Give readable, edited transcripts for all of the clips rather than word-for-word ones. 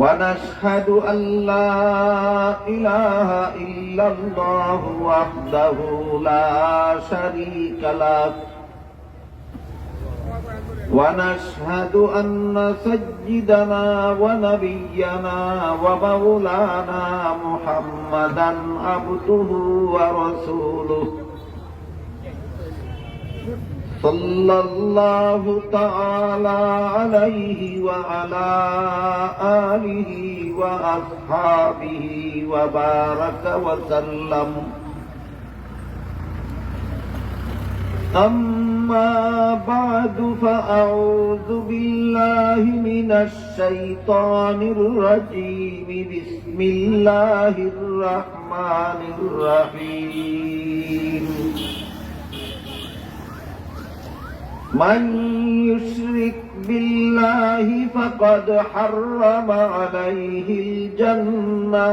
ونشهد أن لا إله إلا الله وحده لا شريك له ونشهد أن سيدنا ونبينا ومولانا محمدا عبده ورسوله صلى الله تعالى عليه وعلى آله وأصحابه وبارك وسلم. أما بعد فأعوذ بالله من الشيطان الرجيم. بسم الله الرحمن الرحيم. من يشرك بالله فقد حرم عليه الجنة.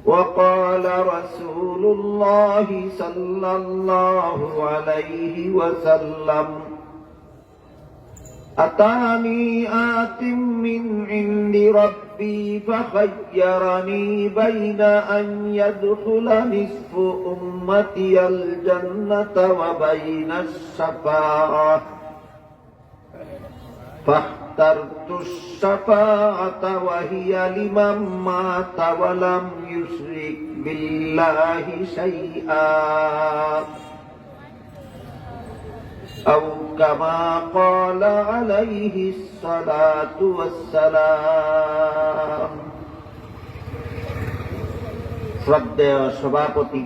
وقال رسول الله صلى الله عليه وسلم: أتاني آت من عند ربي فخيرني بين أن يدخل نصف أمتي الجنة وبين الشفاعة، فاخترت الشفاعة وهي لمن مات ولم يشرك بالله شيئا، أو كما قال عليه الصلاة والسلام. শ্রদ্ধেয় সভাপতি,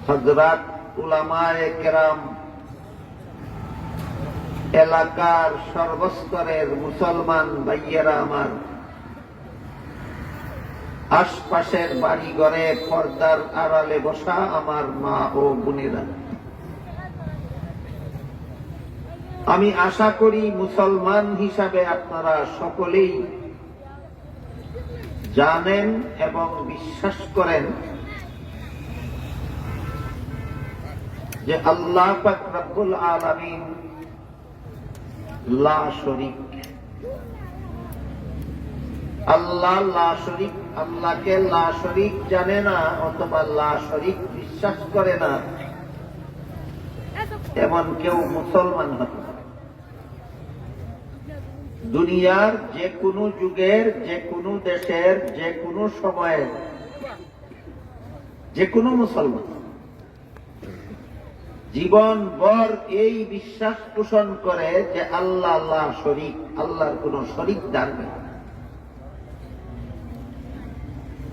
হযরত উলামায়ে কেরাম, এলাকার সর্বস্তরের মুসলমান ভাইয়েরা আমার, আশপাশের বাড়িঘরে পর্দার আড়ালে বসা আমার মা ও বোনেরা, আমি আশা করি মুসলমান হিসাবে আপনারা সকলেই জানেন এবং বিশ্বাস করেন যে আল্লাহ পাক রব্বুল আলামিন লা শরীক। আল্লাহ লা শরীক, আল্লাহকে লা শরীক জানে না অথবা লা শরীক বিশ্বাস করে না এমন কেউ মুসলমান হতে পারে। দুনিয়ার যে কোনো যুগের, যে কোনো দেশের, যে কোনো সময়ের যে কোনো মুসলমান জীবন ভর এই বিশ্বাস পোষণ করে যে আল্লাহ আল্লাহ শরীক, আল্লাহর কোন শরীকদার নেই।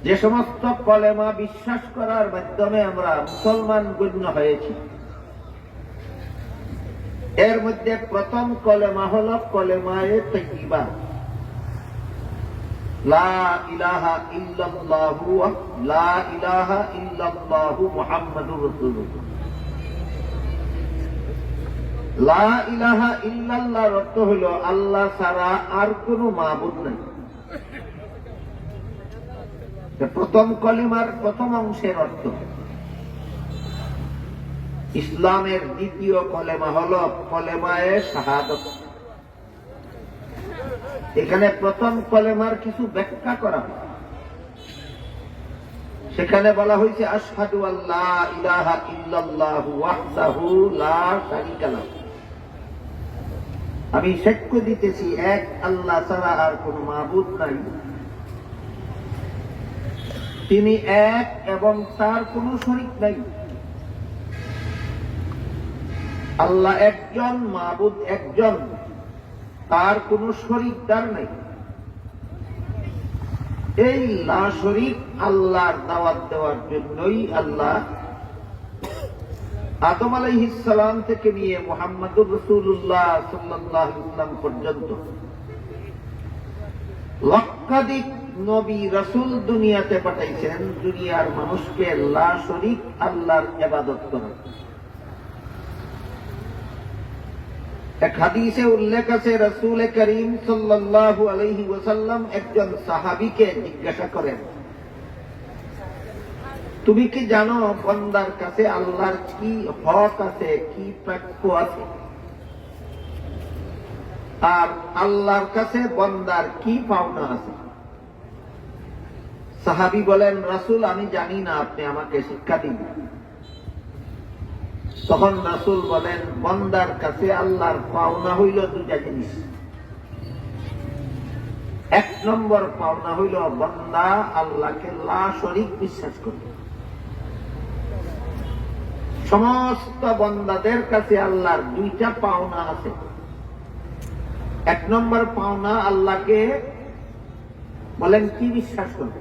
যে সমস্ত কলেমা বিশ্বাস করার মাধ্যমে আমরা মুসলমান গণ্য হয়েছি, এর মধ্যে প্রথম কলেমা হল কলেমায়ে তাইয়্যিবা, লা ইলাহা ইল্লাল্লাহু লা ইলাহা ইল্লাল্লাহু মুহাম্মাদুর রাসূলুল্লাহ। লা ইলাহা ইল্লাল্লাহর অর্থ হলো আল্লাহ ছাড়া আর কোনো মাবুদ নাই। প্রথম কলিমার প্রথম অংশের অর্থ। ইসলামের দ্বিতীয় কলেমা হল কলেমায়ে শাহাদাত। এখানে প্রথম কলেমার কিছু ব্যাখ্যা করা হয়। সেখানে বলা হয়েছে আশহাদু আল্লা ইলাহা ইল্লাল্লাহু ওয়াহদাহু লা শারীকা লাহু, আমি সাক্ষ্য দিতেছি এক আল্লাহ ছাড়া আর কোন মাবুদ নাই, তিনি এক এবং তার কোন শরীক নাই। আল্লাহ একজন, মাবুদ একজন, তার কোন শরীকদার নাই। এই লা শরীক আল্লাহর দাওয়াত দেওয়ার জন্যই আল্লাহ আদম আলাইহিস সালাম থেকে নিয়ে মুহাম্মদুর রাসূলুল্লাহ সাল্লাল্লাহু আলাইহি ওয়াসাল্লাম পর্যন্ত লক্ষাধিক নবী রাসূল দুনিয়াতে পাঠাইছেন দুনিয়ার মানুষকে লা শরীক আল্লাহর ইবাদত করার। এক হাদিসে উল্লেখ আছে, রাসূল করিম সাল্লাল্লাহু আলাইহি ওয়াসাল্লাম একজন সাহাবীকে জিজ্ঞাসা করেন, তুমি কি জানো বান্দার কাছে আল্লাহর কি হক আছে, কি প্রাপ্য আছে? আর আল্লাহর কাছে বান্দার কি পাওনা আছে? সাহাবী বলেন, রাসূল আমি জানি না, আপনি আমাকে শিক্ষা দিন। তখন রাসূল বলেন, বান্দার কাছে আল্লাহর পাওনা হইল দুইটা জিনিস। এক নম্বর পাওনা হইল বান্দা আল্লাহকে লা শরীক বিশ্বাস করবে। সমস্ত বান্দাদের কাছে আল্লাহর দুইটা পাওনা আছে। এক নম্বর পাওনা আল্লাহকে বলেন কি বিশ্বাস করবে?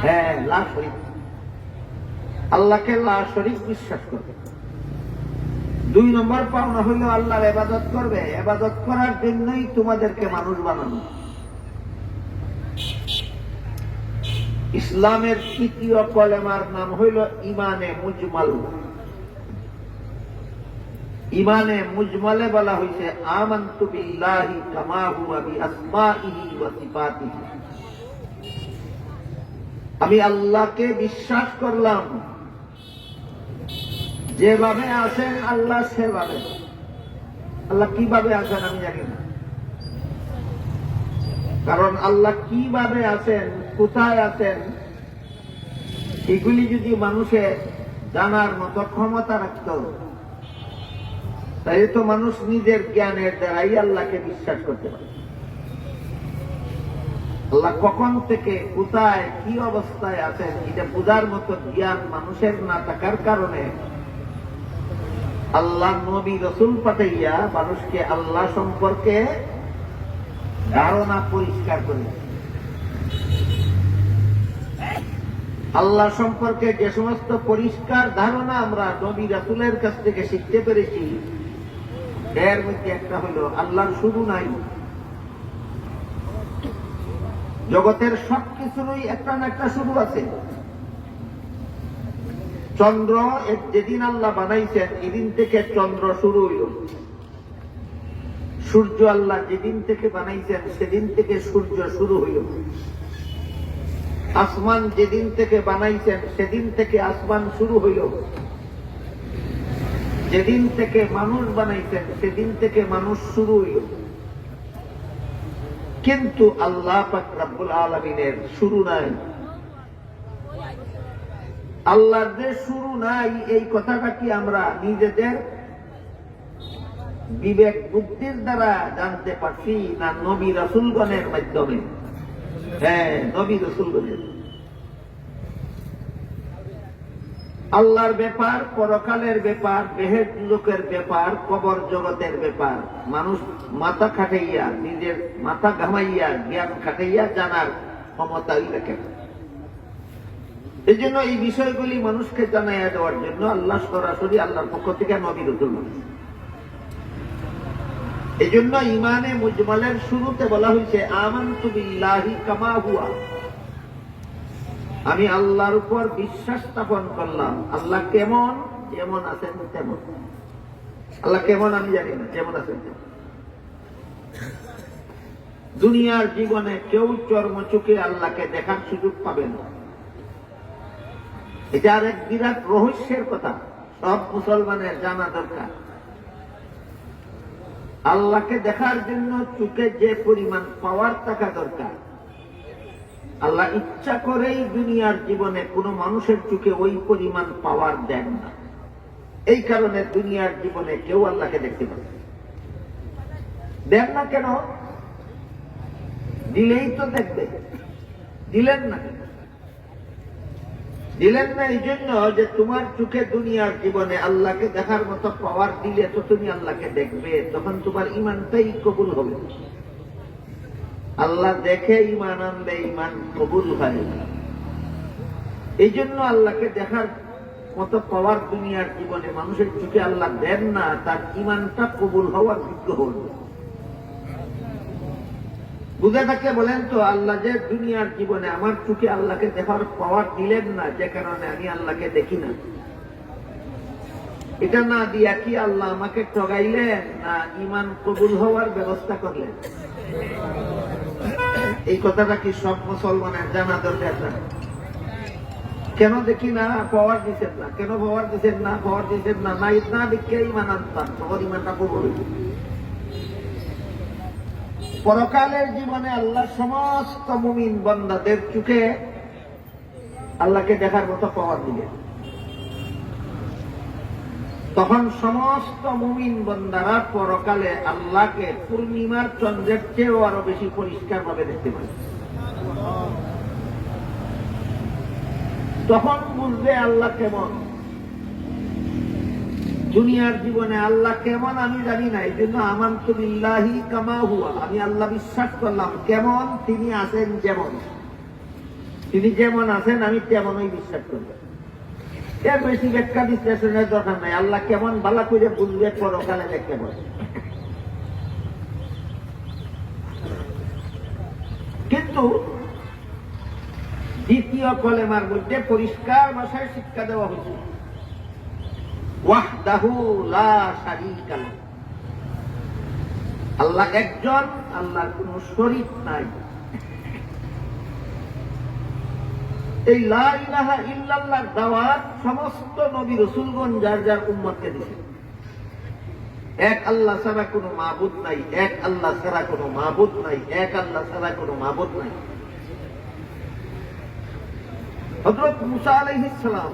হ্যাঁ, লা শরীক, আল্লাহকে লা শরীক বিশ্বাস করবে। দুই নম্বর পাওনা হইল আল্লাহর ইবাদত করবে। ইবাদত করার জন্যই তোমাদেরকে মানুষ বানানো। ইসলামের তৃতীয় কলেমার নাম হইল ইমানে মুজমাল। ইমানে মুজমালে বলা হয়েছে আমানতু বিল্লাহি কামা হুয়া বিআসমাইহি ওয়া সিফাতিহি। আমি আল্লাহকে বিশ্বাস করলাম, যেভাবে আছেন আল্লাহ সেভাবে। আল্লাহ কিভাবে আছেন আমি জানি না, কারণ আল্লাহ কিভাবে আছেন, কোথায় আছেন, এগুলি যদি মানুষের জানার মতো ক্ষমতা রাখত, তাই তো মানুষ নিজের জ্ঞানের দ্বারাই আল্লাহকে বিশ্বাস করতে পারে। আল্লাহ কখন থেকে কোথায় কি অবস্থায় আছেন এটা বোঝার মতো জ্ঞান মানুষের না থাকার কারণে আল্লাহ নবী রাসূল পাঠাইয়া মানুষকে আল্লাহ সম্পর্কে ধারণা পরিষ্কার করে। আল্লাহ সম্পর্কে যে সমস্ত পরিষ্কার ধারণা আমরা নবী রাসূলের কাছ থেকে শিখতে পেরেছি, এর মধ্যে একটা হলো আল্লাহর শুরু নাই। জগতের সবকিছুরই একটা না একটা শুরু আছে। চন্দ্র যেদিন আল্লাহ বানাইছেন এদিন থেকে চন্দ্র শুরু হইল। সূর্য আল্লাহ যেদিন থেকে বানাইছেন সেদিন থেকে সূর্য শুরু হইল। আসমান যেদিন থেকে বানাইছেন সেদিন থেকে আসমান শুরু হইল। যেদিন থেকে মানুষ বানাইছেন সেদিন থেকে মানুষ শুরু হইল। কিন্তু আল্লাহ পাক রব্বুল আলামিনের শুরু নাই। আল্লাহর যে শুরু নাই এই কথাটা কি আমরা নিজেদের বিবেক বুদ্ধির দ্বারা জানতে পারছি না নবী রাসূলগণের মাধ্যমে? হ্যাঁ, নবী রাসূলগণের। আল্লাহর ব্যাপার, পরকালের ব্যাপার, বেহেশত লোকের ব্যাপার, কবর জগতের ব্যাপার মানুষ মাথা খাটাইয়া, নিজের মাথা ঘামাইয়া, জ্ঞান খাটাইয়া জানার ক্ষমতাই রাখে। এই জন্য এই বিষয়গুলি মানুষকে জানাইয়া দেওয়ার জন্য আল্লাহ সরাসরি আল্লাহর পক্ষ থেকে নবী রাসূল। এই জন্য ইমানে মুজমালের শুরুতে বলা হয়েছে আমানতু বিল্লাহি কামা হুয়া। আমি আল্লাহর উপর বিশ্বাস স্থাপন করলাম। আল্লাহ কেমন, যেমন আছেন তেমন। আল্লাহ কেমন আমি জানি না, যেমন আছেন তেমন। দুনিয়ার জীবনে কেউ চর্মচোখে আল্লাহকে দেখার সুযোগ পাবে না। এটা আর এক বিরাট রহস্যের কথা, সব মুসলমানের জানা দরকার। আল্লাহকে দেখার জন্য চোখে যে পরিমাণ পাওয়ার থাকা দরকার, আল্লাহ ইচ্ছা করেই দুনিয়ার জীবনে কোনো মানুষের চোখে ওই পরিমাণ পাওয়ার দেন না। এই কারণে দুনিয়ার জীবনে কেউ আল্লাহকে দেখতে পাবে দেন না। কেন? দিলেই তো দেখবে। দিলেন না, দিলেন না এই জন্য যে তোমার চোখে দুনিয়ার জীবনে আল্লাহকে দেখার মতো পাওয়ার দিলে তো তুমি আল্লাহকে দেখবে, তখন তোমার ইমানটাই কবুল হবে। আল্লাহ দেখে ইমান আনলে ইমান কবুল হয়। এই জন্য আল্লাহকে দেখার মতো পাওয়ার দুনিয়ার জীবনে মানুষের চোখে আল্লাহ দেন না, তার ইমানটা কবুল হওয়ার যোগ্য হল। বুঝে থাকলে বলেন তো, আল্লাহ যে দুনিয়ার জীবনে আমার চোখে আল্লাহকে দেখার পাওয়ার দিলেন না, যে কারণে আমি আল্লাহকে দেখি না, এটা না দিয়া কি আল্লাহ আমাকে ঠগাইলেন না ইমান কবুল হওয়ার ব্যবস্থা করলেন? এই কথাটা কি সব মুসলমানের জানা দরকার না? কেন দেখি না? পাওয়ার দিচ্ছেন না। কেন পাওয়ার দিচ্ছেন না? পাওয়ার দিচ্ছেন না, না ইতনা দিকে ইমান আনতাম, তখন ইমানটা কবুল হইল। পরকালের জীবনে আল্লাহ সমস্ত মুমিন বান্দাদের চোখে আল্লাহকে দেখার মতো পাওয়ার দিলেন। তখন সমস্ত মুমিন বান্দারা পরকালে আল্লাহকে পূর্ণিমার চন্দ্রের চেয়েও আরো বেশি পরিষ্কার ভাবে দেখতে পাবে। তখন বুঝবে আল্লাহ কেমন। দুনিয়ার জীবনে আল্লাহ কেমন আমি জানি না, এই জন্য আমানতু বিল্লাহি কামা হুয়া, আমি আল্লাহ বিশ্বাস করলাম কেমন তিনি আছেন, যেমন তিনি যেমন আছেন আমি তেমনই বিশ্বাস করব। এর বেশি ব্যাখ্যা বিশ্লেষণের দরকার নাই। আল্লাহ কেমন ভালো করে বুঝবে পরকালে দেখতে পারে। কিন্তু দ্বিতীয় কলেমার মধ্যে পরিষ্কার ভাষায় শিক্ষা দেওয়া হয়েছে, ওয়াহদাহু লা শারীকা লাহু, আল্লাহ একজন, আল্লাহর কোন শরীক নাই। এই লা ইলাহা ইল্লাল্লাহর দাওয়াত সমস্ত নবী রাসূলগণ যার যার উম্মতকে দিয়েছেন। এক আল্লাহ ছাড়া কোনো মাবুদ নাই, এক আল্লাহ ছাড়া কোনো মাবুদ নাই, এক আল্লাহ ছাড়া কোনো মাবুদ নাই। হযরত মুসা আলাইহিস সালাম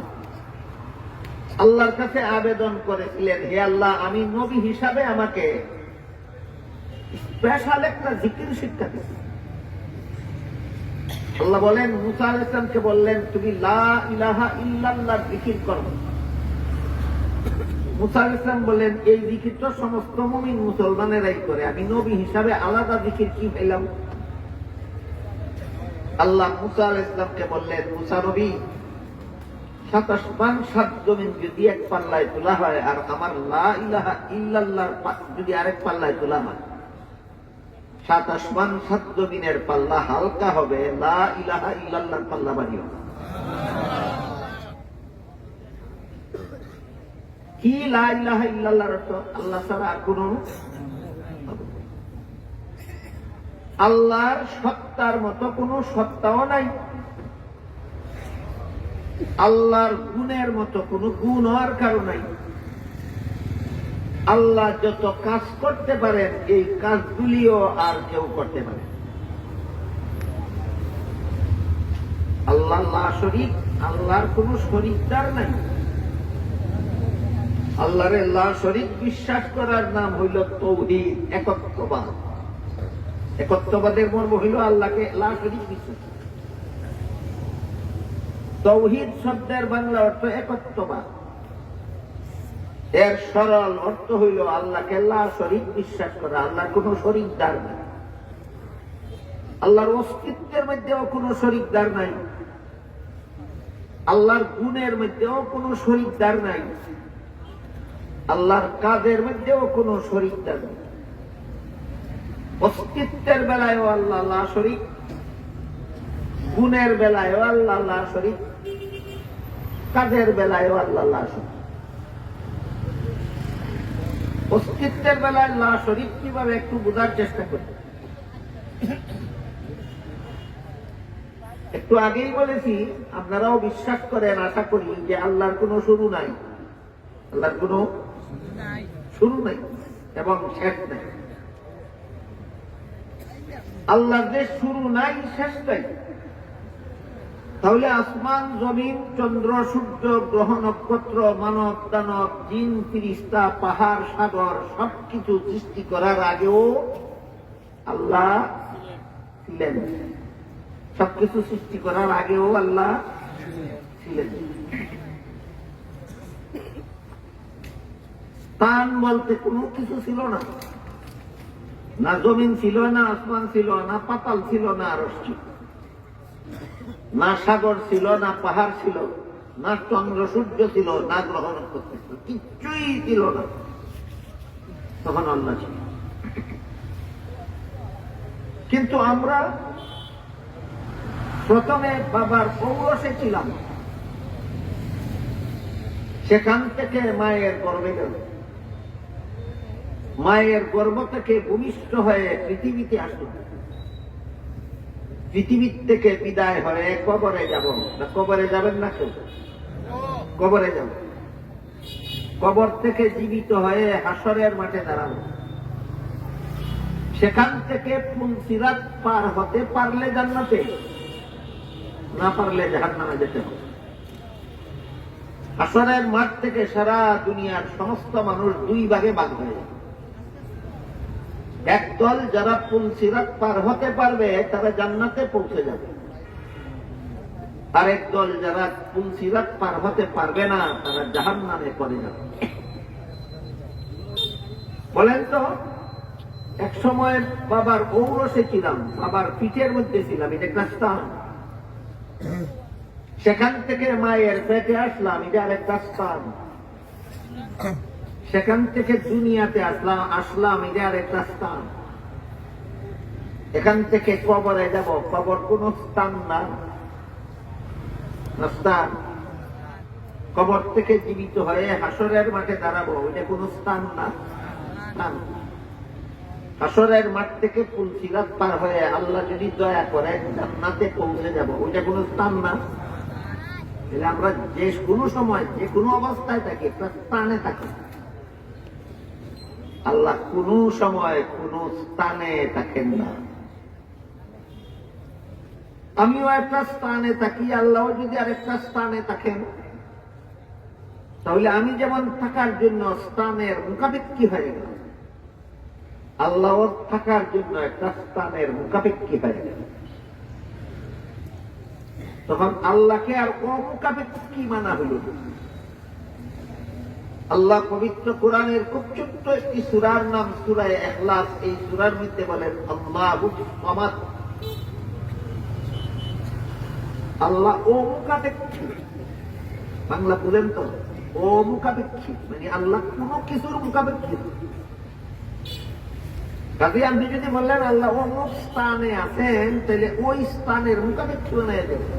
আল্লাহর কাছে আবেদন করেছিলেন, হে আল্লাহ, আমি নবী হিসাবে আমাকে স্পেশাল একটা জিকির শিক্ষা দিন। আল্লাহ বলেন, মুসা আলাইহিস সালামকে বললেন, তুমি লা ইলাহা ইল্লাল্লাহর জিকির করো। মুসা আলাইহিস সালাম বললেন, এই জিকির তো সমস্ত মুমিন মুসলমানেরাই করে, আমি নবী হিসাবে আলাদা জিকির কি পেলাম? আল্লাহ মুসা আলাইহিস সালামকে বললেন, মুসা নবী, 7 আসমান 7 জমিন যদি এক পাল্লায় তোলা হয় আর আমার লা ইলাহা ইল্লাল্লাহ যদি আরেক পাল্লায় তোলা হয়, 7 আসমান 7 জমিনের পাল্লা হালকা হবে, লা ইলাহা ইল্লাল্লাহর পাল্লা ভারী হবে। কি লা ইলাহা ইল্লাল্লাহর অর্থ? আল্লাহ ছাড়া আর কোন, আল্লাহর সত্তার মতো কোন সত্তাও নাই, আল্লাহর গুণের মতো কোন গুণ হওয়ার কারণ নাই। আল্লাহ যত কাজ করতে পারেন এই কাজগুলিও আর কেউ করতে পারে। আল্লাহ লা শরীক, আল্লাহর কোন শরীকদার নাই। আল্লাহর লা শরীক বিশ্বাস করার নাম হইল তাওহীদ, একত্ববাদ। একত্ববাদের মর্ম হইল আল্লাহকে লা শরীক বিশ্বাস। তাওহীদ শব্দের বাংলা অর্থ একত্ববাদ, এর সরল অর্থ হইল আল্লাহকে লা শরীক বিশ্বাস করা, আল্লাহর কোন শরীকদার নাই। আল্লাহর অস্তিত্বের মধ্যেও কোন শরীকদার নাই, আল্লাহর গুণের মধ্যেও কোন শরীকদার নাই, আল্লাহর কাজের মধ্যেও কোন শরীকদার নাই। অস্তিত্বের বেলায়ও আল্লাহ লা শরীক, গুণের বেলায়ও আল্লাহ লা শরীক, কাজের বেলায়ও আল্লাহ লা শরীক। অস্তিত্বের বেলায় লা শরীক কিভাবে একটু বোঝার চেষ্টা করি। একটু আগেই বলেছি, আপনারাও বিশ্বাস করেন আশা করি, যে আল্লাহর কোনো শুরু নাই, আল্লাহর কোনো শুরু নাই এবং শেষ নাই। আল্লাহর যে শুরু নাই শেষ নাই, তাহলে আসমান জমিন চন্দ্র সূর্য গ্রহ নক্ষত্র মানব দানব জিন ফিরিস্তা পাহাড় সাগর সবকিছু সৃষ্টি করার আগেও আল্লাহ ছিলেন। সবকিছু সৃষ্টি করার আগেও আল্লাহ ছিলেন। স্থান বলতে কোনো কিছু ছিল না, না জমিন ছিল, না আসমান ছিল, না পাতাল ছিল, না আরশ ছিল, না সাগর ছিল, না পাহাড় ছিল, না চন্দ্র সূর্য ছিল, না গ্রহ নক্ষত্র ছিল, কিচ্ছুই ছিল না। তখন আল্লাহ ছিল। কিন্তু আমরা প্রথমে বাবার পৌরসে ছিলাম, সেখান থেকে মায়ের গর্ভে গেল, মায়ের গর্ভ থেকে ভূমিষ্ঠ হয়ে পৃথিবীতে আসলাম, পৃথিবীর থেকে বিদায় হয়ে কবরে যাব। কবরে যাবেন না কেউ? কবরে যাব। কবর থেকে জীবিত হয়ে হাসরের মাঠে দাঁড়াবো। সেখান থেকে পুলসিরাত পার হতে পারলে জান্নাতে, না পারলে জাহান্নামে যেতে হবে। হাসরের মাঠ থেকে সারা দুনিয়ার সমস্ত মানুষ দুই ভাগে ভাগ হয়ে যাবে। একদল যারা পুলসিরাত পার হতে পারবে তারা জান্নাতে পৌঁছে যাবে, আরেক দল যারা পুলসিরাত পার হতে পারবে না তারা জাহান্নামে পড়ে যাবে। বলেন তো, এক সময় বাবার ঔরসে ছিলাম, বাবার পিঠের মধ্যে ছিলাম, এটা একটা স্থান। সেখান থেকে মায়ের পেটে আসলাম, এটা আরেকটা স্থান। সেখান থেকে দুনিয়াতে আসলাম, এটা আরেকটা স্থান। এখান থেকে কবরে যাব, কবর কোন স্থান না, স্থান। কবর থেকে জীবিত হয়ে হাসরের মাঠে দাঁড়াবো, এটা কোন স্থান না, স্থান। হাসরের মাঠ থেকে পুলসিরাত পার হয়ে আল্লাহ যদি দয়া করে জান্নাতে পৌঁছে যাব, ওইটা কোন স্থান না। আমরা যে কোনো সময় যে কোনো অবস্থায় থাকি একটা স্থানে থাকি, আল্লাহ কোন সময় কোন স্থানে থাকেন না। আমিও একটা স্থানে থাকি, আল্লাহ যদি আরেকটা স্থানে থাকেন, তাহলে আমি যেমন থাকার জন্য স্থানের মুখাপেক্ষী হয়ে গেলাম, আল্লাহ থাকার জন্য একটা স্থানের মুখাপেক্ষী হয়ে গেল। তখন আল্লাহকে আর অমুখাপেক্ষী মানা হইল। আল্লাহ পবিত্র কোরআনের খুব ছোট্ট একটি সূরার নাম সূরা ইখলাস। এই সূরার মধ্যে বলেন আল্লাহুস সামাদ, আল্লাহ অমুখাপেক্ষী। বাংলা বলেন তো, অমুখাপেক্ষী মানে আল্লাহ কোন কিছুর মুখাপেক্ষী। কাজে আপনি যদি বললেন আল্লাহ অমুক স্থানে আছেন, তাহলে ওই স্থানের মুখাপেক্ষী বানিয়ে দেবেন।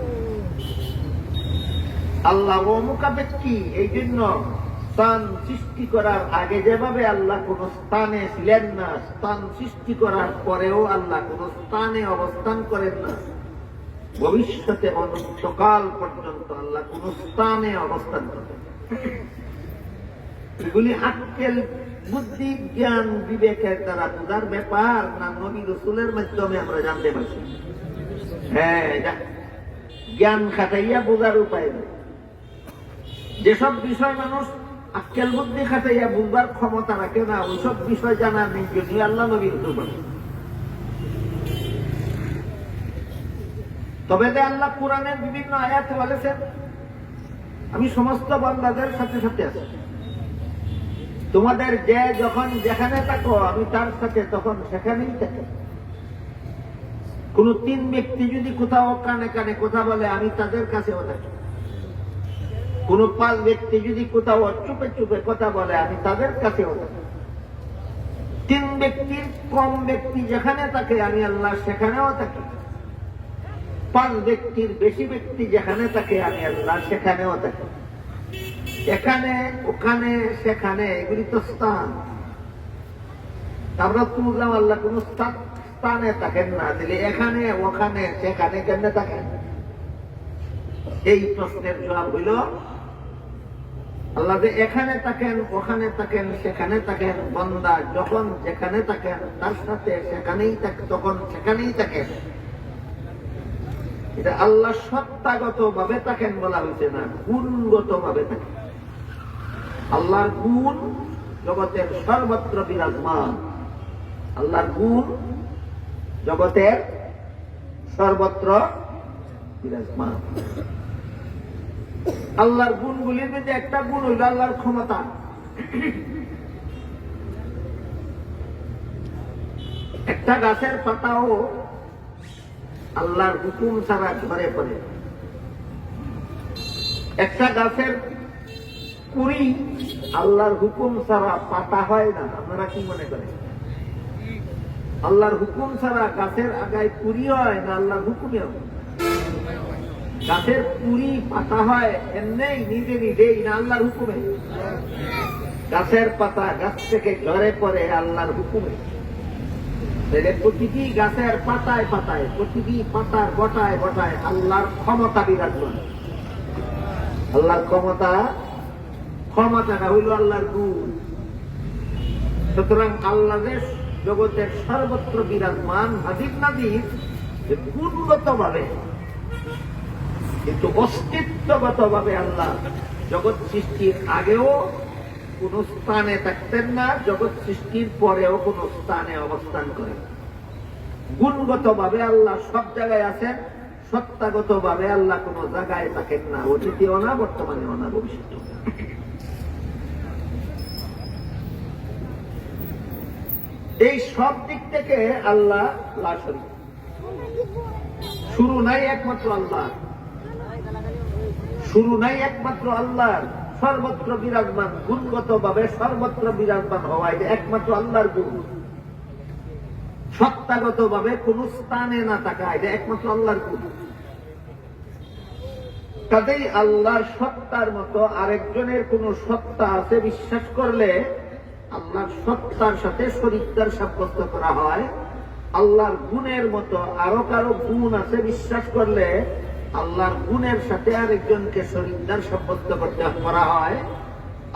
আল্লাহ অমুখাপেক্ষী, এই জন্য স্থান সৃষ্টি করার আগে যেভাবে আল্লাহ কোন স্থানে ছিলেন না, স্থান সৃষ্টি করার পরেও আল্লাহ কোন স্থানে অবস্থান করেন না, ভবিষ্যতে অনন্তকাল পর্যন্ত আল্লাহ কোন স্থানে অবস্থান করেন। এগুলি আক্কেল, বুদ্ধি, জ্ঞান, বিবেকের দ্বারা বোঝার ব্যাপার না, নবী রাসূলের মাধ্যমে আমরা জানতে পারছি। হ্যাঁ, জ্ঞান খাটাইয়া বোঝার উপায় নেই। যেসব বিষয় মানুষ আক্কেল বুদ্ধি খাটাইয়া বুঝবার ক্ষমতা রাখে না, ওইসব বিষয় জানার নেই জন্য আল্লাহ নবী রাসূল বলেন। তবে আল্লাহ কোরআনের বিভিন্ন আয়াতে বলেছেন আমি সমস্ত বান্দাদের সাথে সাথে আছি, তোমাদের যে যখন যেখানে থাকো আমি তার সাথে তখন সেখানেই থাকি। কোন তিন ব্যক্তি যদি কোথাও কানে কানে কথা বলে আমি তাদের কাছেও থাকি। কোন পাঁচ ব্যক্তি যদি কোথাও চুপে চুপে কথা বলে আমি তাদের কাছেও থাকি। তিন ব্যক্তির কম ব্যক্তি যেখানে থাকে আমি আল্লাহ সেখানেও থাকি। পাঁচ ব্যক্তির বেশি ব্যক্তি যেখানে থাকে আমি আল্লাহ সেখানেও থাকি। এখানে ওখানে সেখানে এগুলি তো স্থান। আমরা তো বুঝলাম আল্লাহ কোন স্থানে থাকেন না, দিলে এখানে ওখানে সেখানে কেমনে থাকেন? এই প্রশ্নের জবাব হইল আল্লাহ যে এখানে থাকেন ওখানে থাকেন সেখানে থাকেন, বান্দা যখন যেখানে থাকেন তার সাথে সেখানেই থাকে, তখন সেখানেই থাকেন। এটা আল্লাহ সত্তাগত ভাবে থাকেন বলা হয়েছে না, গুণগত ভাবে থাকেন। আল্লাহর গুণ জগতের সর্বত্র বিরাজমান। আল্লাহর গুণ জগতের সর্বত্র বিরাজমান। আল্লাহর গুণগুলির মধ্যে একটা গুণ হইল আল্লাহর ক্ষমতা। একটা গাছের পাতাও আল্লাহর হুকুম ছাড়া ঝরে পড়ে। একটা গাছের কুড়ি আল্লাহর হুকুম ছাড়া পাতা হয় না। আপনারা কি মনে করেন? আল্লাহর হুকুম ছাড়া গাছের আগায় কুড়ি হয় না আল্লাহর হুকুমে হয়? গাছের কুড়ি পাতা হয় এমনি নিজে নিজেই না আল্লাহর হুকুমে? গাছের পাতা গাছ থেকে ঝরে পড়ে আল্লাহর হুকুমে। প্রতিটি গাছের পাতায় পাতায়, প্রতিটি পাতার বটায় বটায় আল্লাহর ক্ষমতা বিরাজমান। আল্লাহর ক্ষমতাটা হইল আল্লাহর গুণ। সুতরাং আল্লাহ যে জগতের সর্বত্র বিরাজমান হাজির নাজির গুণগত ভাবে, কিন্তু অস্তিত্বগত ভাবে আল্লাহ জগৎ সৃষ্টির আগেও কোন স্থানে থাকতেন না, জগৎ সৃষ্টির পরেও কোন স্থানে অবস্থান করেন। গুণগত ভাবে আল্লাহ সব জায়গায় আছেন, সত্তাগত ভাবে আল্লাহ কোন জায়গায় থাকেন না, অতীতেও না, বর্তমানেও না, ভবিষ্যতেও না। এই সব দিক থেকে আল্লাহ লা শরীক, শুরু নাই একমাত্র আল্লাহ, শুরু নাই একমাত্র আল্লাহর, সর্বত্র বিরাজমান, গুণগত ভাবে সর্বত্র বিরাজমান হওয়া এটা একমাত্র আল্লাহর গুণ। সত্তাগত ভাবে কোন স্থানে না থাকা এটা একমাত্র আল্লাহর গুণ। কাজেই আল্লাহর সত্তার মতো আরেকজনের কোন সত্তা আছে বিশ্বাস করলে আল্লাহর সত্তার সাথে শরীকদার সাব্যস্ত করা হয়। আল্লাহর গুণের মতো আরো কারো গুণ আছে বিশ্বাস করলে আল্লাহর গুণের সাথে আরেকজনকে শরীকদার সাব্যস্ত করতে করা হয়।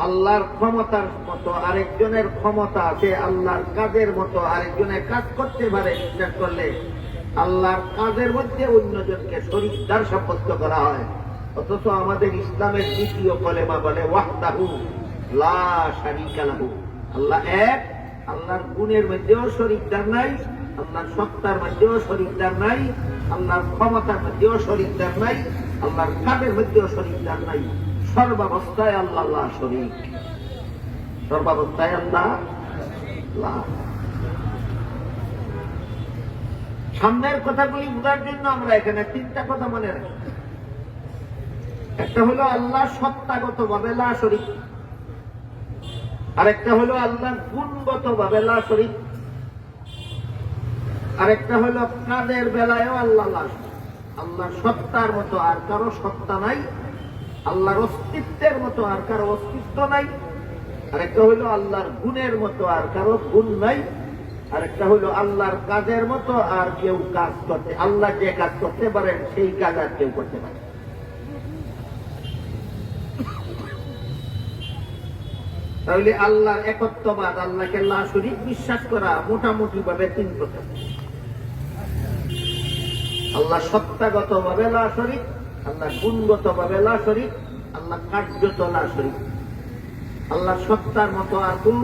আল্লাহর ক্ষমতার মতো আরেকজনের ক্ষমতা আছে, আল্লাহর কাজের মতো আরেকজনের কাজ করতে পারে বিশ্বাস করলে আল্লাহর কাজের মধ্যে অন্যজনকে শরীকদার সাব্যস্ত করা হয়। অথচ আমাদের ইসলামের দ্বিতীয় কলেমা বলে ওয়াহদাহু লা শারীকা লাহু, আল্লাহ এক, আল্লাহর গুণের মধ্যেও শরীকদার নাই, আল্লাহর সত্তার মধ্যেও শরীকদার নাই, আল্লাহর ক্ষমতার মধ্যেও শরীকদার নাই, আল্লাহর কাজের মধ্যেও শরীকদার নাই। সর্বাবস্থায় আল্লাহ লা শরীক, সর্বাবস্থায় আল্লাহ লা। সামনের কথাগুলি বোঝার জন্য আমরা এখানে তিনটা কথা মনে রাখি। একটা হলো আল্লাহ সত্তাগত ভাবে লা শরীক, আরেকটা হলো আল্লাহ গুণগত ভাবে লা শরীক, আরেকটা হলো কাদের বেলায়ও আল্লাহ লা শরীক। আল্লাহর সত্তার মতো আর কারো সত্তা নাই, আল্লাহর অস্তিত্বের মতো আর কারো অস্তিত্ব নাই, আরেকটা হলো আল্লাহর গুণের মতো আর কারো গুণ নাই, আরেকটা হলো আল্লাহর কাজের মতো আর কেউ কাজ করতে, আল্লাহ যে কাজ করতে পারেন সেই কাজ আর কেউ করতে পারে। তাহলে আল্লাহর একত্ববাদ, আল্লাহকে লা শরীক বিশ্বাস করা মোটামুটি ভাবে তিন প্রকার। আল্লাহ সত্তাগত ভাবে লা শরীক, আল্লাহ গুণগত ভাবে লা শরীক, আল্লাহ কার্যত লা শরীক। আল্লাহর সত্তার মতো আর কোন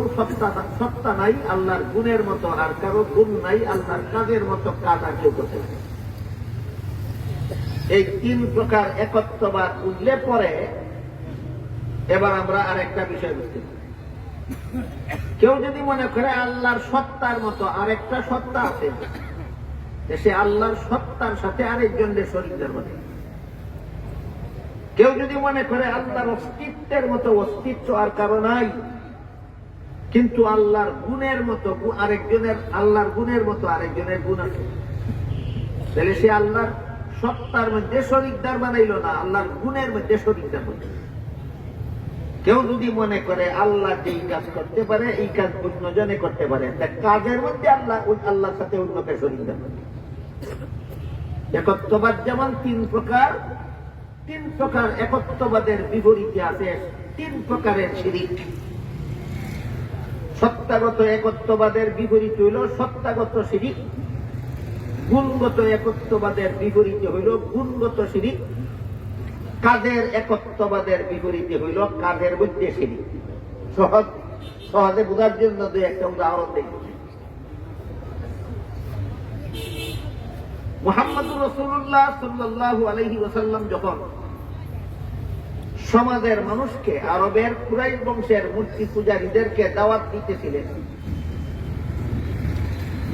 সত্তা নাই, আল্লাহর গুণের মতো আর কারো গুণ নাই, আল্লাহর কাজের মতো কাজ আর কেউ করতে পারে। এই তিন প্রকার একত্ববাদ বুঝলে পরে এবার আমরা আরেকটা বিষয় বুঝতে পারি। কেউ যদি মনে করে আল্লাহর সত্তার মতো আরেকটা সত্তা আছে, সে আল্লাহর সত্তার সাথে আরেকজনের শরীকদার বলে। কেউ যদি মনে করে আল্লাহর অস্তিত্বের মতো অস্তিত্ব আর কারো নাই, কিন্তু আল্লাহর গুণের মতো আরেকজনের, আল্লাহর গুণের মতো আরেকজনের গুণ আছে, তাহলে সে আল্লাহর সত্তার মধ্যে শরীকদার বানাইল না, আল্লাহর গুণের মধ্যে শরীকদার বানাইল। কেউ যদি মনে করে আল্লাহ যেই কাজ করতে পারে এই কাজ অন্যজনে করতে পারে, তা কাজের মধ্যে আল্লাহ আল্লাহর সাথে অন্যকে শরীকদার বানায়। একত্ববাদ যেমন তিন প্রকার, তিন প্রকার একত্ববাদের বিপরীতে আছে তিন প্রকারের শিরিক। সত্তাগত একত্ববাদের বিপরীত হইল সত্তাগত শিরিক, গুণগত একত্ববাদের বিপরীতে হইল গুণগত শিরিক, কাজের একত্ববাদের বিপরীতে হইল কাজের মধ্যে শিরিক। সহজে বোঝার জন্য দুই একটা উদাহরণ দেখি। মুহাম্মদুর রাসূলুল্লাহ সাল্লাল্লাহু আলাইহি ওয়াসাল্লাম যখন সমাজের মানুষকে, আরবের কুরাইশ বংশের মূর্তি পূজারীদেরকে দাওয়াত দিতেছিলেন,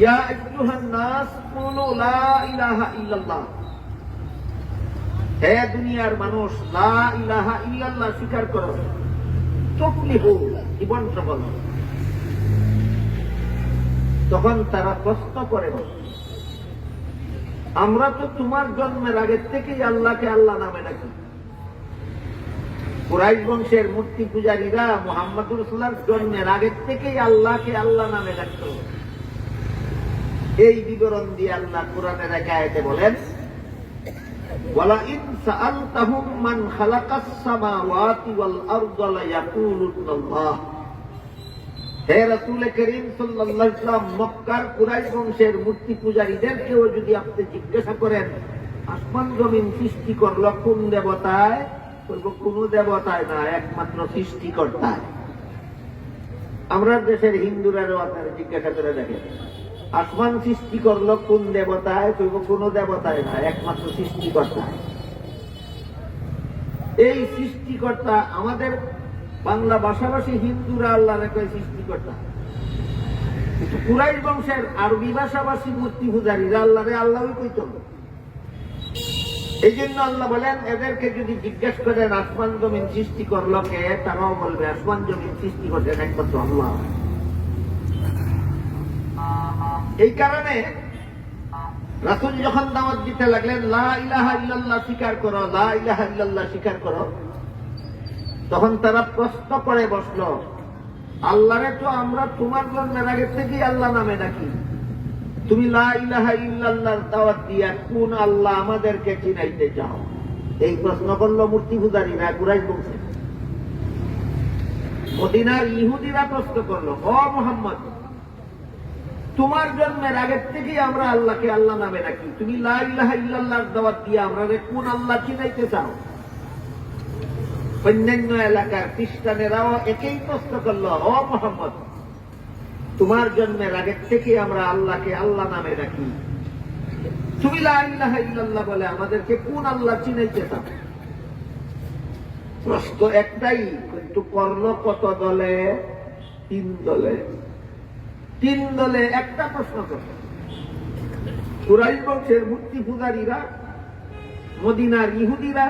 ইয়া আইয়ুহান নাস কুলু লা ইলাহা ইল্লাল্লাহ, হে দুনিয়ার মানুষ লা ইলাহা ইল্লাল্লাহ স্বীকার করো, তুফলিহু, জীবন সফল। তখন তারা প্রশ্ন করে, আমরা তো তোমার জন্মের আগের থেকেই আল্লাহকে আল্লাহ নামে ডাকি। কুরাইশ বংশের মূর্তি পূজারীরা মুহাম্মদুর রাসূলুল্লাহর জন্মের আগের থেকেই আল্লাহকে আল্লাহ নামে ডাকত। এই বিবরণ দিয়ে আল্লাহ কোরআনের এক আয়াতে বলেন, ওয়ালা ইন সাআলতাহুম মান খালাকাস সামাওয়াতি ওয়াল আরদা লায়াকুলুন্নাল্লাহ, হে রাসূল করিম সাল্লাল্লাহু আলাইহি ওয়াসাল্লাম, মক্কার কুরাইশ বংশের মূর্তি পূজারীদেরকেও যদি আপনি জিজ্ঞাসা করেন আসমান জমিন সৃষ্টি করলো কোন দেবতায়, বলবো কোন দেবতায় না, একমাত্র সৃষ্টিকর্তায়। আমরা দেশের হিন্দুরাও আপনারা জিজ্ঞাসা করে দেখেন আসমান সৃষ্টি করলো কোন দেবতায়, বলবো কোন দেবতায় না, একমাত্র সৃষ্টিকর্তায়। এই সৃষ্টিকর্তা আমাদের বাংলা ভাষাভাষী হিন্দুরা আল্লাহরে কয় সৃষ্টিকর্তা, কিন্তু কুরাইশ বংশের আরবি ভাষাভাষী মূর্তি পূজারীরা আল্লাহরে আল্লাহই কইত। এই জন্য আল্লাহ বলেন এদেরকে যদি জিজ্ঞেস করেন আসমান জমিন সৃষ্টি করলো কে, তারাও বলবে আসমান জমিন সৃষ্টি করছেন একমাত্র আল্লাহ। এই কারণে রাসূল যখন দাওয়াত দিতে লাগলেন লা ইলাহা ইল্লাল্লাহ স্বীকার করো, লা ইলাহা ইল্লাল্লাহ স্বীকার করো, তখন তারা প্রশ্ন করে বসলো আল্লাহরে তো আমরা তোমার জন্মের আগে থেকেই আল্লাহ নামে ডাকি, তুমি লা ইলাহা ইল্লাল্লাহর দাওয়াত দিয়া কোন আল্লাহ আমাদেরকে চিনাইতে চাও? এই প্রশ্ন করলো মূর্তি পূজারীরা কুরাইশ বংশে। মদিনার ইহুদিরা প্রশ্ন করলো, ও মুহাম্মদ, তোমার জন্মের আগের থেকেই আমরা আল্লাহকে আল্লাহ নামে ডাকি, তুমি লা ইলাহা ইল্লাল্লাহর দাওয়াত দিয়া আমরা কোন আল্লাহ চিনাইতে চাও? অন্যান্য এলাকার খ্রিস্টানেরাও একই প্রশ্ন করলো, ও মুহাম্মদ, তোমার জন্মের আগের থেকে আমরা আল্লাহকে আল্লাহ নামে রাখি, তুমি লা ইলাহা ইল্লাল্লাহ বলে আমাদেরকে কোন আল্লাহ চিনাইতে চাও? প্রশ্ন একটাই, কিন্তু করলো কত দলে? 3 দলে। 3 দলে একটা প্রশ্ন করল। কুরাইশ বংশের মূর্তি পূজারীরা, মদিনার ইহুদিরা,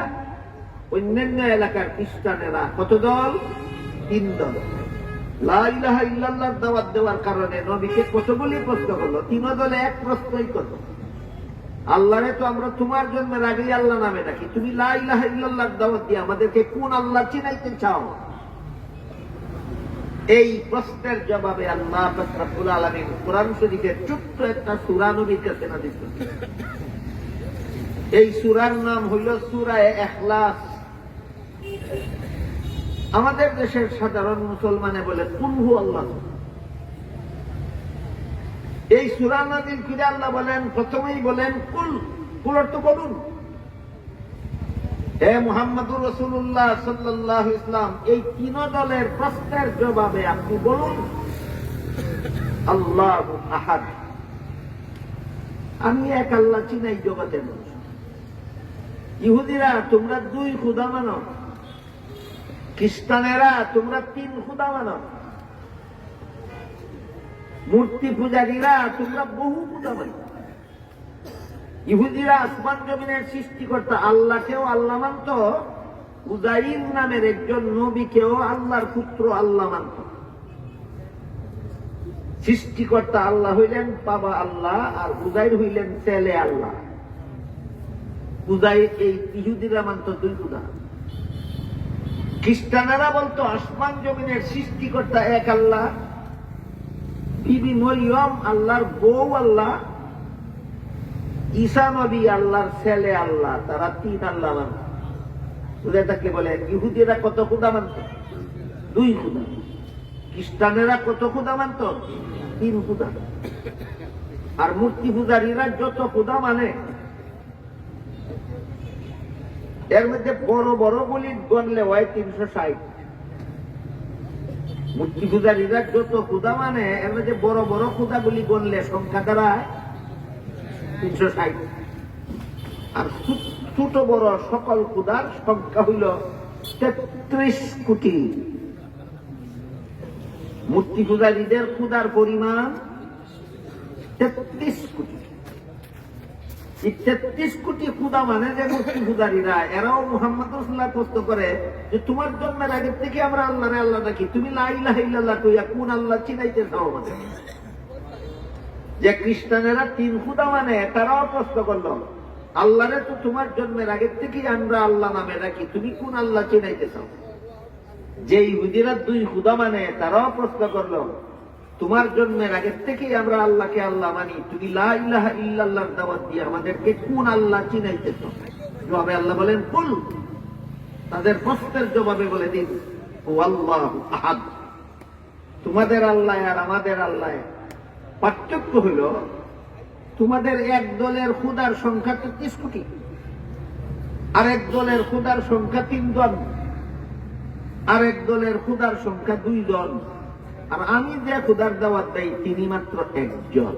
অন্যান্য এলাকার খ্রিস্টানেরা। কত দল? 3 দল। লা ইলাহা ইল্লাল্লাহর দাওয়াত দেওয়ার কারণে নবীকে কতগুলি প্রশ্ন করলো? 3 দলে এক প্রশ্নই করলো, আল্লাহরে তো আমরা তোমার জন্মের আগেই আল্লাহ নামে ডাকি, তুমি লা ইলাহা ইল্লাল্লাহর দাওয়াত দিয়ে আমাদেরকে কোন আল্লাহ চিনাইতে চাও? এই প্রশ্নের জবাবে আল্লাহ পাক রব্বুল আলামিন কোরআন শরীফের ছোট্ট একটা সূরা নবীর কাছে নাযিল করেছেন। এই সূরার নাম হইল সূরা ইখলাস। আমাদের দেশের সাধারণ মুসলমানে বলে কুল হু আল্লাহ। এই সূরা নাযিল করে আল্লাহ বলেন, প্রথমেই বলেন কুল, কুল অর্থ বলুন। হে মুহাম্মদুর রাসূলুল্লাহ সাল্লাল্লাহু আলাইহি ওয়াসাল্লাম, এই 3 দলের প্রশ্নের জবাবে আপনি বলুন আল্লাহু আহাদ, আমি এক আল্লাহ চিনাই জগতের মানুষ। ইহুদিরা তোমরা 2 খোদা মানো, খ্রিস্টানেরা তোমরা 3 খোদা মানো, মূর্তি পূজারীরা তোমরা বহু খোদা মানো। ইহুদিরা আসমান জমিনের সৃষ্টিকর্তা আল্লাহকেও আল্লাহ মানত, উজাইর নামের একজন নবীকেও আল্লাহর পুত্র আল্লাহ মানত। সৃষ্টিকর্তা আল্লাহ হইলেন বাবা আল্লাহ, আর উজাইর হইলেন ছেলে আল্লাহ। উজাইর এই ইহুদিরা মানত 2 খোদা। খ্রিস্টানেরা বলতো আসমান জমিনের সৃষ্টিকর্তা এক আল্লাহ, বিবি মরিয়ম আল্লাহর বউ আল্লাহ, ঈসা নবী আল্লাহর ছেলে আল্লাহ, তারা 3 আল্লাহ মানত। তাকে বলে ইহুদিরা কত খোদা মানত? 2 খোদা। খ্রিস্টানেরা কত খোদা মানত? 3 খোদা। আর মূর্তি পূজারীরা যত খোদা মানে, এর মধ্যে বড় বড় বলি গণলে হয় 360। মূর্তি পূজারীরা যত খোদা মানে, এর মধ্যে বড় বড় খোদাগুলি গণলে সংখ্যা দাঁড়ায় 360। আর ছোট বড় সকল খোদার সংখ্যা হইল 33 কোটি। মূর্তি পূজারীদের খোদার পরিমাণ 33 কোটি। এই 33 কোটি খোদা মানে যে মূর্তি পূজারীরা, এরাও মুহাম্মদ রাসূলুল্লাহ প্রশ্ন করে যে তোমার জন্মের আগে থেকে আমরা আল্লাহরে আল্লাহ ডাকি, তুমি লা ইলাহা ইল্লাল্লাহ কইয়া কোন আল্লাহ চিনাইতে চাও আমাদের? যে খ্রিস্টানেরা 3 খোদা মানে, তারাও প্রশ্ন করলো আল্লাহরে তো তোমার জন্মের আগে থেকেই আমরা আল্লাহ নামে ডাকি, তুমি কোন আল্লাহ চিনাইতে চাও? যে ইহুদিরা 2 খোদা মানে, তারাও প্রশ্ন করলো তোমার জন্মের আগে থেকেই আমরা আল্লাহকে আল্লাহ মানি, তুমি লা ইলাহা ইল্লাল্লাহর দাওয়াত দিয়ে আমাদেরকে কোন আল্লাহ চিনাইতে চাও? জবাবে আল্লাহ বলেন কুল, তাদের প্রশ্নের জবাবে বলে দিন ও আল্লাহু আহাদ, তোমাদের আল্লাহ আর আমাদের আল্লাহ পার্থক্য হইল, তোমাদের এক দলের খুদার সংখ্যা 33 কোটি, আরেক দলের খুদার সংখ্যা 3 জন, আরেক দলের খুদার সংখ্যা 2 জন, আর আমি যে খুদার দাওয়াত দেই তিনি মাত্র একজন।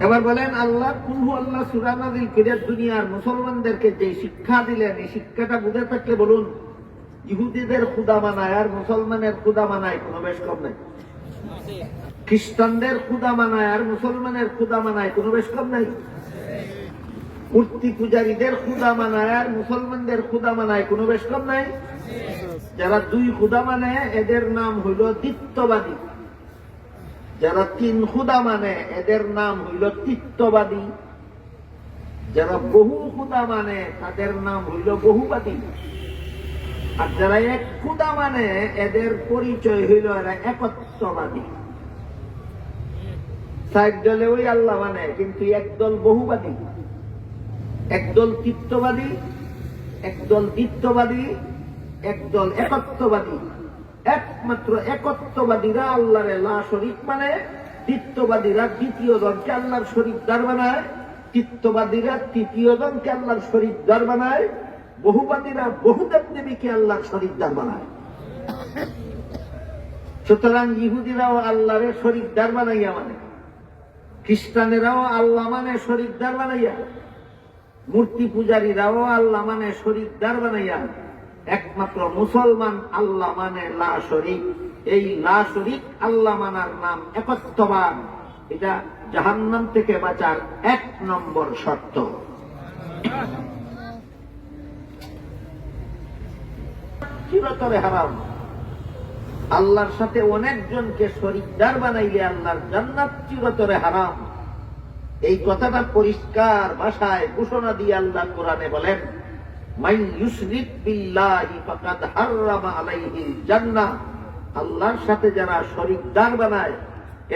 এবার বলেন আল্লাহ কুলহু আল্লাহ সূরা নাযিল করে দুনিয়ার মুসলমানদেরকে যে শিক্ষা দিলেন, এই শিক্ষাটা বুঝে থাকলে বলুন, ইহুদিদের খুদা মানায় আর মুসলমানের খুদা মানায় কোনো বেশ কম নাই। খ্রিস্টানদের খুদা মানায় আর মুসলমানের খুদা মানায় কোনো বেশ কম নাই। মূর্তি পূজারীদের খুদা মানায় আর মুসলমানদের খুদা মানায় কোনো বেশ কম নাই। যারা 2 খুদা মানে এদের নাম হইল দ্বিত্ববাদী, যারা 3 খুদা মানে এদের নাম হইল তৃত্ববাদী, যারা বহু খুদা মানে তাদের নাম হইল বহুবাদী, আর যারা 1 খুদা মানে এদের পরিচয় হইল এরা একত্ববাদী। 4 দলে ওই আল্লাহ মানে, কিন্তু একদল বহুবাদী, একদল তৃত্ববাদী, একদল দ্বিত্ববাদী, একদল একত্ববাদী। একমাত্র একত্ববাদীরা আল্লাহরে লা শরীক মানে, তৃত্ববাদীরা দ্বিতীয় জনকে আল্লাহর শরীকদার বানায়, তৃত্ববাদীরা তৃতীয় জনকে আল্লাহর শরীকদার বানায়, বহুবাদীরা বহুদেব দেবীকে আল্লাহর শরীকদার বানায়। সুতরাং ইহুদিরাও আল্লাহরে শরীকদার বানাইয়া মানে, খ্রিস্টানেরাও আল্লাহ মানে শরীকদার বানাইয়া, মূর্তি পূজারীরাও আল্লাহ মানে শরীকদার বানাইয়া, একমাত্র মুসলমান আল্লাহ মানে লা শরীক। এই লা শরীক আল্লাহ মানার নাম একত্ববাদ। এটা জাহান্নাম থেকে বাঁচার 1 নম্বর শর্ত। চিরতরে হারাম। আল্লাহর সাথে অনেকজনকে শরীকদার বানাইলে আল্লাহর জান্নাত চিরতরে হারাম। এই কথাটা পরিষ্কার ভাষায় ঘোষণা দিয়ে আল্লাহ কোরআনে বলেন, মান ইউশরিক বিল্লাহি ফাকাদ হাররামা আলাইহিল জান্নাহ। আল্লাহর সাথে যারা শরীকদার বানায়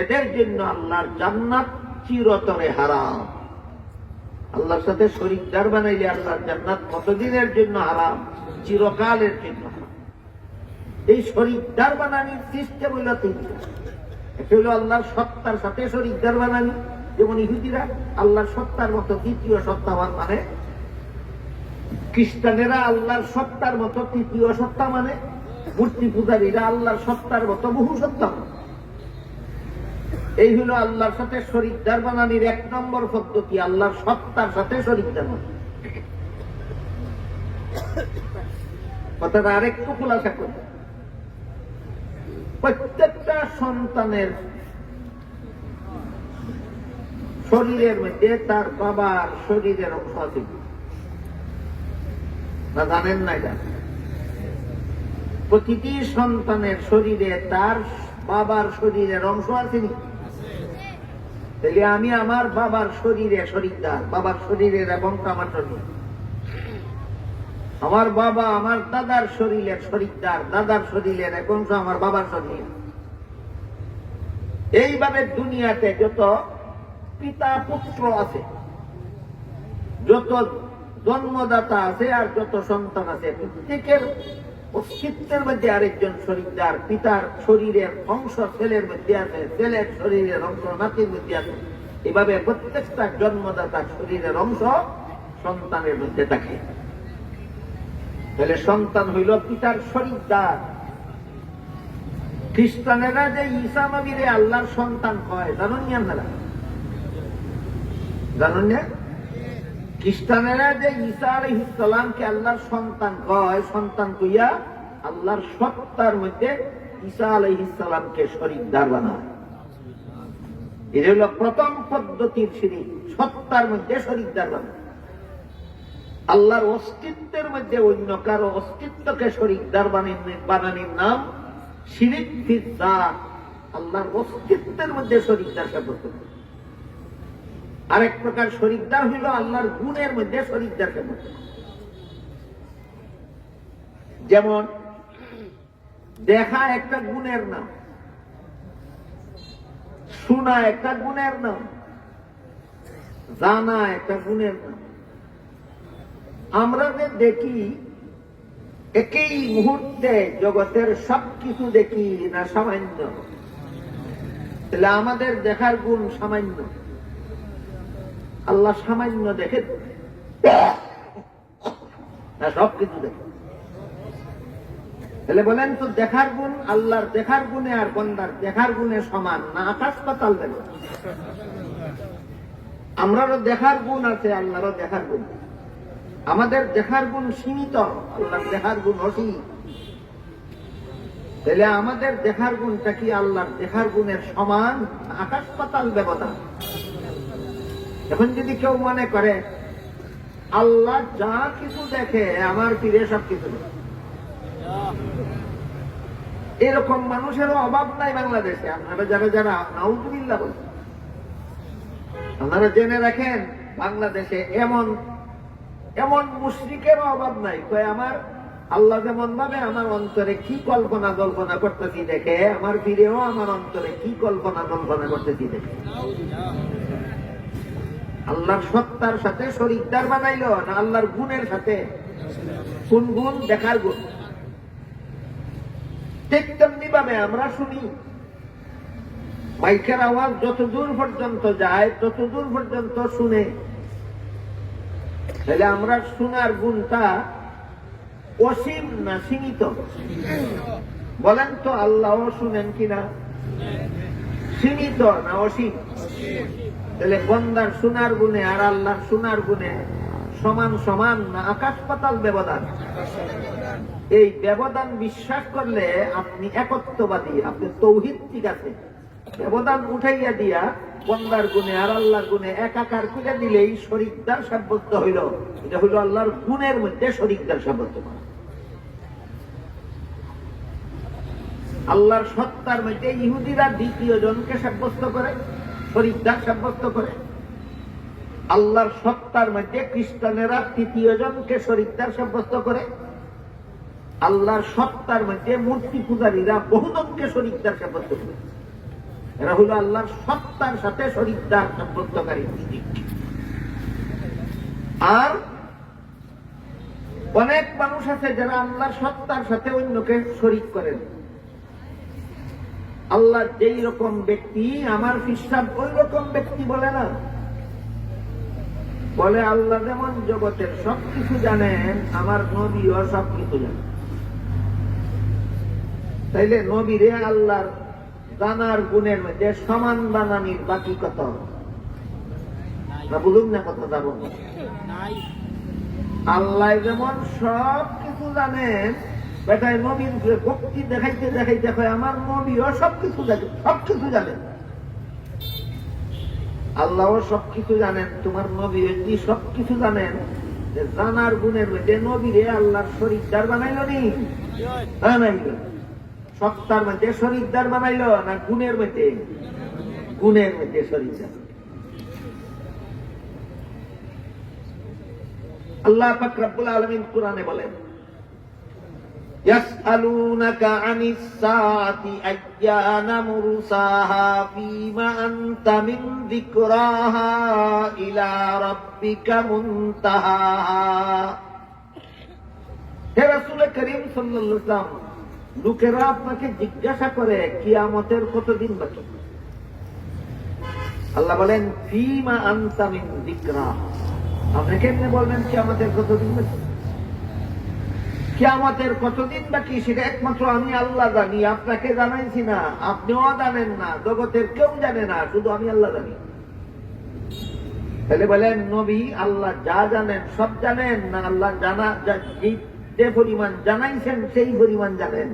এদের জন্য আল্লাহর জান্নাত চিরতরে হারাম। আল্লাহর সাথে শরীকদার বানাইলে আল্লাহর জান্নাত কতদিনের জন্য হারাম? চিরকালের জন্য হারাম। এই শরীকদার বানানির সিস্টেম হইল 3টা। একটা হইল আল্লাহর সত্তার সাথে শরীকদার বানানি, যেমন ইহুদিরা আল্লাহর সত্তার মতো দ্বিতীয় সত্তাবান মানে, খ্রিস্টানেরা আল্লাহর সত্তার মতো তৃতীয় সত্তা মানে, মূর্তি পূজারীরা আল্লাহর সত্তার মতো বহু সত্তা মানে। এই হলো আল্লাহর সাথে শরীকদার বানানির 1 নম্বর পদ্ধতি, আল্লাহর সত্তার সাথে শরীকদার বানানি। কথাটা আরেকটু খোলাসা করবে। প্রত্যেকটা সন্তানের শরীরের মধ্যে তার বাবার শরীরের অংশ আছে না, জানেন না? এটা প্রতিটি সন্তানের শরীরে তার বাবার শরীরের অংশ আছে নি? তাহলে আমি আমার বাবার শরীরে শরীকদার, বাবার শরীরের এবং আমার শরীর। আমার বাবা আমার দাদার শরীরের শরীকদার, দাদার শরীরের এক অংশ আমার বাবার শরীর। এইভাবে দুনিয়াতে যত পিতা পুত্র আছে, যত জন্মদাতা আছে আর যত সন্তান আছে, প্রত্যেকের অস্তিত্বের মধ্যে আরেকজন শরীকদার। পিতার শরীরের অংশ ছেলের মধ্যে আছে, ছেলের শরীরের অংশ নাতির মধ্যে আছে। এভাবে প্রত্যেকটা জন্মদাতার শরীরের অংশ সন্তানের মধ্যে থাকে। তাহলে সন্তান হইল পিতার শরীকদার। খ্রিস্টানেরা যে ঈসা নবীরে আল্লাহর সন্তান কয়, জানেন না আপনারা? জানেন না? খ্রিস্টানেরা যে ঈসা আলাইহিস সালামকে আল্লাহর সন্তান কয়, সন্তান কইয়া আল্লাহর সত্তার মধ্যে ঈসা আলাইহিস সালামকে শরীকদার বানায়। এটা হল প্রথম পদ্ধতির শিরক, সত্তার মধ্যে শরীকদার বানায়। আল্লাহর অস্তিত্বের মধ্যে অন্য কারো অস্তিত্বকে শরীকদার বানানোর নাম শিরক ফিদ যাত। আল্লাহর অস্তিত্বের মধ্যে শরীকদার সাব্যস্ত। আরেক প্রকার শরীকদার হইল আল্লাহর গুণের মধ্যে শরীকদার সাব্যস্ত। যেমন দেখা একটা গুণের নাম, শোনা একটা গুণের নাম, জানা একটা গুণের নাম। আমরা যে দেখি একই মুহূর্তে জগতের সবকিছু দেখি না সামান্য? তাহলে আমাদের দেখার গুণ সামান্য, আল্লাহ সামান্য দেখে না সবকিছু দেখে? তাহলে বলেন তো, দেখার গুণ আল্লাহর দেখার গুণে আর বন্দার দেখার গুণে সমান না আকাশ পাতাল দেখে? আমরারও দেখার গুণ আছে, আল্লাহরও দেখার গুণ। আমাদের দেখার গুণ সীমিত, আল্লাহর দেখার গুণ অসীম। তাহলে আমাদের দেখার গুণটা কি আল্লাহর দেখার গুণের সমান? আকাশ পাতাল ব্যবধান। এখন যদি কেউ মনে করে আল্লাহ যা কিছু দেখে আমার ফিরে সব কিছু দেখে, এরকম মানুষেরও অভাব নাই বাংলাদেশে। আপনারা যারা যারা নাউজুবিল্লাহ বলছেন, আপনারা জেনে রাখেন বাংলাদেশে এমন এমন মুশরিকেরও অভাব নাই। কয় আমার আল্লাহ যেমন ভাবে আমার অন্তরে কি কল্পনা কল্পনা করতেছি দেখে, আমার ফিরেও আমার অন্তরে কি কল্পনা কল্পনা করতেছি দেখে। আল্লাহর সত্তার সাথে শরীকদার বানাইলো না আল্লাহর গুণের সাথে? কোন গুণ? দেখার গুণ। ঠিক তেমনি ভাবে আমরা শুনি, মাইকের আওয়াজ যত দূর পর্যন্ত যায় তত দূর পর্যন্ত শুনে। তাহলে আমরা শোনার গুণটা অসীম না সীমিত? বলেন তো, আল্লাহও শুনেন কিনা? সীমিত না অসীম? তাহলে বন্দার শোনার গুণে আর আল্লাহর শোনার গুণে সমান সমান না আকাশ পাতাল ব্যবধান? এই ব্যবধান বিশ্বাস করলে আপনি একত্ববাদী, আপনি তাওহীদ ঠিক আছে। ব্যবধান উঠাইয়া দিয়া বন্দার গুণে আর আল্লাহর গুণে একাকার করে দিলেই শরীকদার সাব্যস্ত হইল। এটা হইল আল্লাহর গুণের মধ্যে শরীকদার সাব্যস্ত করা। আল্লাহর সত্তার মধ্যে ইহুদিরা দ্বিতীয় জনকে সাব্যস্ত করে, শরীকদার সাব্যস্ত করে। আল্লাহর সত্তার মধ্যে খ্রিস্টানেরা তৃতীয় জনকে শরীকদার সাব্যস্ত করে। আল্লাহর সত্তার মধ্যে মূর্তি পূজারীরা বহুজনকে শরীকদার সাব্যস্ত করে। এরা হলো আল্লাহর সত্তার সাথে শরীকদার সাব্যস্তকারী মুশরিক। আর অনেক মানুষ আছে যারা আল্লাহর সত্তার সাথে অন্যকে শরীক করেন। আল্লাহ যেই রকম ব্যক্তি, আমার ফিসাব ওই রকম ব্যক্তি বলে না। বলে আল্লাহ যেমন জগতের সবকিছু জানেন, আমার নবীও সবকিছু জানেন। তাইলে নবীরে আল্লাহর জানার গুণের মধ্যে সমান বানানির বাকি কত? বলুন না, কত যাব? আল্লাহ যেমন সব কিছু জানেন, বেটায় নবীর ভক্তি দেখাইতে দেখাইতে হয় আমার নবীও সবকিছু জানেন, সবকিছু জানেন। আল্লাহও সবকিছু জানেন, তোমার নবী যদি সবকিছু জানেন, জানার গুণের মধ্যে নবীরে আল্লাহর শরীকদার বানাইল নি? বানাইল। সত্তার মধ্যে শরীকদার বানাইল না গুণের মধ্যে? গুণের মধ্যে শরীকদার। আল্লাহ পাক রব্বুল আলামিন কুরআনে বলেন, ইয়াসআলুনাকা আনিস সাআতি আইয়ানা মুরসাহা ফীমা আনতা মিন যিকরাহা ইলা রাব্বিকা মুনতাহাহা। হে রাসূল করিম সাল্লাল্লাহু আলাইহি ওয়াসাল্লাম, লোকেরা আপনাকে জিজ্ঞাসা করে কিয়ামতের কতদিন বাকি। আল্লাহ বলেন, ফীমা আনতা মিন যিকরাহা। আপনি কেমনে বলবেন কিয়ামতের কতদিন বাকি? কিয়ামতের কতদিন বাকি সেটা একমাত্র আমি আল্লাহ জানি, আপনাকে জানাইছি না, আপনিও জানেন না, জগতের কেউ জানে না, শুধু আমি আল্লাহ জানি। তাহলে বলেন, নবী আল্লাহ যা জানেন সব জানেন না আল্লাহ জানা যে পরিমাণ জানাইছেন সেই পরিমাণ জানেন?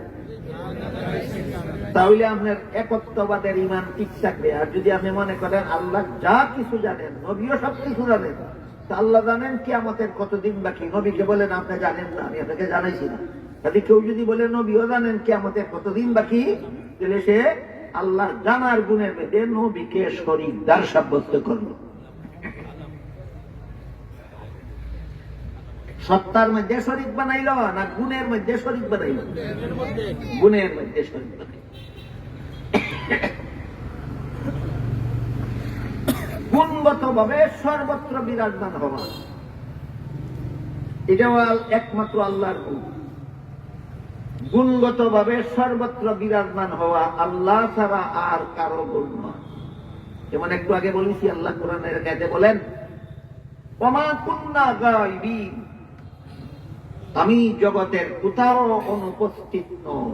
তাহলে আপনার একত্ববাদের ইমান ঠিক থাকবে। আর যদি আপনি মনে করেন আল্লাহ যা কিছু জানেন, নবীও সব কিছু জানেন, আল্লাহ জানেন কিয়ামতের কতদিন বাকি, নবীকে বলেন আপনি জানেন না, আমি আপনাকে জানাইছি না। তাহলে কেউ যদি বলে নবীও জানেন কিয়ামতের কতদিন বাকি, তাহলে সে আল্লাহর জানার গুণের মধ্যে নবীকে শরীকদার সাব্যস্ত করল। সত্তার মধ্যে শরীক বানাইল না গুণের মধ্যে শরীক বানাইল? গুণের মধ্যে শরীক বানাইল। গুণগত ভাবে সর্বত্র বিরাজমান হওয়া, এটাও একমাত্র আল্লাহর গুণ। গুণগত ভাবে সর্বত্র বিরাজমান হওয়া আল্লাহ ছাড়া আর কারো গুণ নয়। যেমন একটু আগে বলেছি, আল্লাহ কোরআনের আয়াতে বলেন, ওমা কুন্না গায়বিন, আমি জগতের কোথাও অনুপস্থিত নন।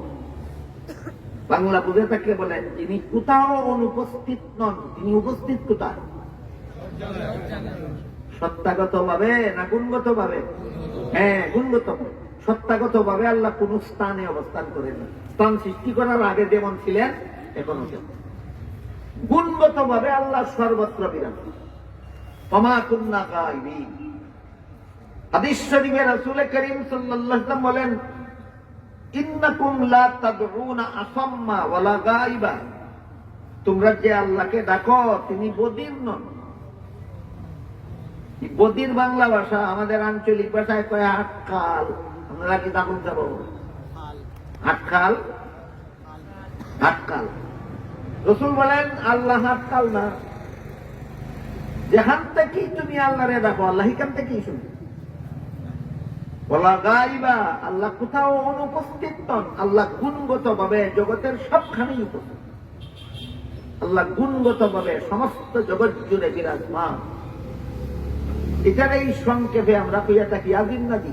বাংলা বুঝে থাকলে বলেন, যিনি কোথাও অনুপস্থিত নন, তিনি উপস্থিত কোথায়? সত্তাগত ভাবে না গুণগত ভাবে? হ্যাঁ, গুণগত। সত্তাগত ভাবে আল্লাহ কোন স্থানে অবস্থান করেন। স্থান সৃষ্টি করার আগে যেমন ছিলেন এখনো তেমন। গুণগত ভাবে আল্লাহ সর্বত্র বিরাজমান। ওমা কুন্না গায়বিন। হাদিস শরীফে রাসূল করিম সাল্লাল্লাহু আলাইহি ওয়াসাল্লাম বলেন, ইন্নাকুম লা তাদউনা আসাম্মা ওয়ালা গায়বা। তোমরা যে আল্লাহকে ডাকো তিনি বধির নন। বধির বাংলা ভাষা, আমাদের আঞ্চলিক ভাষায় কয় আটকাল। আমরা কি তখন যাব? আটকাল, আটকাল। রাসূল বলেন আল্লাহ আটকাল না। যেখান থেকেই তুমি আল্লাহরে ডাকো আল্লাহ এখান থেকেই শুনবে। বলা গায়বা, আল্লাহ কোথাও অনুপস্থিত নন। আল্লাহ গুণগত ভাবে জগতের সবখানেই উপস্থিত। আল্লাহ গুণগত ভাবে সমস্ত জগৎ জুড়ে বিরাজমান। এটার এই সংক্ষেপে আমরা কইয়া থাকি আজিম নাদি।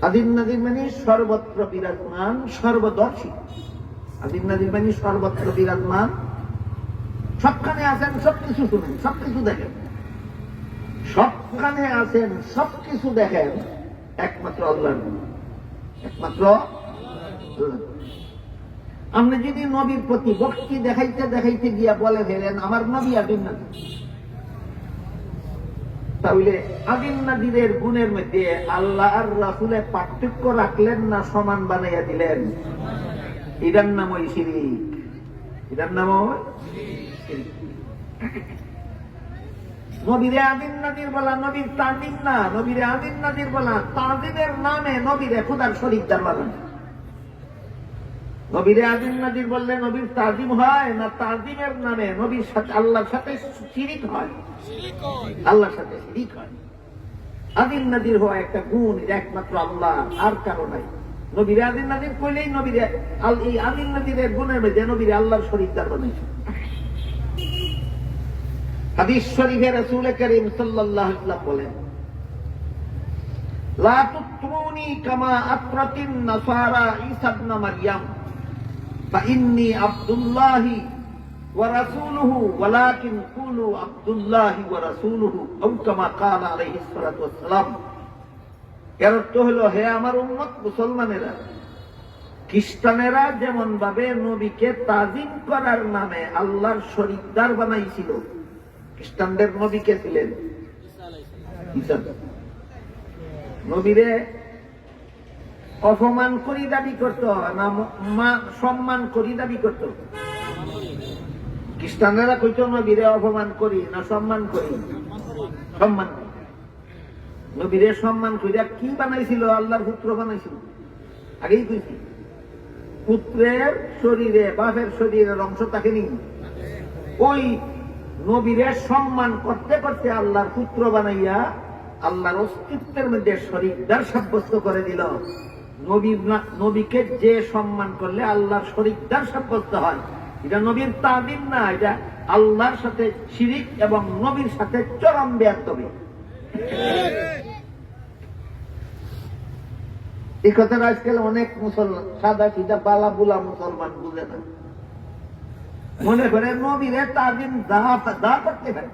আজিম নাদির মানে সর্বত্র বিরাজমান, সর্বদর্শী। আজিম নাদির মানে সর্বত্র বিরাজমান, সবখানে আছেন, সবকিছু শুনেন, সবকিছু দেখেন। সবখানে আছেন, সবকিছু দেখেন, একমাত্র আল্লাহ। একমাত্র আল্লাহ। আপনি যদি নবীর প্রতি ভক্তি দেখাইতে দেখাইতে গিয়া বলে ফেলেন আমার নবী আজিম নাদি, তাহলে আজিম নাদিরের গুণের মধ্যে আল্লাহ আর রাসূলের পার্থক্য রাখলেন না সমান বানাইয়া দিলেন? এটার নাম ওই শিরিক। এটার নাম শিরিক। নবীরে আজিম নাদির বলা নবীর তাজিম না। নবীরে আজিম নাদির বলা তাজিমের নামে নবীরে খোদার শরীকদার বানানো। নবীরে আজিম নাদির বললে নবীর তাজিম হয় না তাজিমের নামে নবীর সাথে আল্লাহর সাথে শিরিক হয়? আল্লাহর সাথে শিরিক হয়। আজিম নাদির হওয়া একটা গুণ, একমাত্র আল্লাহ, আর কারো নাই। নবীরে আজিম নাদির কইলেই নবীরে এই আজিম নাদিরের গুণের মধ্যে নবীরে আল্লাহর শরীকদার বানাইছে। হাদিস শরীফে রাসূল করিম সাল্লাল্লাহু আলাইহি ওয়াসাল্লাম বলেন, লা তুতরুনি কামা আতরাতিন নাসারা ঈসা ইবনে মারইয়াম ফাইন্নী আব্দুল্লাহি ওয়া রাসূলুহু ওয়ালাকিন কুলু আব্দুল্লাহি ওয়া রাসূলুহু আও কামা ক্বালা আলাইহিস সালাতু ওয়াস সালাম। এর অর্থ হলো, হে আমার উম্মত মুসলমানেরা, খ্রিস্টানেরা যেমন ভাবে নবীকে তাজিম করার নামে আল্লাহর শরীকদার বানাইছিল, খ্রিস্টানদের নবী কে ছিলেন? ঈসা। নবীরে অপমান করি দাবি করত না সম্মান করি দাবি করত? খ্রিস্টানেরা কইত নবীরে অপমান করি না সম্মান করি? সম্মান। নবীরে সম্মান করিয়া কি বানাইছিল? আল্লাহর পুত্র বানাইছিল। আগেই কইছি, পুত্রের শরীরে বাপের শরীরের অংশ তাকে নি। ওই নবীরে সম্মান করতে করতে আল্লাহর পুত্র বানাইয়া আল্লাহর অস্তিত্বের মধ্যে শরীকদার সাব্যস্ত করে দিল। নবীকে যে সম্মান করলে আল্লাহর শরীকদার সাব্যস্ত হয়, এটা নবীর তাজিম না, এটা আল্লাহর সাথে শিরিক এবং নবীর সাথে চরম বেয়াদবি। এই কথাটা আজকাল অনেক মুসলমান, সাদা সিধা বালা বুলা মুসলমান বুঝে না। মনে করে নবীরে তাজিম দা করতে পারে।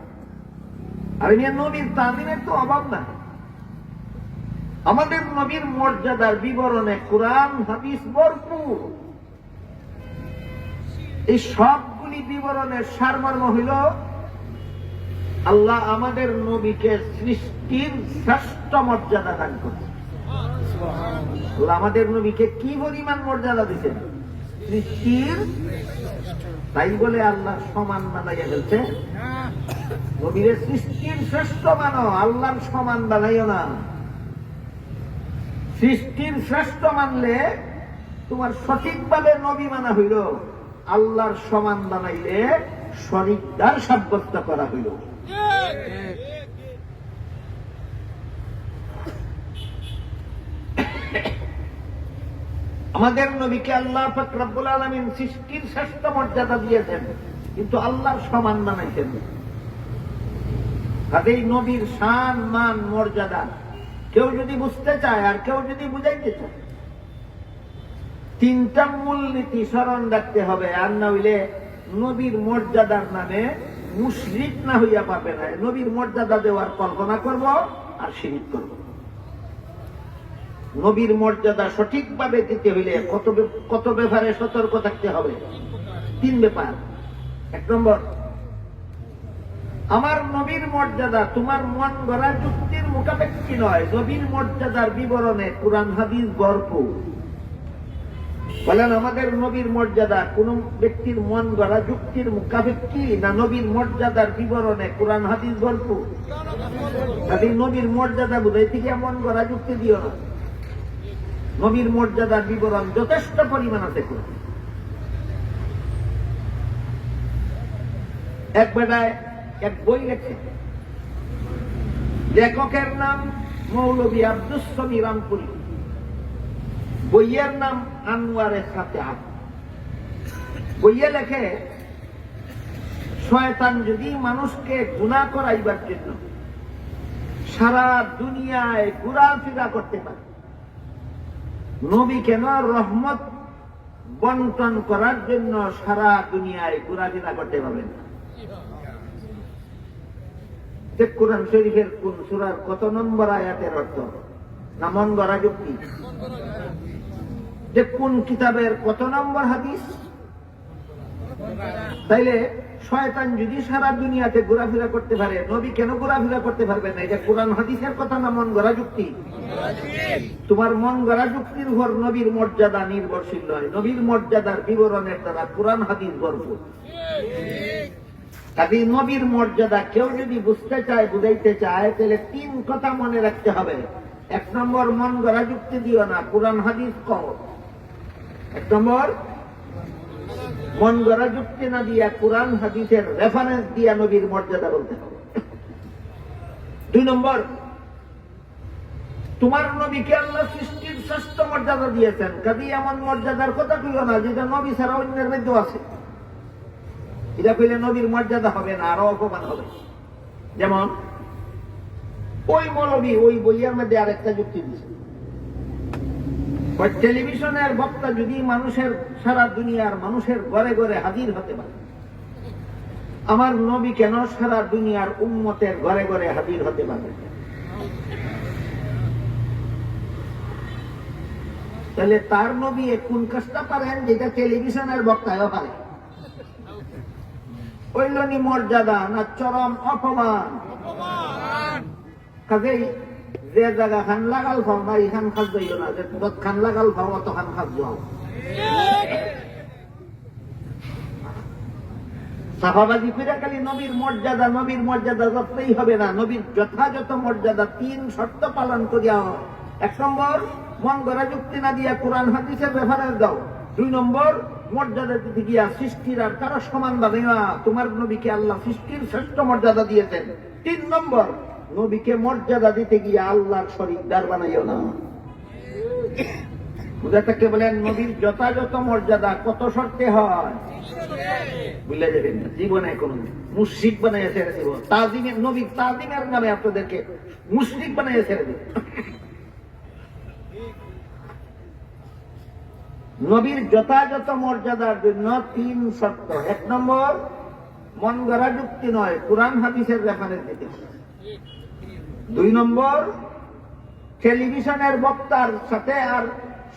আর নবীর তাজিমের তো অভাব না। আমাদের নবীর মর্যাদার বিবরণে কোরআন হাদিস ভরপুর। এই সবগুলি বিবরণের সারমর্ম হইল, আল্লাহ আমাদের নবীকে সৃষ্টির শ্রেষ্ঠ মর্যাদা দান করেছে। আল্লাহ আমাদের নবীকে কি পরিমাণ মর্যাদা দিচ্ছেন? সৃষ্টির। তাই বলে আল্লাহ সমান বানাইয়া ফেলছে। নবীরে সৃষ্টির শ্রেষ্ঠ মানো, আল্লাহর সমান বানাইও না। সৃষ্টির শ্রেষ্ঠ মানলে তোমার সঠিকভাবে নবী মানা হইল, আল্লাহর সমান বানাইলে শরীকদার সাব্যস্ত করা হইল। আমাদের নবীকে আল্লাহ পাক রব্বুল আলামিন সৃষ্টির শ্রেষ্ঠ মর্যাদা দিয়েছেন, কিন্তু আল্লাহর সমান বানাইছেন। কাজেই নবীর শান মান মর্যাদা কেউ যদি বুঝতে চায় আর কেউ যদি বুঝাইতে চায়, তিনটা মূলনীতি স্মরণ রাখতে হবে, আর না হইলে নবীর মর্যাদার নামে মুশরিক না হইয়া পাবে না। নবীর মর্যাদা দেওয়ার কল্পনা করব আর শিরিক করব। নবীর মর্যাদা সঠিকভাবে দিতে হইলে কত ব্যাপারে সতর্ক থাকতে হবে? 3 ব্যাপার। 1 নম্বর, আমার নবীর মর্যাদা তোমার মন গড়া যুক্তির মুখাপেক্ষী নয়। নবীর মর্যাদার বিবরণে কুরআন হাদিস ভরপুর। বলেন, আমাদের নবীর মর্যাদা কোন ব্যক্তির মন গড়া যুক্তির মুখাপেক্ষী না নবীর মর্যাদার বিবরণে কুরআন হাদিস ভরপুর? যদি নবীর মর্যাদা বুঝাইতে গিয়ে মন গড়া যুক্তি দিও না। নবীর মর্যাদার বিবরণ যথেষ্ট পরিমাণ আছে। এক বেলায় এক বই লেখে, লেখকের নাম মৌলভী আব্দুস সামি রামপুরি, বইয়ের নাম আনোয়ারের সাথে আপ। বইয়ে লেখে, শয়তান যদি মানুষকে গুনাহ করাইবার জন্য সারা দুনিয়ায় ঘোরাফেরা করতে পারে, নবী কেন রহমত বন্টন করার জন্য সারা দুনিয়ায় ঘোরাফেরা করতে পারবেন না? কুরআন শরীফের কোন সূরার কত নম্বর আয়াতের অর্থ না মন গড়া যুক্তি? যে কোন কিতাবের কত নম্বর হাদিস? তাইলে শয়তান যদি সারা দুনিয়াতে ঘোরাফেরা করতে পারে, নবী কেন ঘোরাফেরা করতে পারবে না? এটা কোরআন হাদিসের কথা না মন গড়া যুক্তি? তোমার মন গড়া যুক্তির উপর নবীর মর্যাদা নির্ভরশীল নয়। নবীর মর্যাদার বিবরণের দ্বারা কোরআন হাদিস ভরপুর। কাজে নবীর মর্যাদা কেউ যদি বুঝতে চায়, বুঝাইতে চায়, তাহলে 3 কথা মনে রাখতে হবে। 1 নম্বর, মন গড়া যুক্তি দিও না, কোরআন হাদিস কও। 1 নম্বর, মন গড়া যুক্তি না দিয়া কোরআন হাদিসের রেফারেন্স দিয়া নবীর মর্যাদা বলতে হবে। 2 নম্বর, তোমার নবীকে আল্লাহ সৃষ্টির শ্রেষ্ঠ মর্যাদা দিয়েছেন, কাজে এমন মর্যাদার কথা কইও না যেটা নবী ছাড়া অন্যের মধ্যে আছে। এটা কইলে নবীর মর্যাদা হবে না, আরো অপমান হবে। যেমন ওই মৌলবী ওই বইয়ের মধ্যে আরেকটা যুক্তি দিচ্ছে, টেলিভিশনের বক্তা যদি মানুষের সারা দুনিয়ার মানুষের ঘরে ঘরে হাজির হতে পারে, আমার নবী কেন সারা দুনিয়ার উম্মতের ঘরে ঘরে হাজির হতে পারে? তাহলে তার নবী কোন কাজটা পারেন যেটা টেলিভিশনের বক্তায়ও পারে? ওইলনি মর্যাদা না চরম অপমান? কাজেই যে জায়গা খান লাগাল ভাও না এখান খাস যাইও না, যে খান লাগাল ভাও অতখান খাস যাও। সাফাবাজি ফিরে খালি নবীর মর্যাদা যতই হবে না। নবীর যথাযথ মর্যাদা 3 শর্ত পালন করিয়া। 1 নম্বর, মন গড়া যুক্তি না দিয়া কোরআন হাদিসের রেফারেন্স দাও। 2 নম্বর, মর্যাদা দিতে গিয়া সৃষ্টির আর কারো সমান বানাই না। তোমার নবীকে আল্লাহ সৃষ্টির শ্রেষ্ঠ মর্যাদা দিয়েছেন। 3 নম্বর, নবীকে মর্যাদা দিতে গিয়া আল্লাহর শরীকদার বানাইও না। বুঝাতে বলেন, নবীর যথাযথ মর্যাদা কত শর্তে হয়? বুঝলে যাবেন না, জীবনে কোন মুশরিক বানাইয়া ছেড়ে দিব। তাজিমের নবীর তাজিমের নামে আপনাদেরকে মুশরিক বানাইয়া ছেড়ে দিব। নবীর যথাযথ মর্যাদার জন্য 3 শর্ত। 1 নম্বর, মন গড়া যুক্তি নয়, কোরআন হাদিসের রেফারেন্স দিতে হবে। 2 নম্বর, টেলিভিশনের বক্তার সাথে আর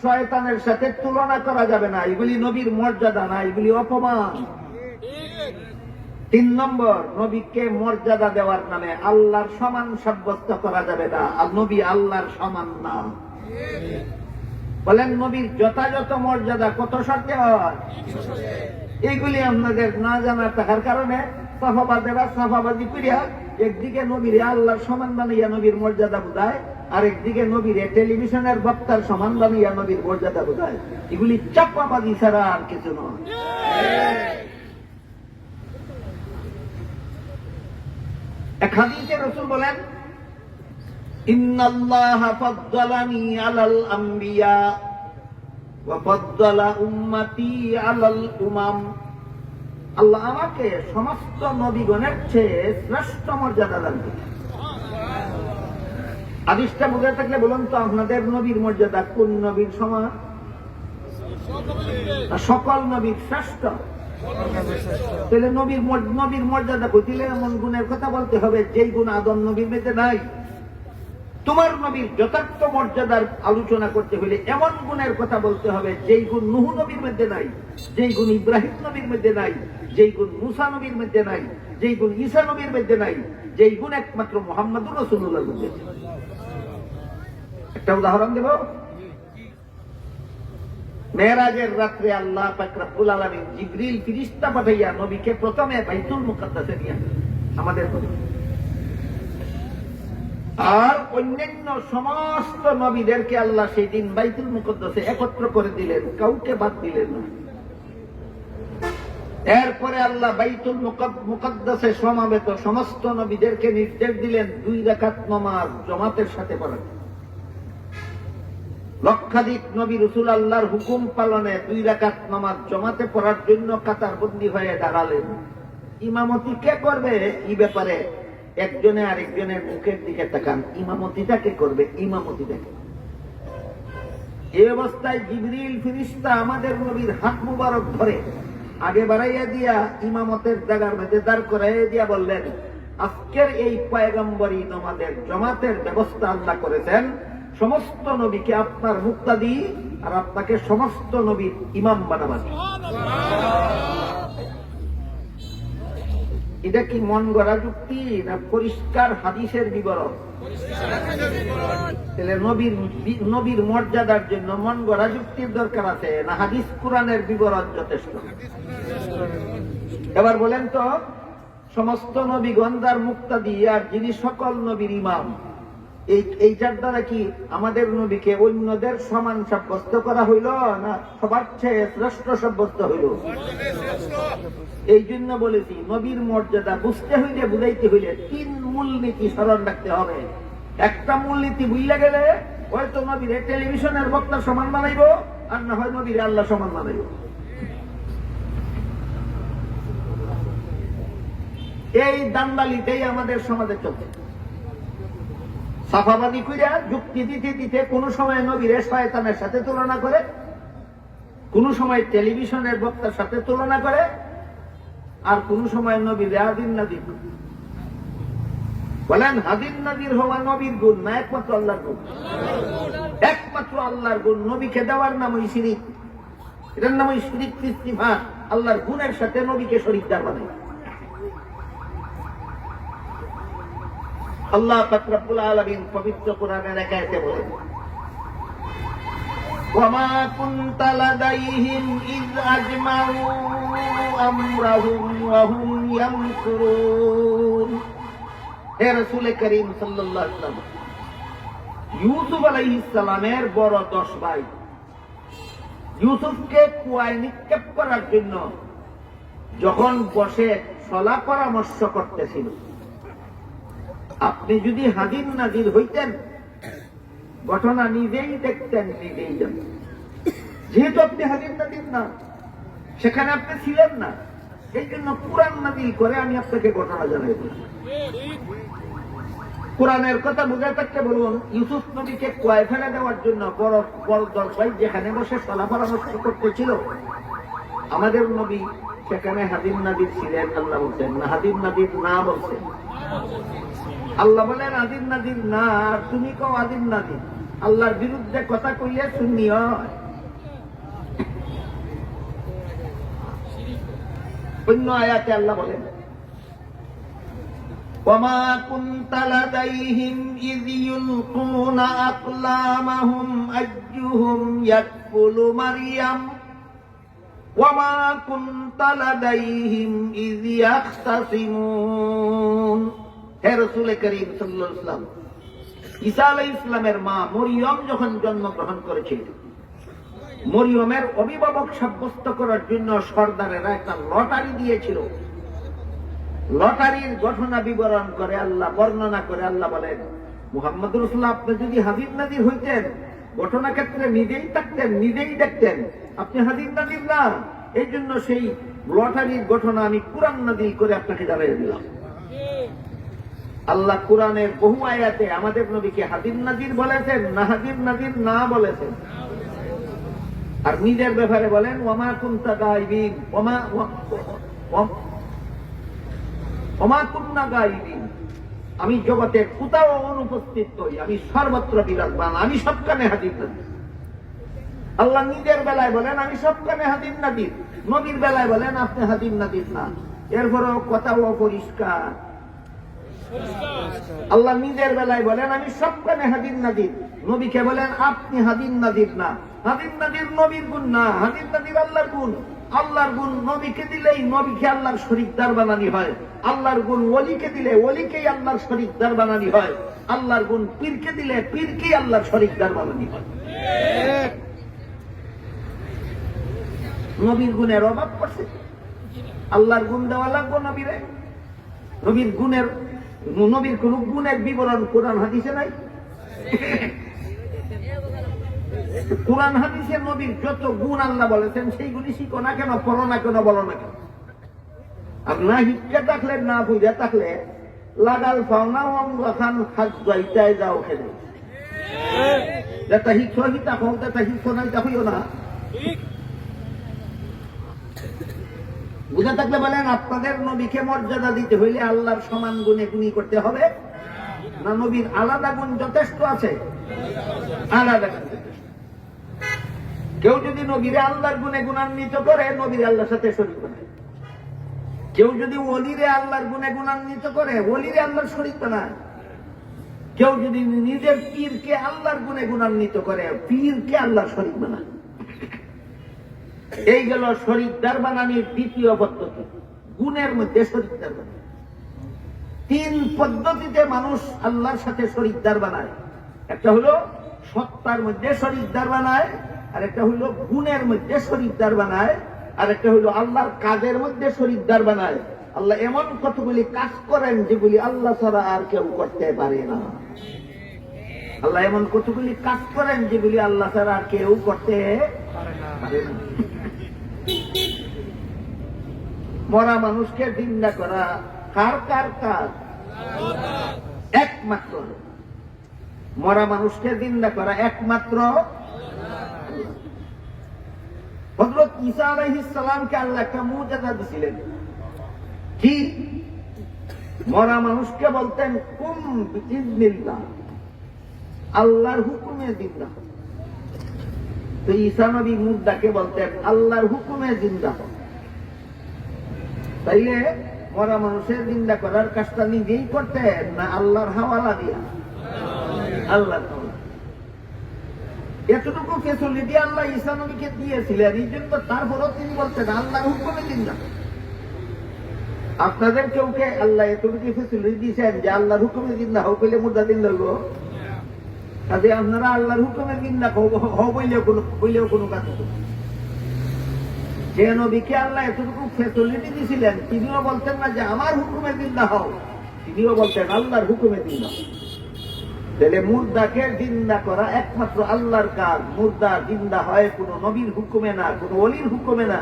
শয়তানের সাথে তুলনা করা যাবে না। এগুলি নবীর মর্যাদা না, এগুলি অপমান। 3 নম্বর, নবীকে মর্যাদা দেওয়ার নামে আল্লাহর সমান সাব্যস্ত করা যাবে না, আর নবী আল্লাহর সমান না। বলেন, নবীর যথাযথ মর্যাদা কত শর্তে হয়? এইগুলি আপনাদের না জানার থাকার কারণে সাফাবাদেরা সাফাবাজি করিয়া একদিকে নবীর আল্লাহর সমান বানাইয়া নবীর মর্যাদা বোঝায়, আর একদিকে নবীর টেলিভিশনের বক্তার সমান বানাইয়া নবীর মর্যাদা বোঝায়। এগুলি চাপাবাজি ছাড়া আর কিছু নয়। এক হাদিসে রাসূল বলেন, ইন্নাল্লাহা ফাদ্দালানি আলাল আম্বিয়া ওয়া ফাদ্দালা উম্মতি আলাল উমাম, আল্লাহ আমাকে সমস্ত নবীগণের চেয়ে শ্রেষ্ঠ মর্যাদা দান করেছেন। হাদিসটা বুঝে থাকলে বলুন তো, আপনাদের নবীর মর্যাদা কোন নবীর সমান? সকল নবীর শ্রেষ্ঠ। তাহলে নবীর মর্যাদা কইলে এমন গুণের কথা বলতে হবে যেই গুণ আদম নবীর মধ্যে নাই। তোমার নবীর যথার্থ মর্যাদার আলোচনা করতে হলে এমন গুণের কথা বলতে হবে যেই গুণ নূহ নবীর মধ্যে নাই, যেই গুণ ইব্রাহিম নবীর মধ্যে নাই, যেই গুণ মুসা নবীর মধ্যে নাই, যেই গুণ ঈসা নবীর মধ্যে নাই, যেই গুণ একমাত্র মুহাম্মদুর রাসূলুল্লাহর মধ্যে। একটা উদাহরণ দেব। মেরাজের রাত্রে আল্লাহ পাক রব্বুল আলামিন জিবরিল ফেরেশতা পাঠাইয়া নবীকে প্রথমে বাইতুল মুকাদ্দাসে নিয়ে আমাদের নবী, আর অন্যান্য সমস্ত নবীদেরকে আল্লাহ সেই দিন বাইতুল মুকাদ্দাসে একত্র করে দিলেন, কাউকে বাদ দিলেন না। এরপরে আল্লাহ বাইতুল মুকাদ্দাসে সমাবেত সমস্ত নবীদেরকে নির্দেশ দিলেন 2 রাকাত নামাজ জামাতের সাথে পড়ার। লক্ষাধিক নবী রাসূল আল্লাহর হুকুম পালনে 2 রাকাত নামাজ জামাতে পড়ার জন্য কাতারবন্দি হয়ে দাঁড়ালেন। ইমামতি কে করবে এই ব্যাপারে একজনে আরেকজনের মুখের দিকে তাকান, ইমামতিটা কে করবে? ইমামতিটা কে? এই অবস্থায় জিবরিল ফেরেশতা আমাদের নবীর হাত মুবারক ধরে আগে বাড়াইয়া দিয়া ইমামতের জায়গার মধ্যে দাঁড় করাইয়া দিয়া বললেন, আজকের এই পয়গম্বরী নামাজের জামাতের ব্যবস্থা আল্লাহ করেছেন, সমস্ত নবীকে আপনার মুক্তাদি আর আপনাকে সমস্ত নবীর ইমাম বানাবেন। এটা কি মন গড়া যুক্তি না পরিষ্কার হাদিসের বিবরণ? তাহলে নবীর মর্যাদার জন্য মন গড়া যুক্তির দরকার আছে না হাদিস কোরআনের বিবরণ যথেষ্ট? এবার বলেন তো, সমস্ত নবীগণ যার মুক্তাদি আর যিনি সকল নবীর ইমাম, এইটার দ্বারা কি আমাদের নবীকে অন্যদের সমান সাব্যস্ত করা হইল না সবার চেয়ে শ্রেষ্ঠ সাব্যস্ত হইল? এই জন্য বলেছি নবীর মর্যাদা বুঝতে হইলে, বুঝাইতে হইলে 3 মূলনীতি স্মরণ রাখতে হবে। একটা মূলনীতি বুঝলে গেলে হয়তো নবীরে টেলিভিশনের বক্তার সমান বানাইব, আর না হয় নবীরে আল্লাহ সমান বানাইব। এই দান্দালিতেই আমাদের সমাজে চলছে। সাফাবাদী কইরা যুক্তি দিতে দিতে কোন সময় নবীরে শয়তানের সাথে তুলনা করে, কোন সময় টেলিভিশনের বক্তার সাথে তুলনা করে, আর কোন সময় নবীরে হাদিন নাদির। বলেন হাদিন নাদির হওয়া নবীর গুণ না একমাত্র আল্লাহর গুণ? একমাত্র আল্লাহর গুণ। নবীকে দেওয়ার নামই শিরিক, এটার নামই শিরিক ইস্তিফাত। আল্লাহর গুণের সাথে নবীকে শরীকদার বানায়। আল্লাহ পাক রব্বুল আলামিন পবিত্র কোরআনের এক আয়াতে বলেন, ওয়ামা কুনতা লাদাইহিম ইয আজমাউ আমরাহুম ওয়া হুম ইয়ামকুরুন। হে রাসূল করিম সাল্লাল্লাহু আলাইহি ওয়াসাল্লাম, ইউসুফ আলাইহিস সালামের বড় 10 ভাই ইউসুফকে কুয়ায় নিক্ষেপ করার জন্য যখন বসে সলা পরামর্শ করতেছিল, আপনি যদি হাদিন নাজির হইতেন ঘটনা নিজেই দেখতেন, নিজেই জানতেন। যেহেতু আপনি হাদিন নাজির না, সেখানে আপনি ছিলেন না, এই জন্য কোরআন নাজিল করে আমি আপনাকে ঘটনা জানাই দিলাম। কোরআনের কথা বুঝে থাকতে বলুন, ইউসুফ নবীকে কুয়ায় ফেলে দেওয়ার জন্য বড় বড় 10 ভাই যেখানে বসে সলা পরামর্শ করতেছিল, আমাদের নবী সেখানে হাদিন নাজির ছিলেন। আল্লাহ বলছেন না হাদিন নাজির না, বলছেন আল্লাহ বলেন আদিন নাদির না, আর তুমি কও আদিন নাদির। আল্লাহর বিরুদ্ধে কথা কইলে সুন্নি হয়। অন্য আয়াতে আল্লাহ বলেন, ওয়ামা কুনতা লাদাইহিম ইয ইউলকুনা আকলামাহুম আইয়ুহুম ইয়াকফুলু মারইয়াম ওয়ামা কুনতা লাদাইহিম ইয ইয়াখতাসিমুন। হে রাসূল করিম সাল্লাল্লাহু আলাইহি ওয়াসাল্লাম, ঈসা আলাইহিস সালামের মা মরিয়ম যখন জন্মগ্রহণ করেছিলেন, মরিয়মের অভিভাবক সাব্যস্ত করার জন্য সরদারেরা একটা লটারি দিয়েছিল। লটারির ঘটনা বিবরণ করে আল্লাহ, বর্ণনা করে আল্লাহ বলেন, মুহাম্মদ রাসূলুল্লাহ আপনি যদি হাদিন নাজির হইতেন ঘটনাক্ষেত্রে নিজেই থাকতেন, নিজেই দেখতেন। আপনি হাদিস নাজির না, এই জন্য সেই লটারির ঘটনা আমি কুরআন নাজিল করে আপনাকে জানিয়ে দিলাম। আল্লাহ কুরআনের বহু আয়াতে আমাদের নবীকে হাদিস নাজির বলেছেন, না হাদিস নাজির না বলেছেন। আর নিজের ব্যাপারে বলেন ওয়ামা কুনতা গায়বিন, ওমা কুননা গায়বিন, আমি জগতের কোথাও অনুপস্থিত নই, আমি সর্বত্র বিরাজমান, আমি সবখানে হাজির নাজির। আল্লাহ নিজের বেলায় বলেন আমি সবখানে হাজির নাজির, নবীর বেলায় বলেন আপনি হাজির নাজির না। এরপরও কথাও অপরিষ্কার। আল্লাহ নিজের বেলায় বলেন আমি সবখানে হাজির নাজির, নবীকে বলেন আপনি হাজির নাজির না। হাজির নাজির নবীর গুণ না, হাজির নাজির আল্লাহর গুণ। আল্লাহর গুণ নবীকে দিলেই নবীকে আল্লাহর শরীকদার বানানি হয়, আল্লাহর গুণ ওলিকে দিলে ওলিকেই আল্লাহর শরীকদার বানানি হয়, আল্লাহর গুণ পীরকে দিলে পীরকেই আল্লাহর শরীকদার বানানি হয়। নবীর গুণের অভাব পড়ছে, আল্লাহর গুণ দেওয়া লাগবো নবীরে। নবীর গুণের, নবীর কোন গুণের বিবরণ কোরআন হাদিসে নাই। কোরআন হাদিসে নবীর যত গুণ আল্লাহ বলেছেন সেইগুলি শিখো না কেন, পড়ো না কেন, বলো না কেন। আর না শিক্ষা থাকলে, না বুঝা থাকলে লাগাল পাও না অঙ্গান খাস যাইতায় যাও খেলে, যেটা শিখছ হিতা হোক, যেটা শিখছ না হিতা হইও না। বুঝে থাকলে বলেন আপনাদের নবীকে মর্যাদা দিতে হইলে আল্লাহর সমান গুণে গুণী করতে হবে না, নবীর আলাদা গুণ যথেষ্ট আছে? আলাদা গুণ। কেউ যদি নবীরে আল্লাহর গুণে গুণান্বিত করে, নবীর আল্লাহর সাথে শরীক বানায়। কেউ যদি ওলিরে আল্লাহর গুণে গুণান্বিত করে, ওলিরে আল্লাহর শরীক বানায়। কেউ যদি নিজের পীরকে আল্লাহর গুণে গুণান্বিত করে, পীরকে আল্লাহর শরীক বানায়। এই গেল শরীকদার বানানির দ্বিতীয় পদ্ধতি, গুণের মধ্যে শরীকদার বানায়। তিন পদ্ধতিতে মানুষ আল্লাহর সাথে শরীকদার বানায়। একটা হলো সত্তার মধ্যে শরীকদার বানায়, আর একটা হলো গুণের মধ্যে শরীকদার বানায়, আর একটা হলো আল্লাহর কাজের মধ্যে শরীকদার বানায়। আল্লাহ এমন কতগুলি কাজ করেন যেগুলি আল্লাহ ছাড়া আর কেউ করতে পারে না। আল্লাহ এমন কতগুলি কাজ করেন যেগুলি আল্লাহ ছাড়া আর কেউ করতে পারে না। মরা মানুষকে জিন্দা করা কার কার কাজ? একমাত্র মরা মানুষকে জিন্দা করা একমাত্র হযরত ঈসা আলাইহিস সালামকে আল্লাহ একটা মুজিজা দিয়েছিলেন। কি? মরা মানুষকে বলতেন কুম বিইজনিল্লাহ, আল্লাহর হুকুমে জিন্দা হও। তো ঈসা নবী মুর্দাকে বলতেন আল্লাহর হুকুমে জিন্দা হও। তাইলে মরা মানুষের জিন্দা করার কাজটা নিজেই করতেন না আল্লাহর হাওয়ালা দিয়া? আল্লাহর হাওয়ালা। এতটুকু ফেসিলিটি আল্লাহ ঈসা নবীকে দিয়েছিলেন, এই জন্য তারপরও তিনি বলতেন আল্লাহর হুকুমে জিন্দা। আপনাদের কেউকে আল্লাহ এতটুকু ফেসিলিটি দিয়েছেন যে আল্লাহর হুকুমে জিন্দা হও, কইলে মুর্দা জিন্দা হইব? কাজে আপনারা আল্লাহর হুকুমে জিন্দা হও বইলেও কোনো কাজ হবে। যে নবীকে আল্লাহ এতটুকু ফেসিলিটি দিয়েছিলেন তিনিও বলতেন না যে আমার হুকুমে জিন্দা হও, তিনিও বলতেন আল্লাহর হুকুমে জিন্দা হও। তাহলে মুর্দাকে জিন্দা করা একমাত্র আল্লাহর কাজ। মুর্দা জিন্দা হয় কোন নবীর হুকুমে না, কোন ওলির হুকুমে না।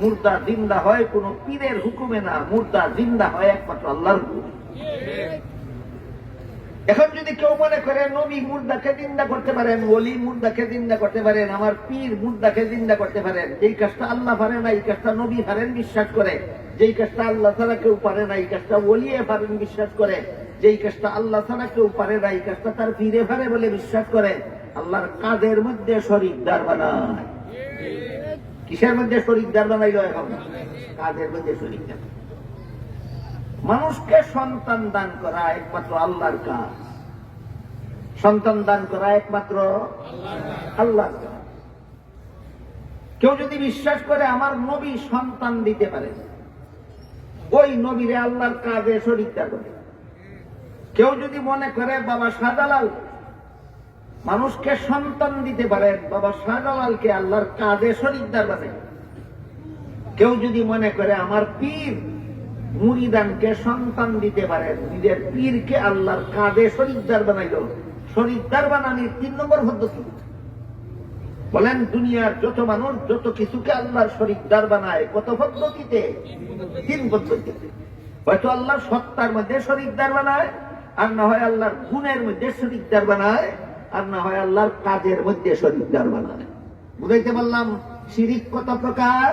মুর্দা জিন্দা হয় কোন পীরের হুকুমে না, মুর্দা জিন্দা হয় একমাত্র আল্লাহর হুকুমে। এখন যদি কেউ মনে করে নবী মুর্দাকে জিন্দা করতে পারেন, ওলি মুর্দাকে জিন্দা করতে পারেন, আমার পীর মুর্দাকে জিন্দা করতে পারেন, যেই কাজটা আল্লাহ পারে না এই কাজটা নবী পারেন বিশ্বাস করে, যেই কাজটা আল্লাহ ছাড়া কেউ পারে না এই কাজটা ওলিয়ে পারেন বিশ্বাস করে, যেই কাজটা আল্লাহ ছাড়া কেউ পারে না এই কাজটা তার পীরে পারে বলে বিশ্বাস করে, আল্লাহর কাজের মধ্যে শরীকদার বানায়। কিসের মধ্যে শরীকদার বানাইল? এখন কাজের মধ্যে শরীকদার। মানুষকে সন্তান দান করা একমাত্র আল্লাহর কাজ। সন্তান দান করা একমাত্র আল্লাহর কাজ। কেউ যদি বিশ্বাস করে আমার নবী সন্তান দিতে পারে, ওই নবীরে আল্লাহর কাজে শরীকদার করে। কেউ যদি মনে করে বাবা শাহজালাল মানুষকে সন্তান দিতে পারেন, বাবা শাহজালালকে আল্লাহর কাজে শরীকদার বানায়। কেউ যদি মনে করে আমার পীর মুরিদানকে সন্তান দিতে পারেন, নিজের পীরকে আল্লাহর কাজে শরীকদার বানাইল। শরীকদার বানানির 3 নম্বর পদ্ধতি বলেন দুনিয়ার যত মানুষ যত কিছুকে আল্লাহর শরীকদার বানায় কত পদ্ধতিতে? 3 পদ্ধতিতে। হয়তো আল্লাহর সত্তার মধ্যে শরীকদার বানায়, আর না হয় আল্লাহর গুণের মধ্যে শরীকদার বানায়, আর না হয় আল্লাহর কাজের মধ্যে শরীকদার বানায়। বুঝাইতে বললাম শিরিক কত প্রকার?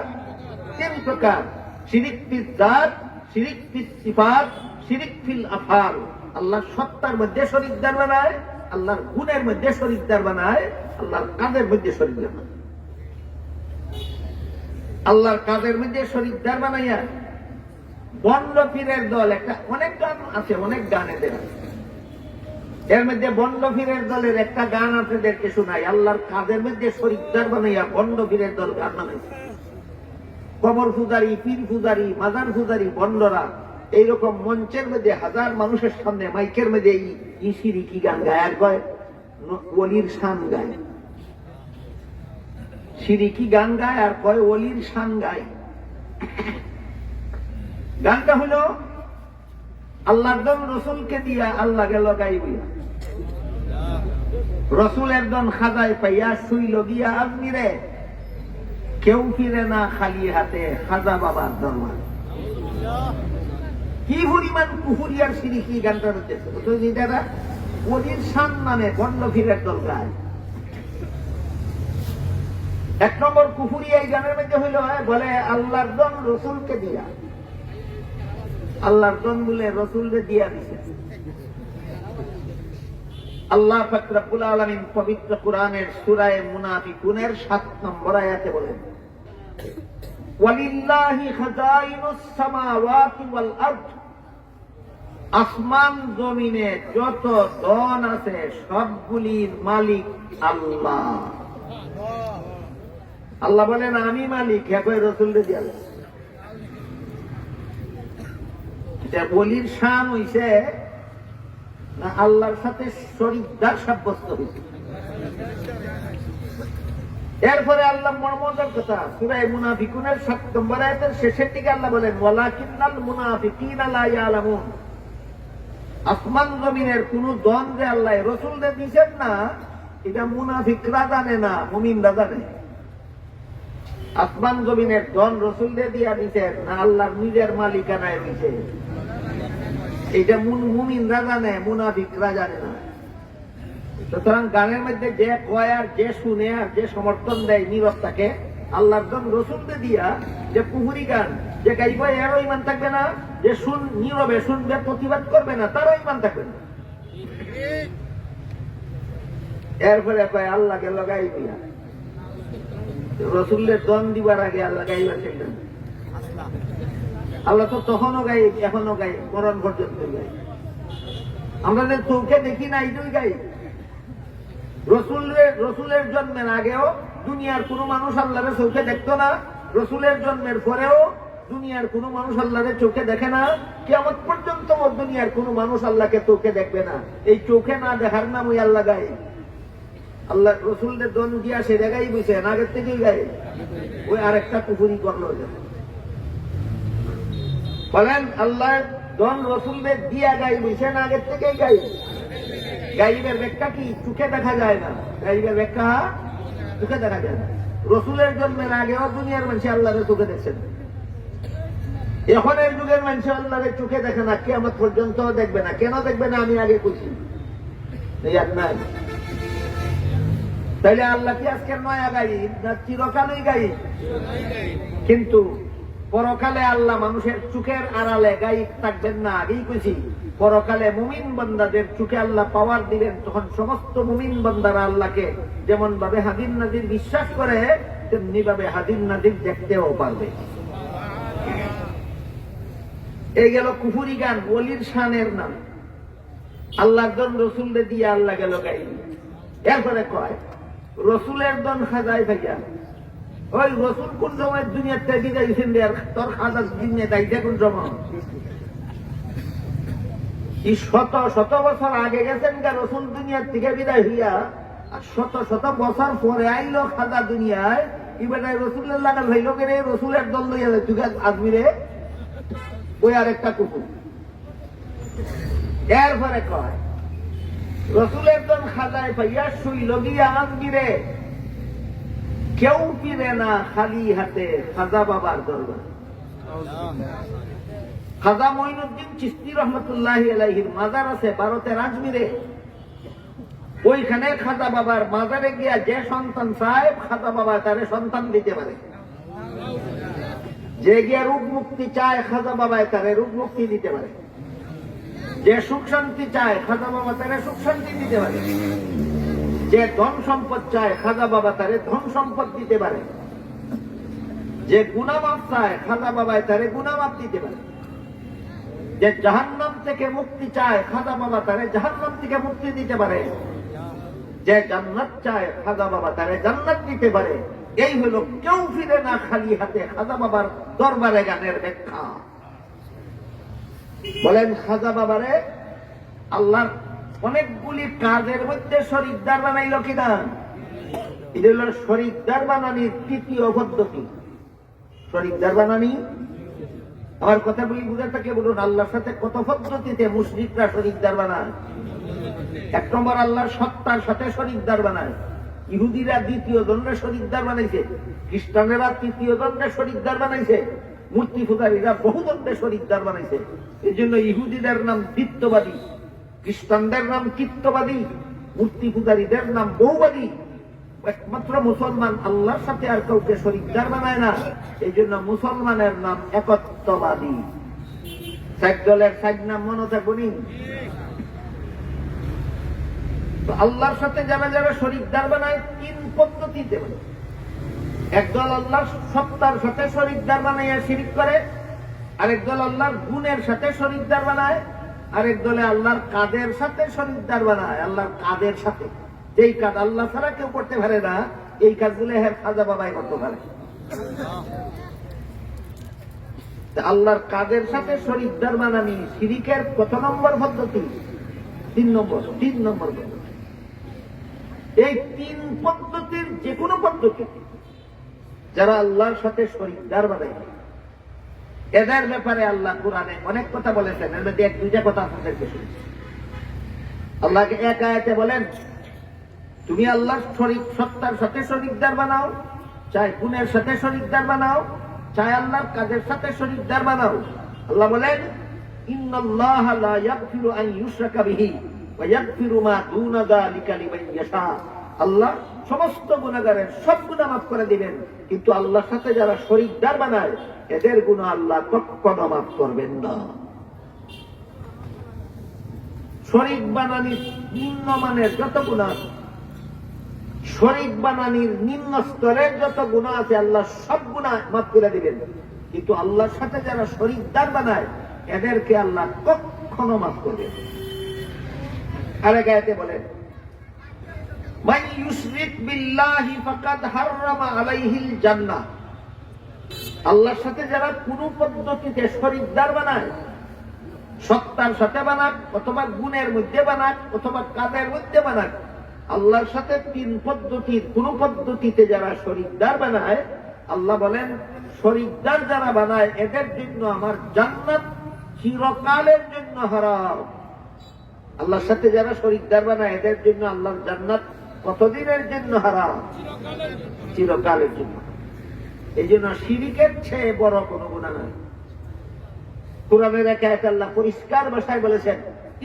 3 প্রকার। শিরিক ফিল যাত, শিরিক ফিল সিফাত, শিরিক ফিল আফআল। আল্লাহর সত্তার মধ্যে শরীকদার বানায়, আল্লাহর গুণের মধ্যে শরীকদার বানায়, আল্লাহর কাজের মধ্যে শরীকদার বানায়। আল্লাহর কাজের মধ্যে শরীকদার বানাইয়া বন্ড পীরের দল একটা, অনেক গান আছে, অনেক গান এদের আছে। এর মধ্যে বন্ড পীরের দলের একটা গান আপনাদেরকে শোনাই। আল্লাহর কাজের মধ্যে শরীকদার বানাইয়া বন্ড পীরের দল গান বানাইছে। কবর পূজারি, পীর পূজারি, মাজার পূজারি, বন্ডরা এইরকম মঞ্চের মধ্যে হাজার মানুষের সামনে মাইকের মধ্যে এই সিরিকি গান গায়, আর কয় ওলির শান গায়। সিরিকি গান গায় আর কয় ওলির শান গায়। গানটা হলো আল্লাহর দন রসুলকে দিয়া আল্লাহ গেল গাইবিয়া, রসুলের দন খাজায় পাইয়া শুইল গিয়া আজমিরে, কেউ ফিরে না খালি হাতে খাজা বাবার দরবার। কি পরিমাণ কুহুরিয়ার সিরিকি গানটার উদ্দেশ্য ওলির শান মানে বন্ড ফিরের দল গায়। 1 নম্বর কুহুরি এই গানের মধ্যে হইল বলে আল্লাহর দন রসুলকে দিয়া, আল্লাহর দন বলে রসুলকে দিয়া দিছে। আল্লাহ পাক রব্বুল আলামিন পবিত্র কুরআনের সূরা মুনাফিকুনের 7 নম্বর আয়াতে বলেন, ওয়ালিল্লাহি খাজাইনুস সামাওয়াতি ওয়াল আরদ। আসমান জমিনে যত ধন আছে সবগুলির মালিক আল্লাহ। আল্লাহ বলেন আমি মালিক, একই রসুলকে দিয়া। ওলির শান হইছে না আল্লাহর সাথে শরীকদার সাব্যস্ত হইছে। এরপরে আল্লাহ মর্মজার কথা সূরা মুনাফিকুনের 7 নম্বর আয়াতের শেষের দিকে আল্লাহ বলেন, ওয়ালাকিন্নাল মুনাফিকিনা লা ইয়ালামুন। আসমান জমিনের কোন দন যে আল্লাহ রসুলকে দিয়েছেন না, এটা মুনাফিকরা জানে না, মুমিনরা জানে। আসমান জমিনের দন রসুলকে দিয়া দিচ্ছেন না আল্লাহর নিজের মালিকানায় দিছে, এটা মুমিনরা জানে, মুনাফিকরা জানে না। সুতরাং গানের মধ্যে যে কয় আর যে শুনে আর যে সমর্থন দেয় নীরব থাকে, আল্লাহর দন রসুলকে দিয়া যে কুহুরি গান যে গাইব এরও ইমান থাকবে না, যে নীরবে শুনবে প্রতিবাদ করবে না তারও ইমান থাকবে না। এরপরে কয় আল্লাহকে লগাই দিয়া রসুলের দন দিবার আগে আল্লাহ গাইবার চাইলেন। আল্লাহ তো তখনও গাই, এখনো গাই, মরণ পর্যন্ত গাই। আমরা যে চোখে দেখি না এইটুই গাই। রসুলের জন্মের আগেও দুনিয়ার কোন মানুষ আল্লাহরে চোখে দেখতো না, রসুলের জন্মের পরেও দুনিয়ার কোন মানুষ আল্লাহরে চোখে দেখে না, কিয়ামত পর্যন্ত দুনিয়ার কোন মানুষ আল্লাহকে চোখে দেখবে না। এই চোখে না দেখার নাম ওই আল্লাহ গাই। আল্লাহ রসুলের দন দিয়া সে জায়গায় বুঝছেন, আগের থেকেই গাই। ওই আরেকটা কুফুরি করলো। বলেন আল্লাহ দন রসুলদের দিয়া গাই বুঝছেন, আগের থেকেই গাই। গাইবের ব্যাখ্যা কি? চোখে দেখা যায় না। গাইবের ব্যাখ্যা চোখে দেখা যায় না। রসুলের জন্মের আগেও দুনিয়ার মানুষ আল্লাহরে চোখে দেখছেন। এখনের যুগের মানুষ আল্লাহরে চোখে দেখে না, কিয়ামত পর্যন্ত দেখবে না। কেন দেখবে না? আমি আগে বলছি নাই। তাইলে আল্লাহ কি আজকে নয়া গাই না চিরকালই গাই? কিন্তু পরকালে আল্লাহ মানুষের চোখের আড়ালে গাই থাকবেন না, আগেই কইছি। পরকালে মুমিন বান্দাদের চোখে আল্লাহ পাওয়ার দিবেন, তখন সমস্ত মুমিন বান্দারা আল্লাহকে যেমন ভাবে হাদির নাদির বিশ্বাস করে তেমনি ভাবে হাদির নাদির দেখতেও পারবে। এই গেল কুফুরি গান, ওলির শানের নাম। আল্লাহর দন রসুলদের দিয়ে আল্লাহ গেল গাই। এরপরে কয় রসুলের দন খাজায় ভাইয়া। ওই রসুল কোন সময় দুনিয়ার থেকে বিদায় দিয়েছেন, তোর খাজার দিনে দায়িত্ব কোন সময়? শত শত বছর আগে গেছেন গা রসুল দুনিয়ার থেকে বিদায় হইয়া, আর শত শত বছর পরে আইলো খাজা দুনিয়ায়। এবার রসুলের লাগা ভাইলো কেন রসুলের দল লইয়া যায় তুই আজমিরে? ওই আর একটা কুকুর। এরপরে কয় রসুলের দল খাজায় পাইয়া শুইল গিয়া আজমিরে, কেউ ফিরে না খালি হাতে খাজা বাবার দরবার। খাজা মঈনুদ্দিন চিশতি রহমতুল্লাহি আলাইহির মাজার আছে ভারতের আজমিরে। ওইখানে খাজা বাবার মাজারে গিয়া যে সন্তান চায় খাজা বাবা তারে সন্তান দিতে পারে। যে গিয়া রোগ মুক্তি চায় খাজা বাবা তারে রোগ মুক্তি দিতে পারে। যে সুখ শান্তি চায় খাজা বাবা তারে সুখ শান্তি দিতে পারে। যে ধন সম্পদ চায় খাজা বাবা তারে ধন সম্পদ দিতে পারে। যে গুনামাপ চায় খাজা বাবা তারে গুনামাপ দিতে পারে। যে জাহান্নাম থেকে মুক্তি চায় খাজা বাবা তারে জাহান্নাম থেকে মুক্তি দিতে পারে। যে জান্নাত চায় খাজা বাবা তারে জান্নাত দিতে পারে। এই হলো কেউ ফিরে না খালি হাতে খাজা বাবার দরবারে গানের ব্যাখ্যা। বলেন খাজা বাবারে আল্লাহর অনেকগুলি কাজের মধ্যে শরীকদার বানাইল কিনা? এটা হল শরীকদার বানানির তৃতীয় পদ্ধতি। শরীকদার বানানি, আমার কথা বলি বুঝে থাকে বলুন, আল্লাহর সাথে কত পদ্ধতিতে মুশরিকরা শরীকদার বানায়। এক নম্বর আল্লাহর সত্তার সাথে শরীকদার বানায়। ইহুদিরা দ্বিতীয় জনরে শরীকদার বানাইছে, খ্রিস্টানেরা তৃতীয় জনরে শরীকদার বানাইছে, মূর্তি পূজারীরা বহু জনরে শরীকদার বানাইছে। এই জন্য ইহুদিদের নাম দ্বিত্ববাদী, খ্রিস্টানদের নাম কৃত্যবাদী, মূর্তি পূজারীদের নাম বহুবাদী। একমাত্র মুসলমান আল্লাহর সাথে আর কাউকে শরীকদার বানায় না। এই জন্য মুসলমানের নাম একত্ববাদী। সাইড দলের সাইড নাম মনে থাকবনি। আল্লাহর সাথে যারা যারা শরীকদার বানায় তিন পদ্ধতিতে বানায়। একদল আল্লাহর সত্তার সাথে শরীকদার বানাইয়া শিরিক করে, আরেক দল আল্লাহর গুণের সাথে শরীকদার বানায়, আরেক দলে আল্লাহর কাদের সাথে শরীকদার বানায়। আল্লাহর কাদের সাথে, যেই কাজ আল্লাহ ছাড়া কেউ করতে পারে না, এই কাজগুলো খাজা বাবাই করতে পারে। আল্লাহর কাদের সাথে শরীকদার বানানি শিরিকের কত নম্বর পদ্ধতি? 3 নম্বর পদ্ধতি। এই 3 পদ্ধতির যে কোনো পদ্ধতি যারা আল্লাহর সাথে শরীকদার বানায়, এদের ব্যাপারে আল্লাহ কোরআনে অনেক কথা বলেছেন। এর মধ্যে 1-2টা কথা আপনাদেরকে শুনি। আল্লাহকে এক আয়াতে বলেন, তুমি আল্লাহর সত্তার সাথে শরীকদার বানাও, চাই গুণের সাথে শরীকদার বানাও, চাই আল্লাহর কাজের সাথে শরীকদার বানাও। আল্লাহ বলেন, ইন্নাল্লাহা লা ইয়াগফিরু আন ইউশরাকা বিহি ওয়া ইয়াগফিরু মা দুনা যালিকা লিমান ইয়াশা। আল্লাহ সমস্ত গুনাহগারের সব গুনাহ মাফ করে দিবেন, কিন্তু আল্লাহর সাথে যারা শরীকদার বানায় এদের গুনাহ আল্লাহ কখনো মাফ করবেন না। শরীক বানানির নিম্নমানের যত গুনাহ, শরীক বানানির নিম্ন স্তরের যত গুনাহ আছে আল্লাহ সব গুনাহ মাফ করে দিবেন, কিন্তু আল্লাহর সাথে যারা শরীকদার বানায় এদেরকে আল্লাহ কখনো মাফ করবেন। আরেক আয়াতে বলেন, মান ইউশরিক বিল্লাহি ফাকাদ হাররামা আলাইহিল জান্নাহ। আল্লাহর সাথে যারা কোন পদ্ধতিতে শরীকদার বানায়, সত্তার সাথে বানাক অথবা গুণের মধ্যে বানাক অথবা কাজের মধ্যে বানাক, আল্লাহর সাথে 3 পদ্ধতির কোন পদ্ধতিতে যারা শরীকদার বানায়, আল্লাহ বলেন শরীকদার যারা বানায় এদের জন্য আমার জান্নাত চিরকালের জন্য হারাম। আল্লাহর সাথে যারা শরীকদার বানায় এদের জন্য আল্লাহর জান্নাত কতদিনের জন্য হারাম? চিরকালের জন্য। এই জন্য শিরিকের চেয়ে বড় কোন গুনাহ নাই। কোরআনের এক আয়াতে আল্লাহ পরিষ্কার ভাষায় বলেছেন,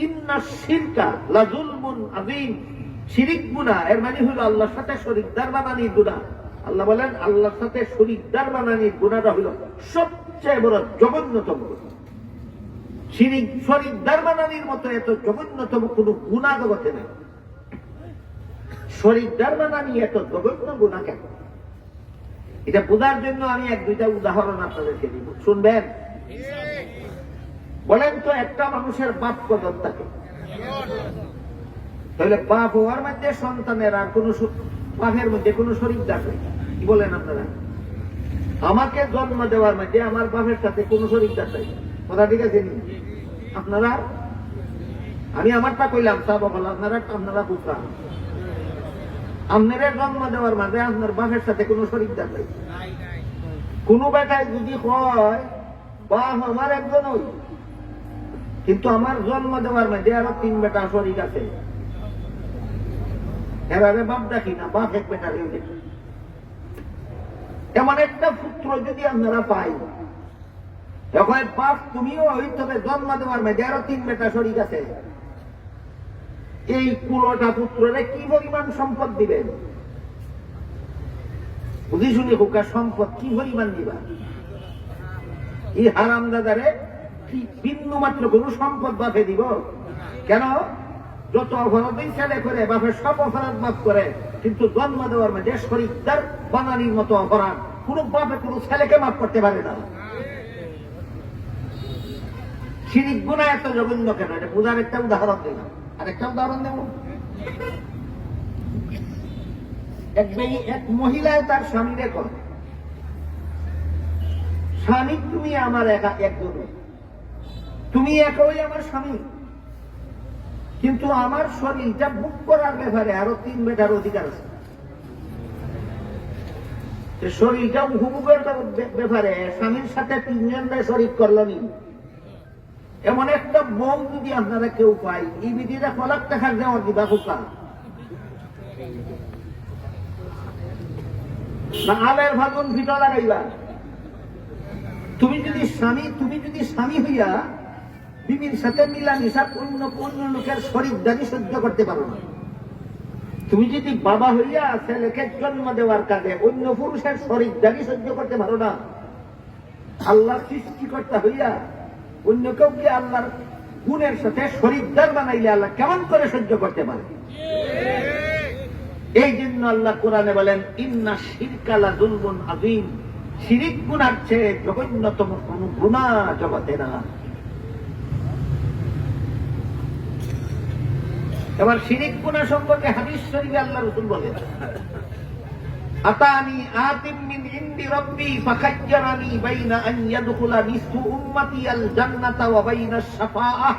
ইন্নাশ শিরকা লাযুলমুন আযীম। শিরিক গুনাহ, এর মানে হলো আল্লাহর সাথে শরীকদার বানানির গুনাহ। আল্লাহ বলেন আল্লাহর সাথে শরীকদার বানানির গুনাহটা হলো সবচেয়ে বড় জঘন্যতম গুনাহ। শরীকদার বানানির মতো এত জঘন্যতম কোন গুনাহ জগতে নেই। শরীকদার বানানি এত জঘন্য গুনাহ কেন? এটা বোঝার জন্য আমি 1-2টা উদাহরণ আপনাদেরকে দিব, শুনবেন? বলেন তো, একটা মানুষের বাপ কদর থাকে, তাহলে বাপ হওয়ার মধ্যে সন্তানের আর কোন বাপের মধ্যে কোন শরীকদার নেই। কি বলেন আপনারা? আমাকে জন্ম দেওয়ার মধ্যে আমার বাপের সাথে কোন শরীকদার নেই। কথা ঠিক আছে? আপনারা, আমি আমারটা কইলাম তা বল, আপনারা বুঝলাম। আপনারা জন্ম দেওয়ার মাঝে আপনার বাপের সাথে কোন শরীকদার নেই। কোন বেটায় যদি হয় বাপ আমার একজন ওই, কিন্তু আমার জন্ম দেওয়ার মধ্যে আরো 3 বেটা শরীক আছে, এরারে বাপ ডাকি না, বাপ এক বেটা। এমন একটা পুত্র যদি আপনারা পাই, এখন বাপ তুমিও তবে জন্ম দেওয়ার মেয়েদের আরো 3 বেটা শরীর আছে, এই কুলোটা পুত্ররে কি পরিমাণ সম্পদ দিবেন? বুঝি শুনি হোকা সম্পদ কি পরিমাণ দিবা? এই হারাম দাদারে কি বিন্দু মাত্র কোন সম্পদ বাপে দিব? কেন? যত অপরাধই ছেলে করে বাপের সব অপরাধ মাফ করে, কিন্তু জন্ম দেওয়ার মেয়েদের শরীরদার বানানির মতো অপরাধ কোন বাপে কোন ছেলেকে মাফ করতে পারে না। শিরিক গুনাহ এত জঘন্য কেন? এটা বোঝার একটা উদাহরণ দিলাম। আর একটা উদাহরণ দেব, এক মহিলায় তার স্বামীরে কর, স্বামী তুমি আমার একজন, তুমি একই আমার স্বামী, কিন্তু আমার শরীরটা বুক করার ব্যাপারে আরো 3 বেটার অধিকার আছে। শরীরটা উপভোগের ব্যাপারে স্বামীর সাথে 3 জনরা শরীর করলো নি। এমন একটা বউ যদি আপনারা কেউ পাই, এই বিধিটা 1 লাখ টাকার দেওয়ার দিবা কোথা না আলের ভাগুন ভিটো লাগাইবা? তুমি যদি স্বামী হইয়া বিবির সাথে মিলামিশা অন্য লোকের শরীরদারি সহ্য করতে পারো না, তুমি যদি বাবা হইয়া ছেলেকে জন্ম দেওয়ার কাজে অন্য পুরুষের শরীরদারি সহ্য করতে পারো না, আল্লাহ সৃষ্টিকর্তা হইয়া অন্য কেউকে আল্লাহর গুণের সাথে শরীরদার বানাইলে আল্লাহ কেমন করে সহ্য করতে পারে? এই জন্য আল্লাহ কোরআনে বলেন, ইন্না শিরকা লাযুলমুন আযীম, শিরিক গুনার চেয়ে জঘন্যতম কোন গুনাহ জগতে না। এবার শিরিক গুনাহ সম্পর্কে হাদিস শরীফে আল্লাহ রাসূল বলেন, আতানি আতিম মিন ইনদি রাব্বি ফাখায়্যারানি বাইনা আন ইয়াদখুলা নিসফু উম্মতি আল জান্নাতা ওয়া বাইনা আশ-শাফাআহ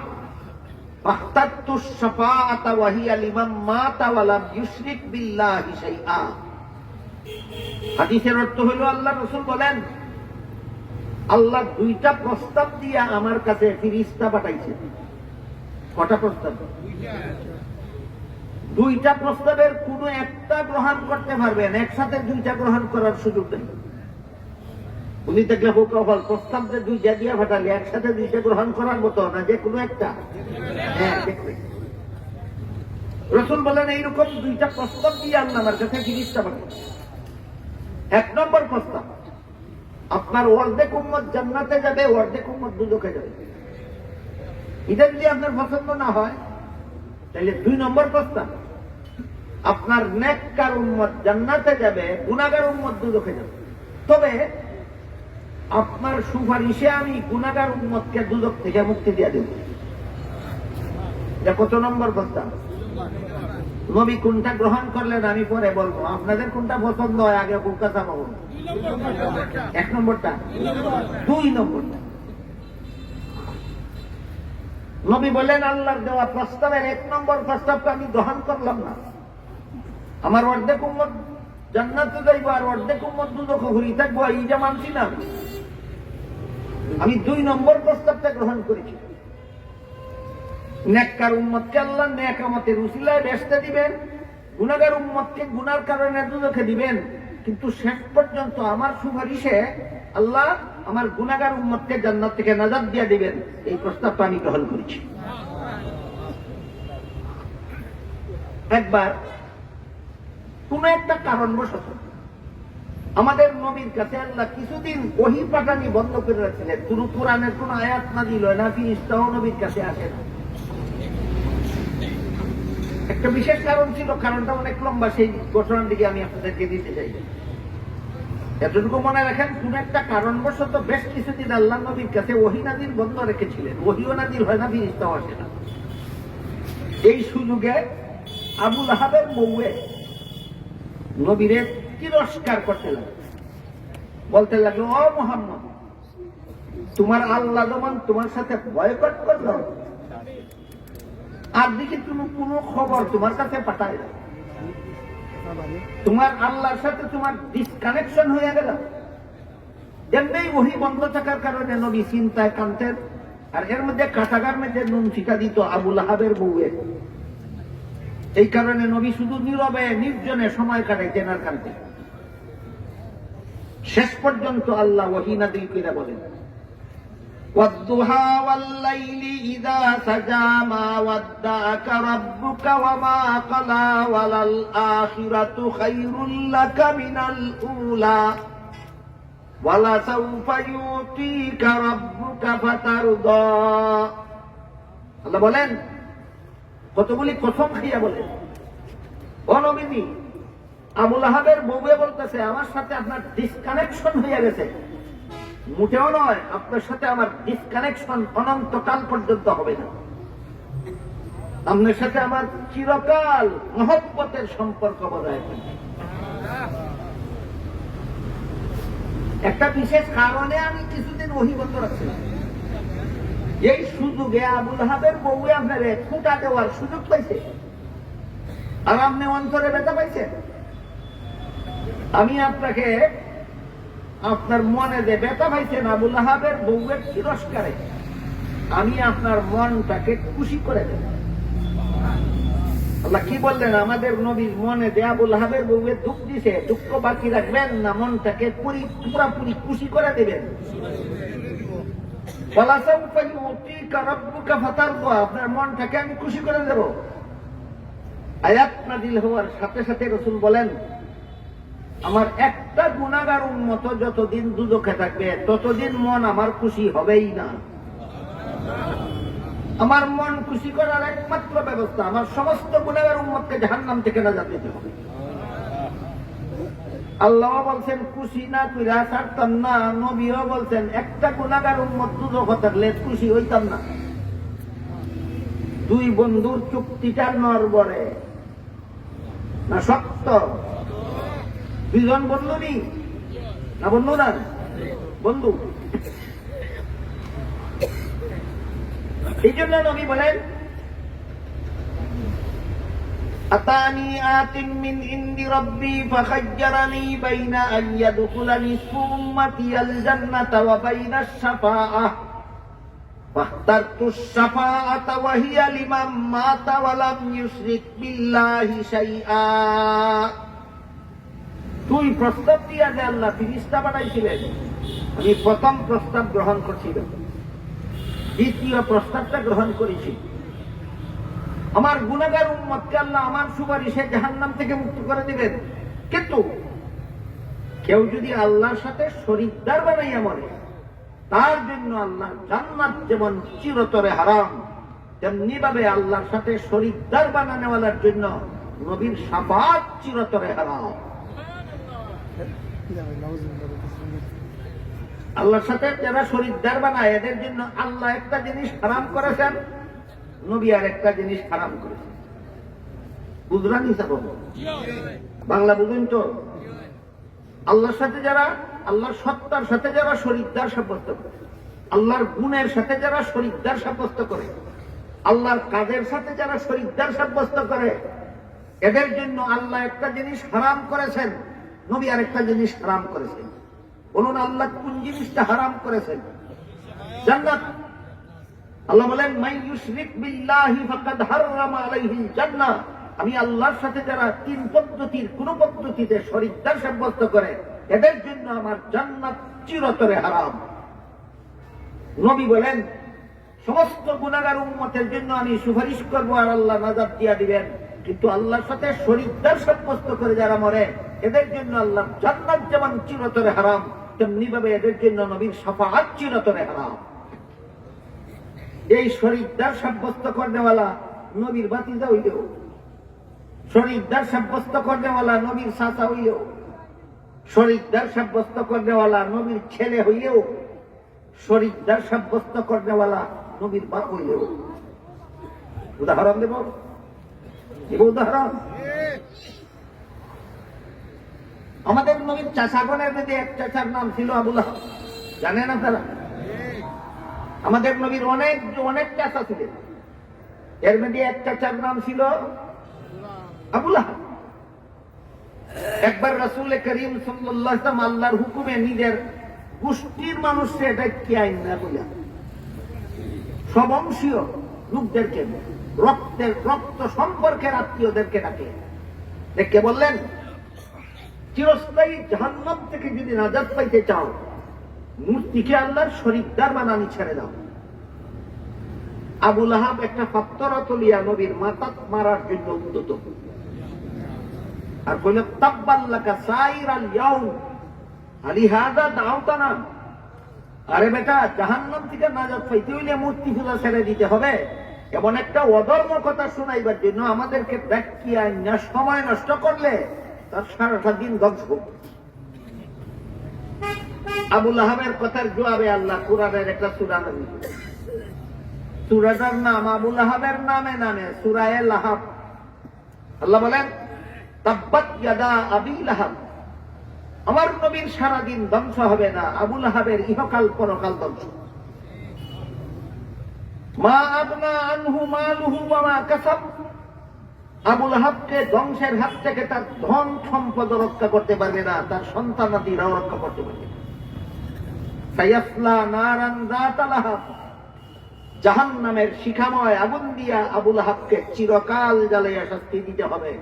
ফাখতারতু আশ-শাফাআতা ওয়া হিয়া লিমান মাতা ওয়া লাম ইউশরিক বিল্লাহি শাইআ। হাদিসের অর্থ হলো আল্লাহ রাসূল বলেন, আল্লাহ 2টা প্রস্তাব দিয়ে আমার কাছে ফেরেশতা পাঠাইছে। কটা প্রস্তাব? 2টা প্রস্তাবের কোন একটা গ্রহণ করতে পারবেন, একসাথে 2টা গ্রহণ করার সুযোগ নেই। উনি দেখলে হোকল প্রস্তাব যে 2টা দিয়ে পাঠালে একসাথে 2টা গ্রহণ করার মতো না, যে কোনো একটা। হ্যাঁ, দেখবেন রাসূল বলেন এইরকম 2টা প্রস্তাব দিয়ে আল্লাহ আমার কাছে ফেরেশতা পাঠাইছে। 1 নম্বর প্রস্তাব, আপনার অর্ধেক উম্মত জান্নাতে যাবে, অর্ধেক উম্মত দুজকে যাবে। এটা যদি আপনার পছন্দ না হয় তাহলে 2 নম্বর প্রস্তাব, আপনার নেককার উম্মত জান্নাতে যাবে, গুনাহগার উম্মত দুজকে যাবে। তবে আপনার সুপারিশে আমি গুনাহগার উম্মতকে দুজক থেকে মুক্তি দিয়ে দেব। এটা কত নম্বর প্রস্তাব? নবী কোনটা গ্রহণ করলেন আমি পরে বলবো, আপনাদের কোনটা পছন্দ হয় আগে কোনটা চাবো? 1 নম্বরটা? 2 নম্বরটা? নবী বলেন, আল্লাহর দেওয়া প্রস্তাবের 1 নম্বর প্রস্তাবটা আমি গ্রহণ করলাম না। আমার অর্ধেক উম্মত জান্নাতে যাইবো আর অর্ধেক উম্মত দুজকে ঘুরি থাকবো, এই যে মানছি না। আমি 2 নম্বর প্রস্তাবটা গ্রহণ করেছি। নেককার উম্মতকে আল্লাহ নেক আমতের উসিলায় বেহেশতে দিবেন, গুনাহগার উম্মতকে গুনার কারণে দুজকে দিবেন, কিন্তু শেষ পর্যন্ত আমার সুপারিশে আল্লাহ আমার গুনাহগার উম্মতকে জান্নাত থেকে নাজাত দিয়ে দিবেন। এই প্রস্তাবটা আমি গ্রহণ করেছি। একবার কোন একটা কারণবশত আমাদের নবীর কাছে আল্লাহ কিছুদিন ওহী পাঠানি বন্ধ করে রাখছিলেন। কোরআনের কোন আয়াত নাযিল হয় না, ফেরেশতাও নবীর কাছে আসে না। একটা বিশেষ কারণ ছিল, কারণটা অনেক লম্বা, সেই ঘটনার দিকে আমি আপনাদেরকে দিতে চাই। এতটুকু মনে রাখেন, কোন একটা কারণবশত বেশ কিছুদিন আল্লাহ নবীর কাছে ওহী নাযিল বন্ধ রেখেছিলেন। ওহীও নাযিল হয় না, ফেরেশতাও আসে না। এই সুযোগে আবু লাহাবের বউয়ে নবীরে তিরস্কার করতে লাগলো, বলতে লাগলো, ও মুহাম্মদ, তোমার আল্লাহ যখন তোমার সাথে বয়কট করলো, আর দিকে তুমি কোনো খবর তোমার কাছে পাঠায় না, তোমার আল্লাহর সাথে তোমার ডিসকানেকশন হয়ে গেল। এমনি ওহী বন্ধ থাকার কারণে নবী চিন্তায় কানতেন, আর এর মধ্যে কাটাগার মধ্যে নুন ছিটা দিত আবু লাহাবের বউয়ে। এই কারণে নবী শুধু নীরবে নির্জনে সময় কাটাইতেন আর কানতেন। শেষ পর্যন্ত আল্লাহ ওহী নাযিল করে বলেন, ওয়াদ-দুহা ওয়াল-লাইলি ইযা সাজা মা ওয়াদ্দাআকা রাব্বুকা ওয়া মা ক্বালা ওয়ালাল আখিরাতু খায়রুল লাকা মিনাল উলা ওয়ালা সাওফা ইউতিকা রাব্বুকা ফাতারদা। আল্লাহ বলেন, কতগুলি কসম খেয়ে বলেন, ও নবীজি, আবু লাহাবের বউয়ে বলতেছে আমার সাথে আপনার ডিসকানেকশন হয়ে গেছে। মোটেও নয়, আপনার সাথে আমার ডিসকানেকশন অনন্তকাল পর্যন্ত হবে না। আপনার সাথে আমার চিরকাল মহব্বতের সম্পর্ক বজায় থাকবে। একটা বিশেষ কারণে আমি কিছুদিন ওহী বন্ধ রাখছিলাম। এই সুযোগে আবু লাহাবের বউয়ে আপনারে ফুটা দেওয়ার সুযোগ পাইছে, আর আপনি অন্তরে ব্যথা পাইছেন। আমি আপনাকে আপনার মনে যে ব্যথা পাইছেন আবু লাহাবের বউয়ের তিরস্কারে, আমি আপনার মনটাকে খুশি করে দেব। আল্লাহ কি বললেন, আমাদের নবীর মনে যে আবু লাহাবের বউয়ের দুঃখ দিছে, দুঃখ বাকি রাখবেন না, মনটাকে পুরাপুরি খুশি করে দেবেন। আপনার মনটাকে আমি খুশি করে দেব। আয়াত নাযিল হওয়ার সাথে সাথে রাসূল বলেন, আমার একটা গুনাহগার উম্মত যতদিন দুজখে থাকবে ততদিন মন আমার খুশি হবেই না। আমার মন খুশি করার একমাত্র ব্যবস্থা আমার সমস্ত গুনাহগার উম্মতকে জাহান্নাম থেকে নাজাত দিতে হবে। আল্লাহ বলছেন খুশি না কইরা ছাড়তাম না, নবীও বলছেন একটা গুনাহগার উম্মত দুজখে থাকলে খুশি হইতাম না। দুই বন্ধুর চুক্তিটা নড়বড়ে না শক্ত? দুইজন বন্ধু নি না বন্ধু না বন্ধু। এই জন্য নবী বলেন, আতানি আতিম মিন ইনদি রাব্বি ফাখায়্যারানি বাইনা আন ইয়াদখুলানি উম্মতি আল জান্নাতা ওয়া বাইনা আশ-শাফাআহ ফাখতারতু আশ-শাফাআতা ওয়া হিয়া লিমান মাতা ওয়া লাম ইউশরিক বিল্লাহি শাইআ। তুই প্রস্তাব দিয়া যে আল্লাহ ফিরিস্তা বানাইছিলেন, আমি প্রথম প্রস্তাব গ্রহণ করছিলাম, দ্বিতীয় প্রস্তাবটা গ্রহণ করেছি। আমার গুনাহগার উম্মতকে আল্লাহ আমার সুপারিশে জাহান্নাম থেকে মুক্ত করে দিবেন। কিন্তু কেউ যদি আল্লাহর সাথে শরীকদার বানাইয়া মরে, তার জন্য আল্লাহ জান্নাত যেমন চিরতরে হারাম, তেমনি ভাবে আল্লাহর সাথে শরীকদার বানানোওয়ালার জন্য নবীর শাফাআত চিরতরে হারাম। আল্লাহর সাথে যারা শরীকদার বানায় এদের জন্য আল্লাহ একটা জিনিস হারাম করেছেন, নবী আর একটা জিনিস হারাম করেছেন। বুঝলেন হিসাব? বাংলা বুঝুন তো? আল্লাহর সাথে যারা, আল্লাহর সত্তার সাথে যারা শরীকদার সাব্যস্ত করে, আল্লাহর গুণের সাথে যারা শরীকদার সাব্যস্ত করে, আল্লাহর কাজের সাথে যারা শরীকদার সাব্যস্ত করে, এদের জন্য আল্লাহ একটা জিনিস হারাম করেছেন, নবী আর একটা জিনিস হারাম করেছেন। বলুন আল্লাহ কোন জিনিসটা হারাম করেছেন? জান্নাত। আল্লাহ বলেন, মান ইউশরিক বিল্লাহি ফাকাদ হাররামা আলাইহিল জান্নাহ। আমি আল্লাহর সাথে যারা তিন পদ্ধতির কোন পদ্ধতিতে শরীকদার সাব্যস্ত করে, এদের জন্য আমার জান্নাত চিরতরে হারাম। নবী বলেন, সমস্ত গুনাহগার উম্মতের জন্য আমি সুপারিশ করব আর আল্লাহ নাজাত দিয়া দিবেন। কিন্তু আল্লাহর সাথে শরীকদার সাব্যস্ত করে যারা মরে, এদের জন্য আল্লাহ জান্নাত যেমন চিরতরে হারাম, তেমনি ভাবে এদের জন্য নবীর শাফাআত চিরতরে হারাম। এই শরীকদার সাব্যস্ত করনেওয়ালা নবীর ভাতিজা হইলেও, শরীকদার সাব্যস্ত করনেওয়ালা নবীর চাচা হইলেও, শরীকদার সাব্যস্ত করনেওয়ালা নবীর ছেলে হইলেও, শরীকদার সাব্যস্ত করনেওয়ালা নবীর বাপ হইলেও। উদাহরণ দেব, উদাহরণ। আমাদের নবীর চাচাগণের মধ্যে এক চাচার নাম ছিল আবু লাহাব, জানেন আপনারা? আমাদের নবীর অনেক চাচা ছিলেন, এর মধ্যে এক চাচার নাম ছিল আবু লাহাব। একবার রাসূল করিম সাল্লাল্লাহু আলাইহি ওয়াসাল্লাম আল্লাহর হুকুমে নিজের গোষ্ঠীর মানুষকে ডাকি আইন না বলিয়া, সবংশীয় লোকদেরকে, রক্ত সম্পর্কের আত্মীয়দেরকে ডাকে ডেকে বললেন, চিরস্থায়ী জাহান্নাম থেকে যদি নাজাত পাইতে চাও, মূর্তিকে আল্লাহর শরীকদার বানানি ছেড়ে দাও। আবু লাহাব একটা পাত্তরা তুলিয়া নবীর মাথা মারার জন্য উদ্যত, আর কইল তাব্বাল্লাকা সাইরাল ইয়াউম আলিহাযা দাউতানা। আরে বেটা, জাহান্নাম থেকে নাজাত পাইতে হইলে মূর্তি পূজা ছেড়ে দিতে হবে, এমন একটা অধর্ম কথা শোনাইবার জন্য আমাদেরকে দেখিয়া সময় নষ্ট করলে তার সারাটা দিন ধ্বংস করবে। আবু লাহাবের কথার জবাবে আল্লাহ কুরআনের একটা সূরা নাযিল করেন। সূরাটার নাম আবু লাহাবের নামে নামে সূরায়ে লাহাব। আল্লাহ বলেন, তাব্বাত ইয়াদা আবি লাহাব। আমার নবীর সারাদিন ধ্বংস হবে না, আবু লাহাবের ইহকাল পরকাল ধ্বংস। মা আগনা আনহু মালুহু ওয়া মা কাসাব। আবু লাহাবকে ধ্বংসের হাত থেকে তার ধন সম্পদ রক্ষা করতে পারবে না, তার সন্তানাদিরাও রক্ষা করতে পারবে না। সায়াসলা নারান যাতা লাহাব। জাহান্নামের শিখাময় আগুন দিয়া আবু লাহাবকে চিরকাল জ্বালাইয়া শাস্তি দিতে হবে,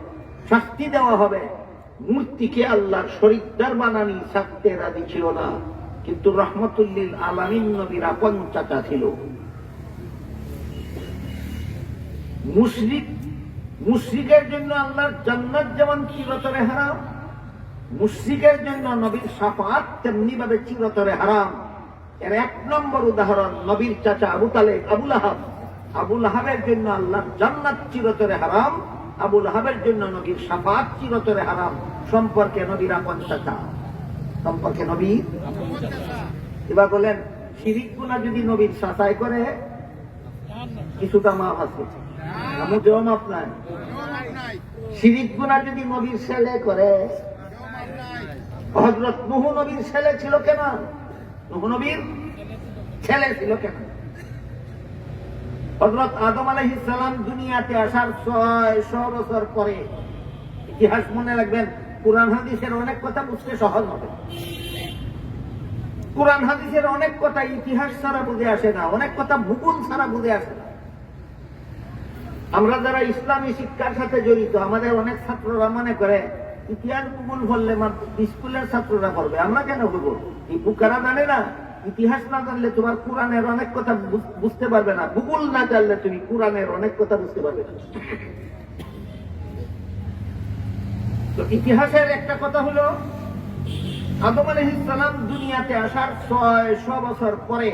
শাস্তি দেওয়া হবে। মূর্তিকে আল্লাহর শরীকদার বানানি ছাড়তে রাজি ছিল না, কিন্তু রহমতুল্লিল আলামিন নবীর আপন চাচা ছিল। মুশরিকের জন্য আল্লাহর জান্নাত যেমন চিরতরে হারাম, মুশরিকের জন্য নবীর শাফাআত তেমনি ভাবে চিরতরে হারাম। এর এক নম্বর উদাহরণ নবীর চাচা আবু তালেব, আবু লাহাব। আবু লাহাবের জন্য আল্লাহর জান্নাত চিরতরে হারাম, আবু লাহাবের জন্য নবীর শাফাআত চিরতরে হারাম। সম্পর্কে নবীর আপন চাচা, সম্পর্কে নবীর। এবার বলেন, শিরিক গুনাহ যদি নবীর চাচাই করে কিছুটা মাফ আছে, আমি জবাব আপনার। শিরিক গুনাহ যদি নবীর ছেলে করে, হযরত নূহ নবীর ছেলে ছিল কেন? নূহ নবীর ছেলে ছিল কেন? হযরত আদম আলাইহিস সালাম দুনিয়াতে আসার 600 বছর পরে। ইতিহাস মনে রাখবেন, কুরআন হাদিসের অনেক কথা বুঝতে সহজ হবে। কুরআন হাদিসের অনেক কথা ইতিহাস ছাড়া বুঝে আসে না, অনেক কথা ভূগোল ছাড়া বুঝে আসে না। আমরা যারা ইসলামী শিক্ষার সাথে জড়িত, আমাদের অনেক ছাত্ররা মনে করে ইতিহাস ভূগোল পড়লে স্কুলের ছাত্ররা পড়বে, আমরা কেন পড়বো? এই বুকারা জানে না, ইতিহাস না জানলে তোমার কোরআনের অনেক কথা বুঝতে পারবে না, ভূগোল না জানলে তুমি কোরআনের অনেক কথা বুঝতে পারবে না। তো ইতিহাসের একটা কথা হলো, আদম আলাইহিস সালাম দুনিয়াতে আসার 600 বছর পরে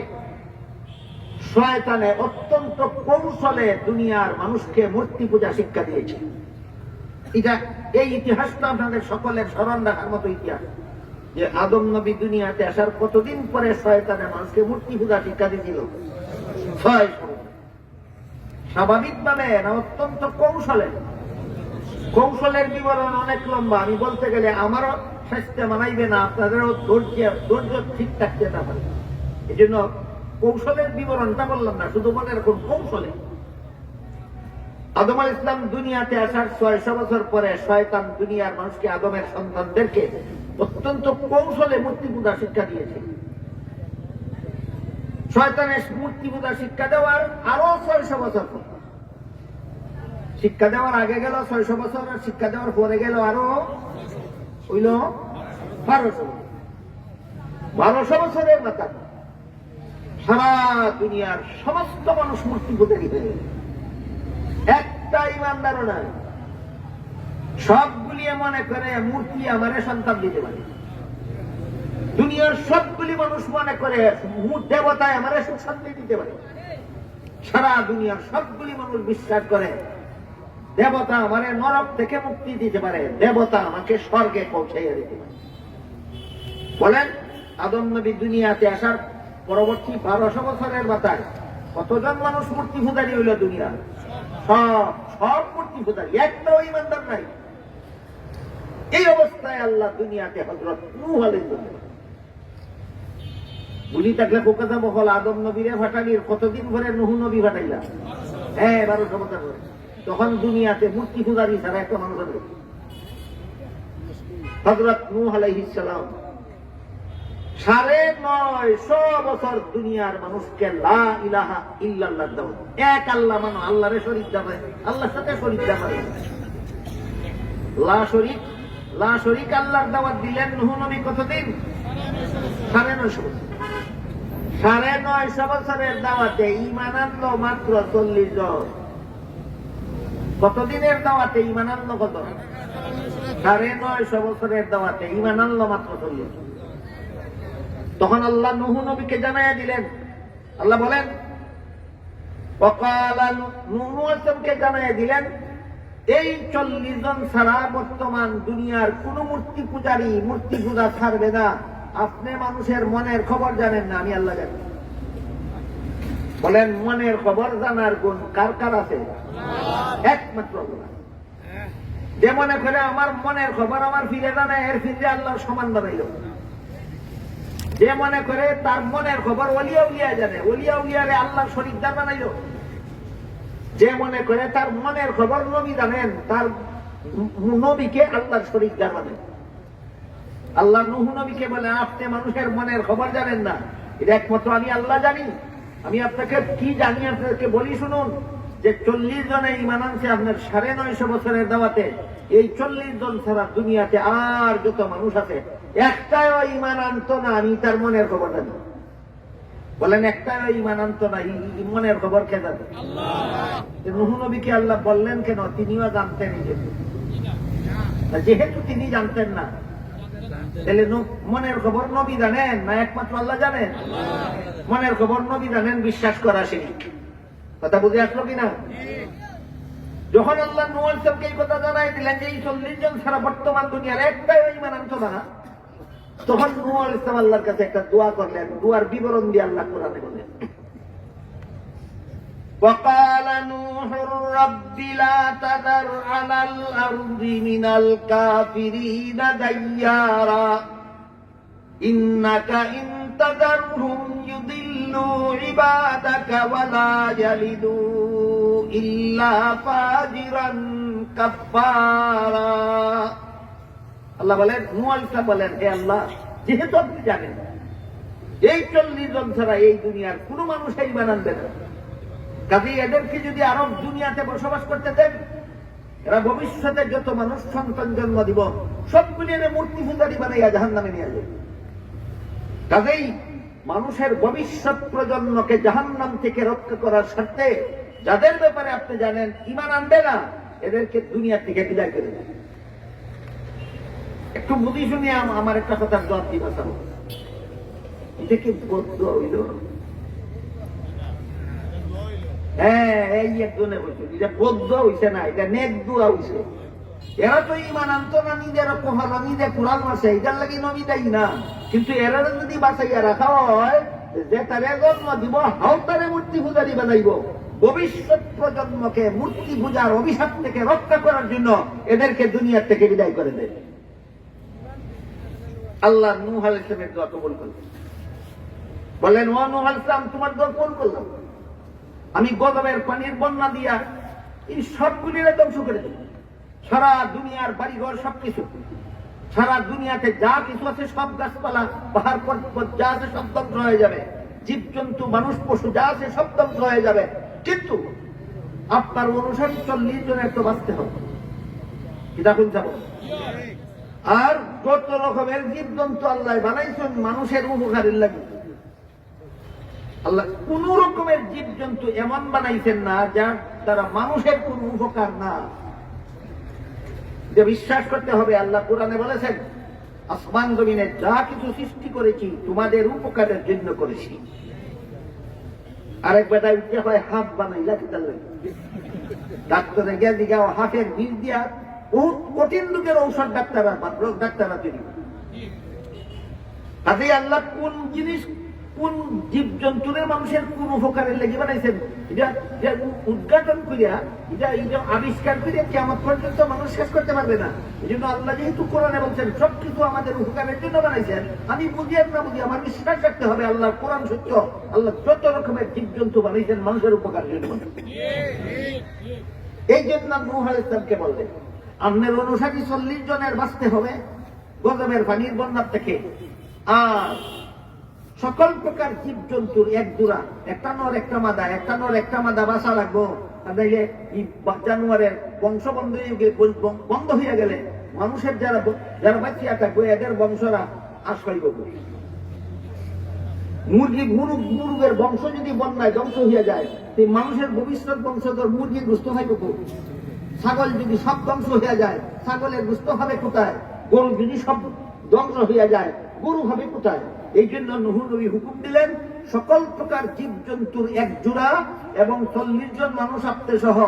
শয়তানে অত্যন্ত কৌশলে দুনিয়ার মানুষকে মূর্তি পূজা শিক্ষা দিয়েছে। এই ইতিহাসটা আপনাদের সকলের স্মরণ রাখার মতো ইতিহাস, যে আদম নবী দুনিয়াতে আসার কতদিন পরে শয়তানে মানুষকে মূর্তি পূজা শিক্ষা দিয়েছিল? 600। স্বাভাবিকভাবে না অত্যন্ত কৌশলে? কৌশলের বিবরণ অনেক লম্বা, আমি বলতে গেলে আমারও স্বাস্থ্য মানাইবে না, আপনাদেরও ধৈর্য ঠিক থাকতে না পারে। এই জন্য কৌশলের বিবরণটা বললাম না, শুধু মনে রাখুন কৌশলে। আদম আলাইহিস সালাম দুনিয়াতে আসার 600 বছর পরে শয়তান দুনিয়ার মানুষকে, আদমের সন্তানদেরকে অত্যন্ত কৌশলে মূর্তি পূজা শিক্ষা দিয়েছে। শয়তানের মূর্তি পূজা শিক্ষা দেওয়ার আরো 600 বছর পর, শিক্ষা দেওয়ার আগে গেল 600 বছর, আর শিক্ষা দেওয়ার পরে গেল আরো হইল 1200 বছরের মাথা সারা দুনিয়ার সমস্ত মানুষ মূর্তি পূজারী হয়ে গেল। একটা ইমানদারও নাই, সবগুলি মনে করে মূর্তি আমারে সন্তান দিতে পারে। দুনিয়ার সবগুলি মানুষ মনে করে দেবতায় আমারে সুখ শান্তি দিতে পারে। সারা দুনিয়ার সবগুলি মানুষ বিশ্বাস করে দেবতা আমারে নরক থেকে মুক্তি দিতে পারে, দেবতা আমাকে স্বর্গে পৌঁছাইয়া দিতে পারে। বলেন, আদম নবী দুনিয়াতে আসার পরবর্তী 1200 বছরের মাথায় কতজন মানুষ মূর্তি পূজারী হইল দুনিয়া? সব মূর্তি পূজারী, একটাও ইমানদার নাই। এই অবস্থায় আল্লাহ দুনিয়াতে হযরত নূহ আলাইহিস সালাম, বুঝি থাকলে কোকাজা বহল আদম নবীরে ফাটালির কতদিন ধরে নূহ নবী ফাটাইলা? 1200 বছর ধরে। তখন দুনিয়াতে মূর্তি পূজারী ছাড়া একটা মানুষ আছে? হযরত নূহ আলাইহিস সালাম 950 বছর দুনিয়ার মানুষকে লা ইলাহা ইল্লাল্লাহ দাও, এক আল্লাহ মানো, আল্লাহরে শরীক দেবে, আল্লাহর সাথে শরীক দেবে, লা শরীক লা শরীক আল্লাহর দাওয়াত দিলেন নূহ নবী কতদিন? 950 বছর। 950 বছরের দাওয়াতে ঈমান আনলো মাত্র 40 জন। কতদিনের দাওয়াতে ঈমান আনলো কত? 950 বছরের দাওয়াতে ঈমান আনলো মাত্র 40 জন। তখন আল্লাহ নূহ নবীকে জানাইয়া দিলেন, আল্লাহ বলেন ওয়াকালা, নূহ আলাইহিসসালামকে জানাইয়া দিলেন, এই 40 জন ছাড়া বর্তমান দুনিয়ার কোন মূর্তি পূজারী মূর্তি পূজা ছাড়বে না। আপনি মানুষের মনের খবর জানেন না, আমি আল্লাহ জানি। বলেন মনের খবর জানার গুণ কার কার আছে? একমাত্র আল্লাহ। যে মনে করে আমার মনের খবর আমার ফিরে জানে, এর ফিরে আল্লাহর সমান বানাইল। যে মনে করে তার মনের খবর ওলিয়া উলিয়া জানে, ওলিয়া উলিয়ারে আল্লাহর শরীকদার বানাইল। যে মনে করে তার মনের খবর নবী জানেন, তার নবীকে আল্লাহর শরীকদার বানায়। আল্লাহ নূহ নবীকে বলে, আপনি মানুষের মনের খবর জানেন না, এটা একমাত্র আমি আল্লাহ জানি। আমি আপনাকে কি জানি আপনাকে বলি শুনুন, যে 40 জনে ঈমান আনছে আপনার 950 বছরের দাওয়াতে। এই 40 জন ছাড়া দুনিয়াতে আর যত মানুষ আছে একটাও ঈমান আনতো না, আমি তার মনের খবর জানি। বলেন একটাও ঈমান আনতো না, মনের খবর কে জানে? নূহ নবীকে আল্লাহ বললেন কেন? তিনিও জানতেন। যেহেতু তিনি জানতেন না, তাহলে মনের খবর নবী জানেন না একমাত্র আল্লাহ জানেন? মনের খবর নবী জানেন, বিশ্বাস করা শিরক। কথা বুঝে আসলো কিনা? যখন আল্লাহ নূহ আলাইহিসসালামকে এই কথা জানাই দিলেন যে এই 40 জন ছাড়া বর্তমান দুনিয়ার একটাও ঈমান আনতো না, তখন নূহ আলাইহিসসালাম আল্লাহর কাছে একটা দোয়া করলেন। দোয়ার বিবরণ দিয়ে আল্লাহ কোরআনে বলেন, وقال نوح رب لا تذر على الأرض من الكافرين ديارا إنك إن تذرهم يضلوا عبادك ولا يلدوا إلا فاجرا كفارا। আল্লাহ বলেন, নূহ আলাইহিস সালাম বলেন, হে আল্লাহ, যেহেতু আপনি জানেন এই 40 জন ছাড়া এই দুনিয়ার কোনো মানুষ ঈমান আনবে না, কাজে এদেরকে যদি আরব দুনিয়াতে বসবাস করতে দেন, এরা ভবিষ্যতে যত মানুষ সন্তান জন্ম দিব সবগুলি এনে মূর্তি পূজারি বানাইয়া জাহান্নামে নিয়ে যাবে। কাজেই মানুষের ভবিষ্যৎ প্রজন্মকে জাহান্নাম থেকে রক্ষা করার স্বার্থে যাদের ব্যাপারে আপনি জানেন ঈমান আনবে না, এদেরকে দুনিয়া থেকে বিদায় করে দেন। একটু বুঝি শুনিয়ে আমার একটা কথার জবাব দিবা চাও, এটা কি বদ্ধ হইল? হ্যাঁ, এই একজনে বলছে এটা বদ্ধ হইছে না, এটা নেক দুয়া হইছে। এরা তো ঈমান আনতো না, নিজের পোহাল নিজে কুড়াল মাসে, এটার লাগি নবী দেয় না। কিন্তু এরা যদি বাঁচাইয়া রাখা হয়, যে তারে জন্ম দিব হাও তারে মূর্তি পূজারি বানাইব। ভবিষ্যৎ প্রজন্মকে মূর্তি পূজার অভিশাপ থেকে রক্ষা করার জন্য এদেরকে দুনিয়ার থেকে বিদায় করে দেয়। আল্লাহ নূহ আলাইহিস সালামের দোয়া কবুল করলেন। বলেন, ও নূহ আলাইহিস সালাম, তোমার দোয়া কবুল করলাম। আমি গজবের পানির বন্যা দিয়া এই সবগুলিরে ধ্বংস করে দেব। সারা দুনিয়ার বাড়িঘর সবকিছু, সারা দুনিয়াতে যা কিছু আছে সব গাছপালা পাহাড় পর্বত যা আছে সব ধ্বংস হয়ে যাবে, জীবজন্তু মানুষ পশু যা আছে সব ধ্বংস হয়ে যাবে। কিন্তু আপনার অনুসারী 40 জনের তো বাঁচতে হবে, এটা কোন যাব। আর যত রকমের জীবজন্তু আল্লাহ বানাইছেন মানুষের উপকারের লাগে। আল্লাহ কোন রকমের জীবজন্তু এমন বানাইছেন না যার দ্বারা মানুষের কোন উপকার না। যে বিশ্বাস করতে হবে। আল্লাহ কোরআনে বলেছেন, আসমান জমিনে যা কিছু সৃষ্টি করেছি তোমাদের উপকারের জন্য করেছি। আরেক বেটা উঠতে হয় হাত বানাইলা, ডাক্তারে গিয়ে দিঘা হাতের বীজ দিয়া বহুত কঠিন রোগের ঔষধ ডাক্তাররা তৈরি। কাজে আল্লাহ কোন জিনিস কোন জীবজন্তুরের মানুষের কোন উপকারের লেগে বানাইছেন এটা উদ্ঘাটন করিয়া এটা আবিষ্কার করিয়া কিয়ামত পর্যন্ত মানুষ শেষ করতে পারবে না। এই জন্য আল্লাহ যেহেতু কোরআনে বলছেন সবকিছু আমাদের উপকারের জন্য বানাইছেন, আমি বুঝি আর না বুঝি আমার বিশ্বাস রাখতে হবে আল্লাহ কোরআন সত্য। আল্লাহ যত রকমের জীবজন্তু বানাইছেন মানুষের উপকারের জন্য। এই জন্য নূহ আলাইহিস সালামকে বললেন, আপনার অনুসারী 40 জনের বাঁচতে হবে গজবের পানির বন্যার থেকে। আর সকল প্রকার জীবজন্তুর এক জোড়া, একটা নর একটা মাদা বাঁচা লাগবো। জানুয়ারের বংশ বন্ধ হয়ে গেলে মানুষের যারা যারা বাচ্চা থাকবে এদের বংশরা আশ্রয় করবে। মুরগের বংশ যদি বন্যায় ধ্বংস হয়ে যায়, সেই মানুষের ভবিষ্যৎ বংশধর মুরগির গুস্ত হয় কোথায়? ছাগল যদি সব ধ্বংস হয়ে যায়, ছাগলের গুস্ত হবে কোথায়? গরু যদি সব ধ্বংস হয়ে যায়, গরু হবে কোথায়? এই জন্য নূহ নবী হুকুম দিলেন, সকল প্রকার জীব জন্তুর এক জোড়া এবং 40 জন মানুষ আপতে সহ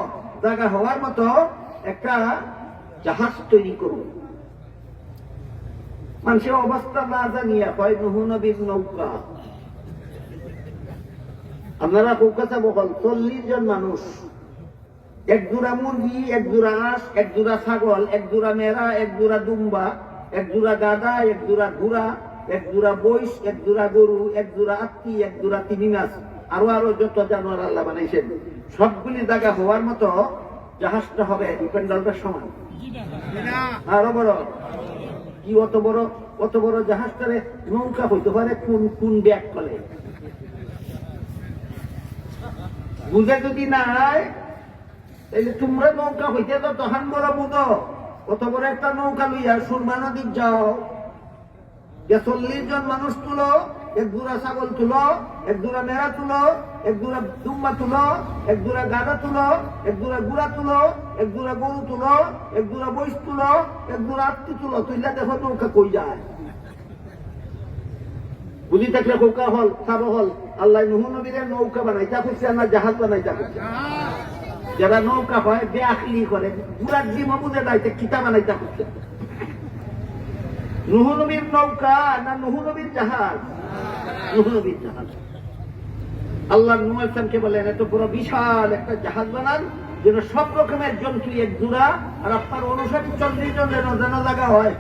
জায়গা হওয়ার মতো একটা জাহাজ তৈরি করুন। মানুষের অবস্থা না জানিয়ে হয় নূহ নবীর নৌকা। আপনারা কলকাতা বকল 40 জন মানুষ, এক জোড়া মুরগি, এক জোড়া হাঁস, এক জোড়া ছাগল, এক জোড়া মেরা, এক জোড়া দুম্বা, এক জোড়া গাধা, এক জোড়া ঘোড়া, এক জোড়া বৈশ, এক জোড়া গরু, এক জোড়া আত্মী, এক জোড়া তিমিমাছ, আরো যত জানোয়ার আল্লাহ বানাইছেন, সবগুলি জায়গা হওয়ার মতো জাহাজটা হবে ডিপেন্ডালটার সমান। আরো বড় কি অত বড় জাহাজটারে নৌকা হইতে পারে কোন ব্যাগ কলে বুঝে যদি না হয়, তাহলে তোমরা নৌকা হইতে তো তখন বড় বুঝো। কত বড় একটা নৌকা লইয়া সুরমা নদীর যাও, 40 জন মানুষ তুলো, এক জোড়া ছাগল তুলো, এক জোড়া মেরা তুলো, এক জোড়া দুম্বা তুলো, এক জোড়া গাধা তুলো, এক জোড়া গুড়া তুলো, এক জোড়া গরু তুলো, এক জোড়া বৈশ তুলো, এক জোড়া আত্মী তুলো, তুইলা দেখো নৌকা কই যায়। বুঝি থাকলে নৌকা হল সাব হল। আল্লাহ নূহ নবীর নৌকা বানাইতে খুঁজছে না জাহাজ বানাইতে খুঁজছে। যারা নৌকা হয় বেআকলি করে, গুড়ার ডিম বুঝে দাইতে কিতা বানাইতে খুঁজছে। নূহ নবীর নৌকা না নূহ নবীর জাহাজ? নূহ নবীর জাহাজ। আল্লাহ নূহ আলাইহিস সালামকে বলেন, এত বড় বিশাল একটা জাহাজ বানান যেন সব রকমের জন্তু এক জোড়া, আর আপনার অনুসারী 40 জনের যেন জায়গা হয়।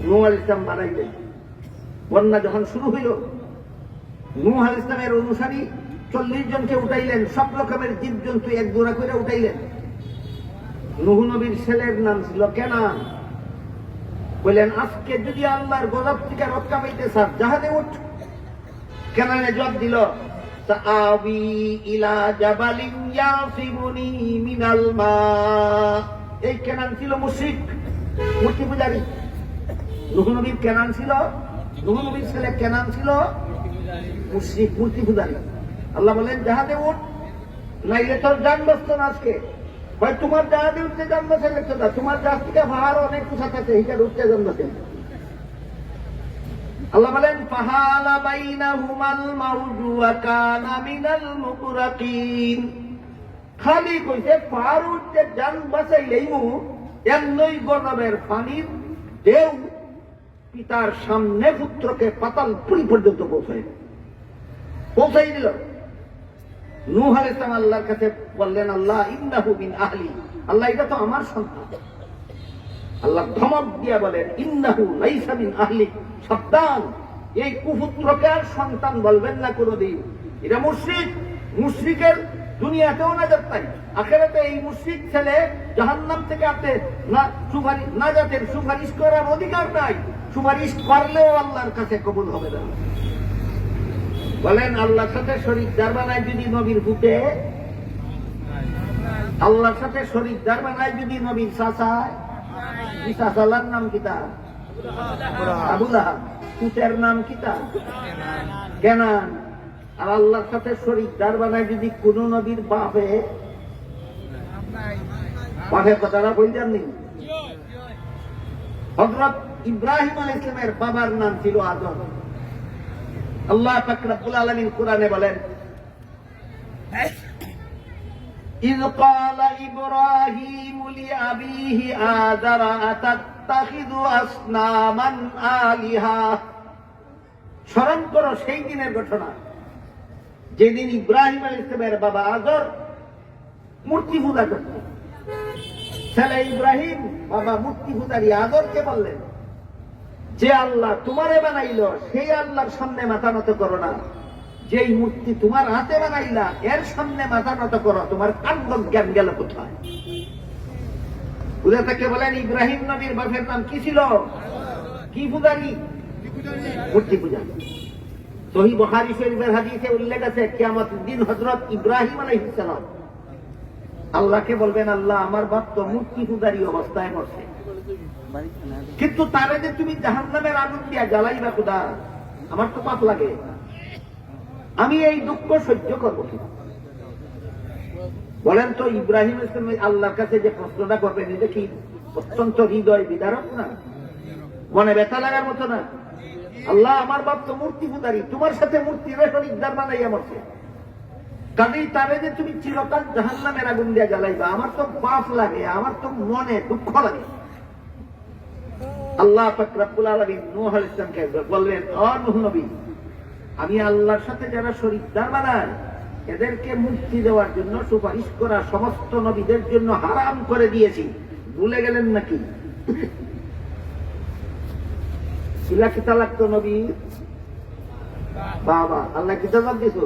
নূহ আলাইহিস সালাম বানাইলেন। বন্যা যখন শুরু হইল, নূহ আলাইহিস সালামের অনুসারী 40 জনকে উঠাইলেন, সব রকমের জীব জন্তু এক জোড়া করে উঠাইলেন। নূহ নবীর ছেলের নাম ছিল কেনান। বললেন, আজকে যদি আল্লাহর গজব থেকে রক্ষা পাইতে চান জাহাজে উঠ। কেনানে জবাব দিল, সাআবি ইলা জাবালিন ইয়াসিমুনি মিনাল মা। এই কেনান ছিল মুশরিক, মূর্তি পূজারী। নূহ নবীর কেনান ছিল, নূহ নবীর ছেলে কেনান ছিল মুশরিক, মূর্তি পূজারী। আল্লাহ বলেন, জাহাজে উঠ, নাইলে তোর জান বাঁচত না আজকে। ভাই তোমার জাহাজে উঠতে জান বাঁচে লাগতো না, তোমার জাহাজ থেকে পাহাড় অনেক উঁচা আছে, হিসাবে উঠতে জান বাঁচে। আল্লাহ বলেন, ফাহালা বাইনাহুমাল মাউজু ওয়া কানা মিনাল মুগরাকিন। খালি কইছে পাহাড় উঠতে জান বাঁচাইলেই এমনই গজবের পানির ঢেউ পিতার সামনে পুত্রকে পাতাল পুরি পর্যন্ত পৌঁছাই দিল। নূহ আলাইহিস সালাম আল্লাহর কাছে বললেন, আল্লাহ ইন্নাহু মিন আহলি। আল্লাহ এটা তো আমার সন্তান। আল্লাহ ধমক দিয়া বলেন, ইন্নাহু লাইসা মিন আহলি। সাবধান, এই কুপুত্রকে আর সন্তান বলবেন না কোনদিন। এটা মুশরিক। মুশরিকের দুনিয়াতেও নাজাত নাই, আখিরাতে এই মুশরিক ছেলে জাহান্নাম থেকে আপনি নাজাতের সুপারিশ করার অধিকার নাই। সুপারিশ করলেও আল্লাহর কাছে কবুল হবে না। বলেন, আল্লাহর সাথে শরীকদার বানায় যদি নবীর বুকে, আল্লাহর সাথে শরীকদার বানায় যদি নবীর চাচায়, চাচালার নাম কিতা? আবু লাহাব। পুতের নাম কিতা? কেনান। আর আল্লাহর সাথে শরীকদার বানায় যদি কোন নবীর বাপে, বাপের কথাটা বলতেন নি। হযরত ইব্রাহিম আলাইহিস সালামের বাবার নাম ছিল আদম। আল্লাহ পাক রব্বুল আলামিন কুরআনে বলেন, ইয ক্বালা ইব্রাহিমু লিআবিহি আযারা আতাত্তাখিযু আসনামান আলিহা। স্মরণ করো সেই দিনের ঘটনা যেদিন ইব্রাহিম আলাইহিস সালামের বাবা আযর মূর্তি পূজা করত। ছেলে ইব্রাহিম বাবা মূর্তি পূজারী আযরকে বললেন, যে আল্লাহ তোমারে বানাইলো সেই আল্লাহর সামনে মাথা নত করো না, যেই মূর্তি তোমার হাতে বানাইলা এর সামনে মাথা নত করো। তোমার কাণ্ড জ্ঞান গেল কোথায়? বুঝে থেকে বলেন, ইব্রাহিম নবীর বাপের নাম কি ছিল? কি পূজারী? মূর্তি পূজারী। সহিহ বুখারী শরীফের হাদিসে উল্লেখ আছে, কিয়ামতের দিন হযরত ইব্রাহিম আলাইহিস সালাম আল্লাহকে বলবেন, আল্লাহ আমার বাপ তো মূর্তি পূজারী অবস্থায় মরছে, কিন্তু তারে যে তুমি জাহান্নামের আগুন দিয়া জ্বালাইবা খোদা, আমার তো পাপ লাগে, আমি এই দুঃখ সহ্য করবো কি? বলেন তো, ইব্রাহিম ইসলাম আল্লাহর কাছে যে প্রশ্নটা করবেন, এটা কি অত্যন্ত হৃদয় বিদারক না? মনে ব্যথা লাগার মতো না? আল্লাহ, আমার বাপ তো মূর্তি পূজারী, তোমার সাথে মূর্তির শরীকদার বানাইয়া মরছে, কাজেই তারে যে তুমি চিরকাল জাহান্নামের আগুন দিয়া জ্বালাইবা, আমার তো পাপ লাগে, আমার তো মনে দুঃখ লাগে। আল্লাহ পাক রব্বুল আলামিন নূহ আলাইহিস সালামকে বললেন, ও নূহ নবী, আমি আল্লাহর সাথে যারা শরীকদার বানায় এদেরকে মুক্তি দেওয়ার জন্য সুপারিশ করা সমস্ত নবীদের জন্য হারাম করে দিয়েছি, ভুলে গেলেন নাকি? ইলা কিতা লাগতো নবী? বাবা, আল্লাহ কি জবাব দিত?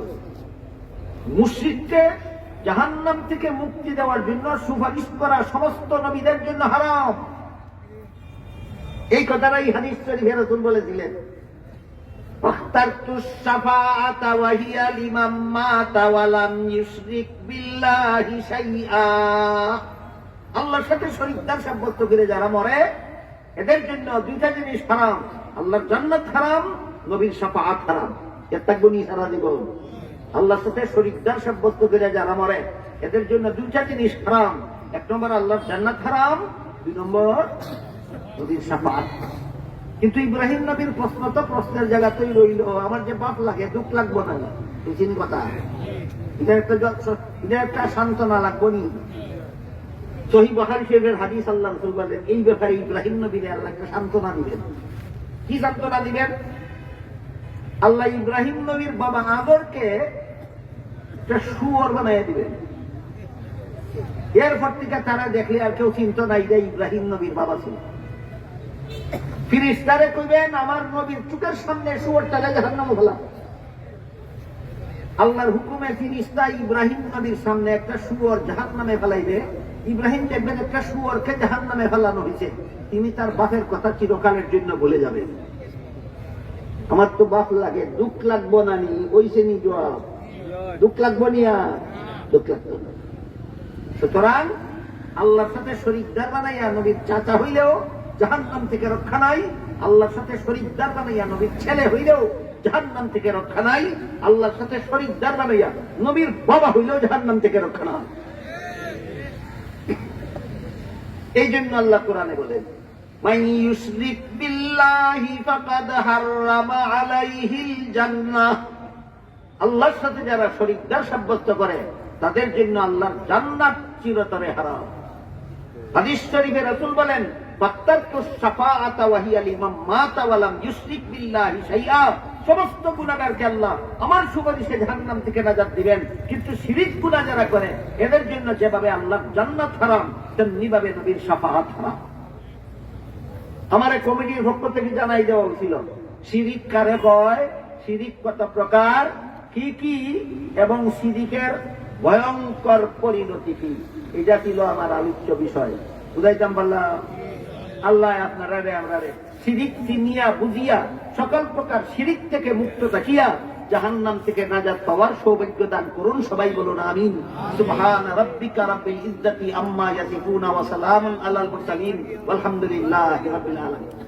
মুশরিককে জাহান্নাম থেকে মুক্তি দেওয়ার জন্য সুপারিশ করা সমস্ত নবীদের জন্য হারাম। এই কথাটাই হাদিস শরীফে রাসূল বলেছিলেন, আখতারতুস শাফাআতা ওয়া হিয়া লিমান মাতা ওয়া লাম ইউশরিক বিল্লাহি শাইআ। আল্লাহর সাথে শরীকদার সাব্যস্ত করে যারা মরে এদের জন্য দুইটা জিনিস হারাম, আল্লাহর জান্নাত হারাম, নবীর শাফাআত হারাম। এর তাকবুনি সারা জীবন আল্লাহর সাথে শরীকদার সাব্যস্ত করে যারা মরে এদের জন্য দুইটা জিনিস হারাম, এক নম্বর আল্লাহর জান্নাত হারাম, দুই নম্বর নবীর শাফাআত। কিন্তু ইব্রাহিম নবীর প্রশ্ন তো প্রশ্নের জায়গাতেই রইল, আমার যে বাপ লাগে, দুঃখ লাগবো না, বুঝিনি কথা? এটা একটা সান্ত্বনা লাগবো নি? সহিহ বুখারী শরীফের হাদিস, আল্লাহ রাসূল বলেন এই ব্যাপারে ইব্রাহিম নবীকে আল্লাহ একটা সান্ত্বনা দিবেন। কি সান্ত্বনা দিবেন? আল্লাহ ইব্রাহিম নবীর বাবা আদরকে একটা শুয়োর বানাইয়া দিবেন। এরপর থেকে তারা দেখলে আর কেউ চিন্তা নাই যে ইব্রাহিম নবীর বাবা ছিল। ফিরিস্তারে কইবেন, আমার নবীর চোখের সামনে শুয়োরটাকে জাহান্নামে ফেলা। আল্লাহর হুকুমে ফিরিস্তা ইব্রাহিম নবীর সামনে একটা শুয়োর জাহান্নামে ফেলাইবে। ইব্রাহিম দেখবেন একটা শুয়োরকে জাহান্নামে ফেলানো হয়েছে, তিনি তার বাপের কথা চিরকালের জন্য ভুলে যাবেন। আমার তো বাপ লাগে, দুঃখ লাগবো না নি? ওইসে নি জবাব, দুঃখ লাগবো নিয়া? দুঃখ লাগতো না। সুতরাং আল্লাহর সাথে শরীকদার বানাইয়া নবীর চাচা হইলেও জাহান্নাম থেকে রক্ষা নাই, আল্লাহর সাথে শরীকদার বানাইয়া নবীর ছেলে হইলেও জাহান্নাম থেকে রক্ষা নাই, আল্লাহর সাথে শরীকদার বানাইয়া নবীর বাবা হইলেও জাহান্নাম থেকে রক্ষা নাই। এই জন্য আল্লাহ কোরআনে বলেন, মান ইউশরিক বিল্লাহি ফাকাদ হারামা আলাইহিল জান্নাহ। আল্লাহর সাথে যারা শরীকদার সাব্যস্ত করে তাদের জন্য আল্লাহর জান্নাত চিরতরে হারাম। হাদিস শরীফে রাসূল বলেন, ফাক্তারতুস শাফাআতা ওয়া হিয়া লিমান মাতা ওয়া লাম ইউশরিক বিল্লাহি শাইআ। সমস্ত গুনাহগারকে আল্লাহ আমার সুপারিশে জাহান্নাম থেকে নাজাত দিবেন, কিন্তু শিরিক গুনাহ যারা করে এদের জন্য যেভাবে আল্লাহর জান্নাত হারাম, তেমনি ভাবে নবীর শাফাআত হারাম। আমার কমিটির পক্ষ থেকে জানাই দেওয়া হয়েছিল, শিরিক কারে কয়, শিরিক কত প্রকার, কি কি, এবং শিরিকের ভয়ঙ্কর পরিণতি কি, এটা ছিল আমার আলোচ্য বিষয়। বুঝাইতাম পারলাম? আল্লাহ আপনারা রে আমরা রে শিরিক চিনিয়া বুঝিয়া সকল প্রকার শিরিক থেকে মুক্ত থাকিয়া জাহান্নাম থেকে নাজাত পাওয়ার সৌভাগ্য দান করুন। সবাই বলুন আমিন। সুবহান রাব্বিকা রাব্বিল ইজ্জাতি আম্মা ইয়াসিফুন ওয়া সালামুন আলাল মুরসালিন ওয়ালহামদুলিল্লাহি রাব্বিল আলামিন।